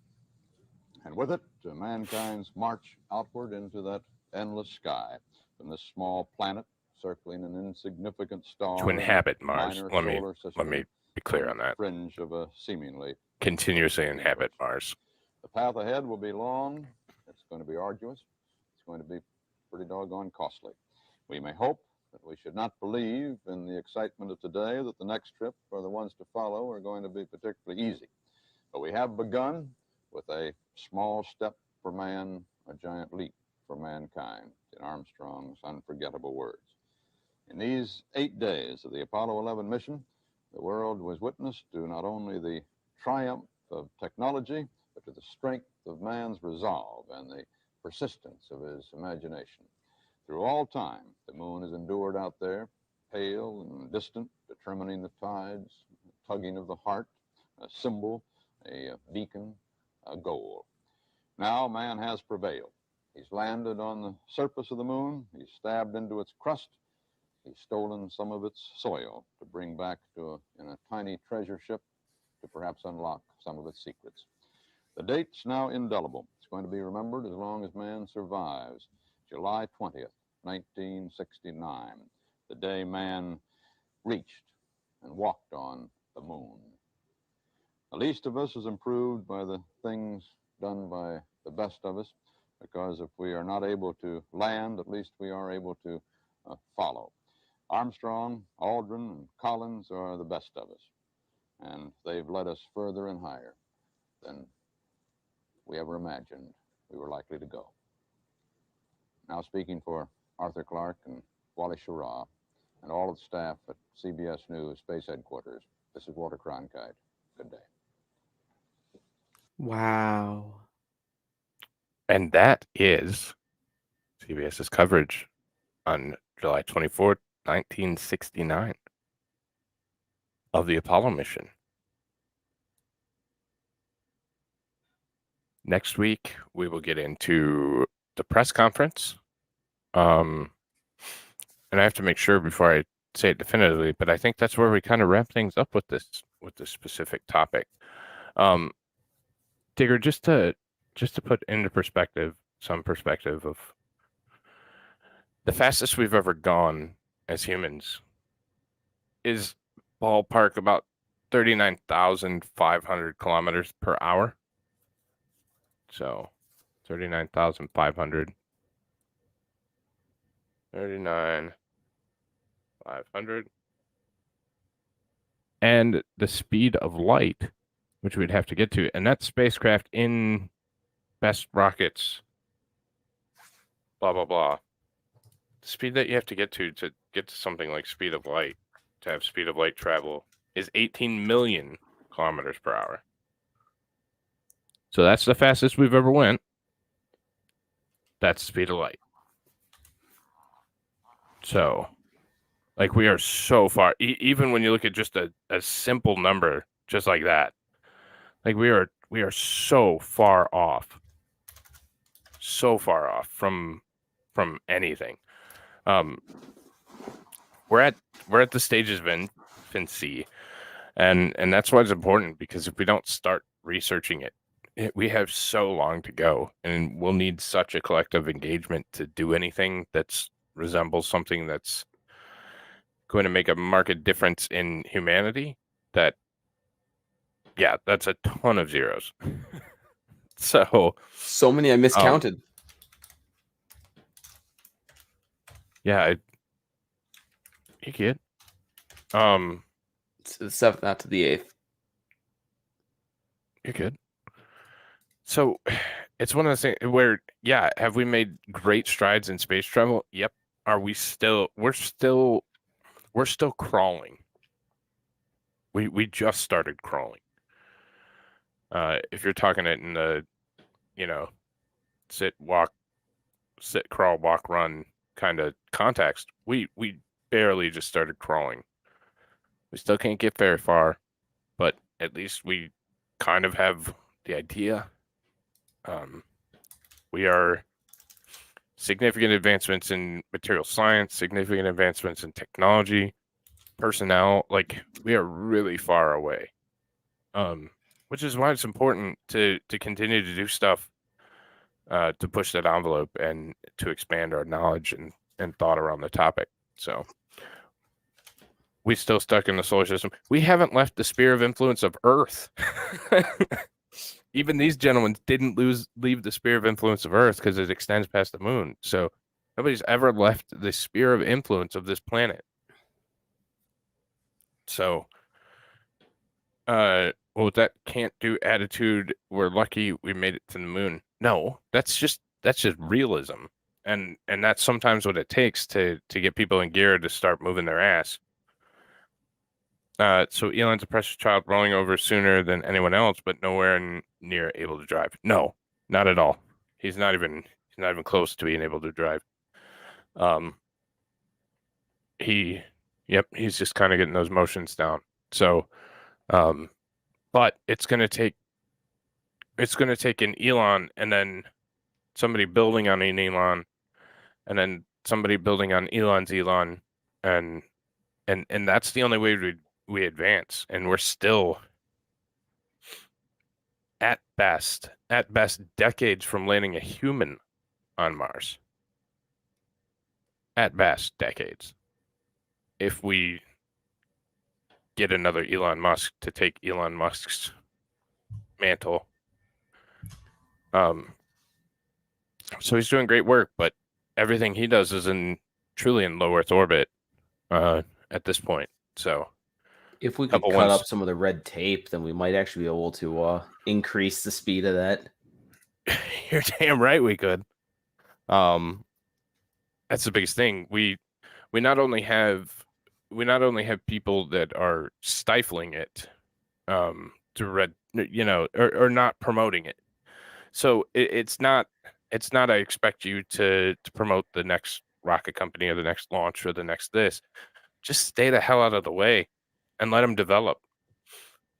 K: And with it, mankind's march outward into that endless sky from this small planet circling an insignificant star
A: to inhabit Mars, let me be clear on that.
K: Fringe of a seemingly
A: continuously inhabit Mars.
K: The path ahead will be long. It's going to be arduous. It's going to be pretty doggone costly. We may hope that we should not believe in the excitement of today that the next trip or the ones to follow are going to be particularly easy. But we have begun with a small step for man, a giant leap for mankind, in Armstrong's unforgettable words. In these 8 days of the Apollo 11 mission, the world was witness to not only the triumph of technology, but to the strength of man's resolve and the persistence of his imagination. Through all time, the moon has endured out there, pale and distant, determining the tides, tugging of the heart, a symbol, a beacon, a goal. Now man has prevailed. He's landed on the surface of the moon. He's stabbed into its crust. He's stolen some of its soil to bring back in a tiny treasure ship to perhaps unlock some of its secrets. The date's now indelible. It's going to be remembered as long as man survives. July 20th, 1969, the day man reached and walked on the moon. The least of us is improved by the things done by the best of us, because if we are not able to land, at least we are able to follow. Armstrong, Aldrin, and Collins are the best of us, and they've led us further and higher than we ever imagined we were likely to go. Now speaking for Arthur Clark and Wally Schirra and all of the staff at CBS News Space Headquarters, this is Walter Cronkite. Good day.
B: Wow.
A: And that is CBS's coverage on July 24th, 1969 of the Apollo mission. Next week, we will get into the press conference. And I have to make sure before I say it definitively, but I think that's where we kind of wrap things up with this specific topic. Digger, just to put into perspective, some perspective of the fastest we've ever gone as humans is ballpark about 39,500 kilometers per hour. So 39,500. 39,500. And the speed of light, which we'd have to get to, and that's spacecraft in best rockets, blah, blah, blah. The speed that you have to get to something like speed of light, to have speed of light travel, is 18 million kilometers per hour. So that's the fastest we've ever went. That's the speed of light. So, like, we are so far, even when you look at just a simple number, just like that, like we are so far off from anything. We're at the stages of infancy, and that's why it's important, because if we don't start researching it, we have so long to go, and we'll need such a collective engagement to do anything that's resembles something that's going to make a marked difference in humanity. That's a ton of zeros. So
B: many I miscounted.
A: You kid.
B: To the 7th, not to the 8th.
A: You're good. So it's one of those things where, have we made great strides in space travel? Yep. Are we still? We're still crawling. We just started crawling. If you're talking it in the, sit, crawl, walk, run kind of context, we barely just started crawling. We still can't get very far, but at least we kind of have the idea. We are significant advancements in material science, significant advancements in technology, personnel. Like, we are really far away. Which is why it's important to continue to do stuff to push that envelope and to expand our knowledge and thought around the topic. So we still stuck in the solar system. We haven't left the sphere of influence of Earth. Even these gentlemen didn't leave the sphere of influence of Earth because it extends past the moon. So nobody's ever left the sphere of influence of this planet. So, with that can't do attitude, we're lucky we made it to the moon. No, that's just realism. And that's sometimes what it takes to get people in gear to start moving their ass. So Elon's a precious child, rolling over sooner than anyone else, but nowhere near able to drive. No, not at all. He's not even close to being able to drive. He's just kind of getting those motions down. So, but it's going to take an Elon, and then somebody building on an Elon, and then somebody building on Elon's Elon, and that's the only way we advance. And we're still at best decades from landing a human on Mars. At best, decades. If we get another Elon Musk to take Elon Musk's mantle. So he's doing great work, but everything he does is truly in low Earth orbit at this point. So
B: if we could cut up some of the red tape, then we might actually be able to increase the speed of that.
A: You're damn right we could. That's the biggest thing. We not only have people that are stifling it, or not promoting it. So it's not I expect you to promote the next rocket company or the next launch or the next this. Just stay the hell out of the way and let them develop.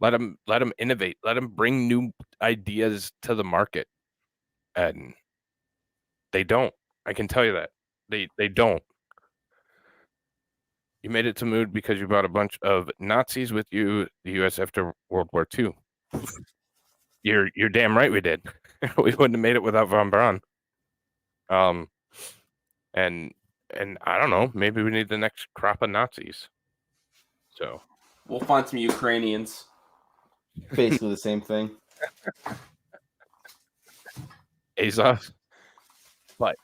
A: Let them innovate. Let them bring new ideas to the market. and they don't. I can tell you that they don't. You made it to moon because you brought a bunch of Nazis with you, the U.S. after World War II. You're damn right we did. We wouldn't have made it without von Braun. And I don't know, maybe we need the next crop of Nazis. So
B: we'll find some Ukrainians. Basically the same thing.
A: Azov. But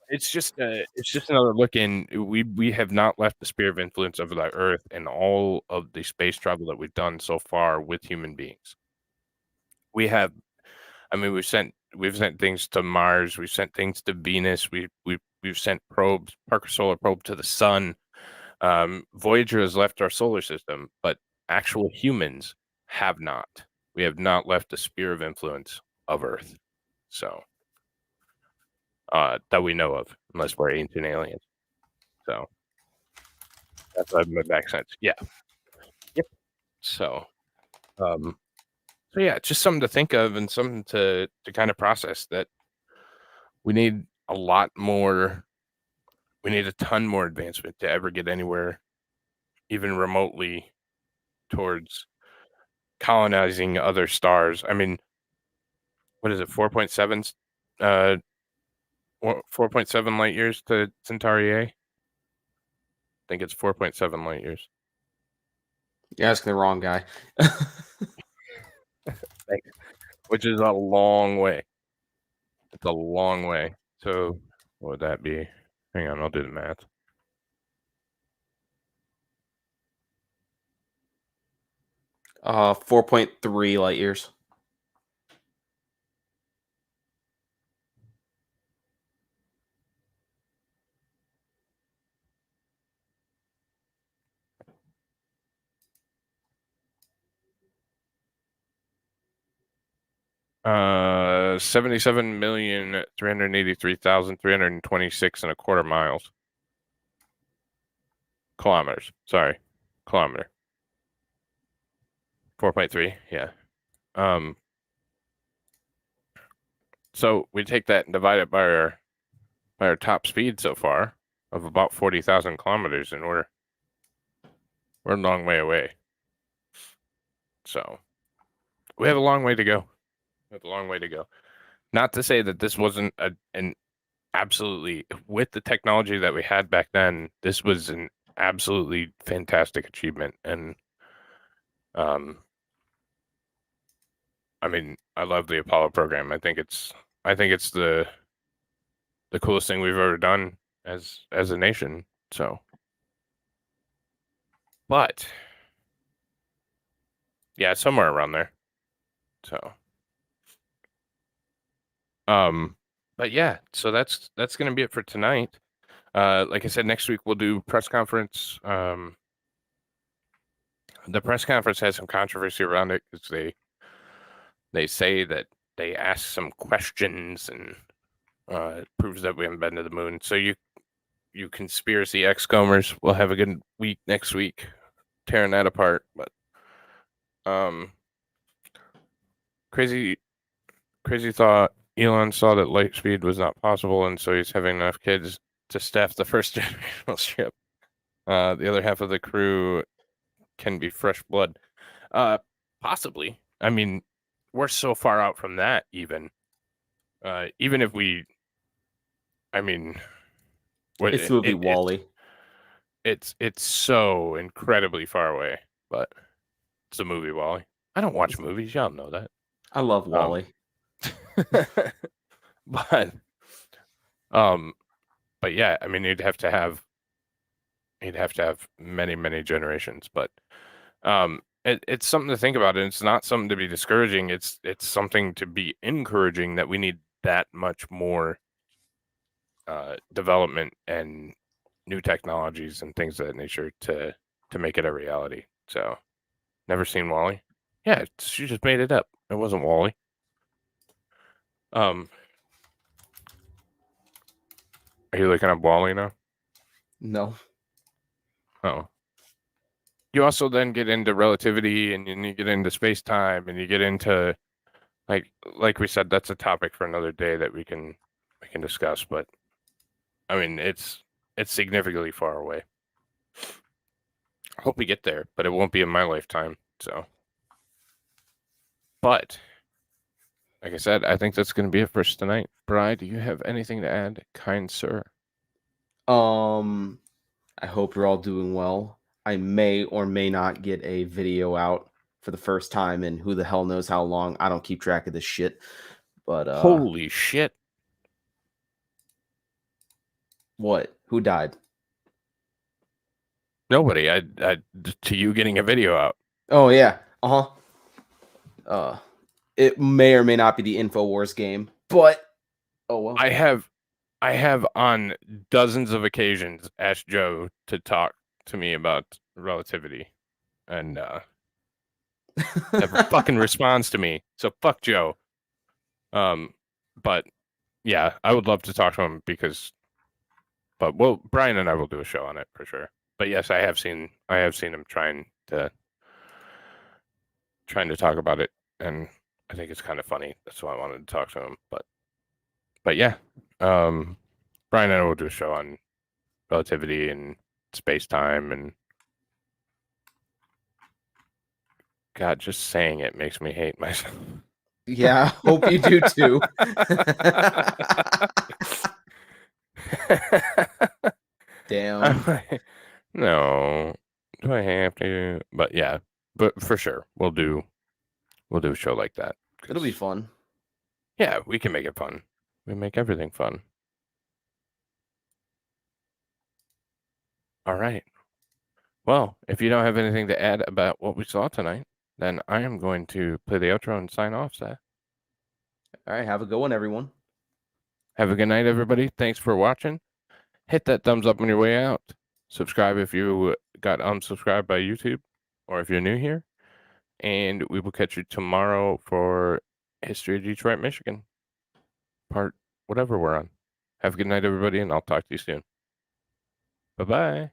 A: it's just another look in. We have not left the sphere of influence of the Earth and all of the space travel that we've done so far with human beings. We have, I mean, we've sent things to Mars, we've sent things to Venus, we've sent probes, Parker Solar Probe to the Sun. Voyager has left our solar system, but actual humans have not. We have not left the sphere of influence of Earth. So that we know of, unless we're ancient aliens. So that's why it makes sense. Yeah. Yep. So yeah, just something to think of and something to kind of process, that we need a lot more. We need a ton more advancement to ever get anywhere, even remotely, towards colonizing other stars. I mean, what is it? 4.7 light years to Centauri A. I think it's 4.7 light years.
B: You're asking the wrong guy.
A: Which is a long way. It's a long way. So what would that be? Hang on, I'll do the math.
B: Uh, 4.3 light years.
A: Uh, 77,383,326.25 miles. Kilometers. Sorry. Kilometer. 4.3, yeah. So we take that and divide it by our top speed so far of about 40,000 kilometers, and we're a long way away. So we have a long way to go. We have a long way to go. Not to say that this wasn't an absolutely, with the technology that we had back then, this was an absolutely fantastic achievement. And I mean, I love the Apollo program. I think it's the coolest thing we've ever done as a nation. So, but yeah, somewhere around there. So, but yeah, so that's gonna be it for tonight. Like I said, next week we'll do press conference. The press conference has some controversy around it because they say that they ask some questions, and it proves that we haven't been to the moon. So you conspiracy excomers, we'll have a good week next week tearing that apart. But crazy thought. Elon saw that light speed was not possible, and so he's having enough kids to staff the first generational ship. The other half of the crew can be fresh blood. Possibly. I mean, we're so far out from that, even if we, I mean,
B: It's the movie WALL-E.
A: It's so incredibly far away, but it's the movie WALL-E. I don't watch movies, y'all know that.
B: I love WALL-E.
A: But yeah, I mean, you'd have to have many generations, but it's something to think about, and it's not something to be discouraging. It's something to be encouraging, that we need that much more development and new technologies and things of that nature to make it a reality. So, never seen WALL-E? Yeah, she just made it up. It wasn't WALL-E. Are you looking up WALL-E now?
B: No.
A: Oh. You also then get into relativity, and you get into space time, and you get into like we said, that's a topic for another day that we can discuss. But I mean, it's significantly far away. I hope we get there, but it won't be in my lifetime. So, but like I said, I think that's going to be it for us tonight. Bri, do you have anything to add, kind sir?
B: I hope you're all doing well. I may or may not get a video out for the first time in who the hell knows how long. I don't keep track of this shit. But
A: Holy shit.
B: What? Who died?
A: Nobody. I to you getting a video out.
B: Oh yeah. It may or may not be the InfoWars game, but oh well.
A: I have on dozens of occasions asked Joe to talk to me about relativity, and never fucking responds to me. So fuck Joe. But yeah, I would love to talk to him but Brian and I will do a show on it for sure. But yes, I have seen him trying to talk about it, and I think it's kind of funny. That's why I wanted to talk to him. But yeah, Brian and I will do a show on relativity and space time, and God, just saying it makes me hate myself.
B: Yeah, hope you do too. Damn.
A: No, do I have to? But yeah, but for sure, we'll do a show like that.
B: It'll be fun.
A: Yeah, we can make it fun. We make everything fun. All right. Well, if you don't have anything to add about what we saw tonight, then I am going to play the outro and sign off, Seth.
B: All right, have a good one, everyone.
A: Have a good night, everybody. Thanks for watching. Hit that thumbs up on your way out. Subscribe if you got unsubscribed by YouTube or if you're new here. And we will catch you tomorrow for History of Detroit, Michigan. Part whatever we're on. Have a good night, everybody, and I'll talk to you soon. Bye-bye.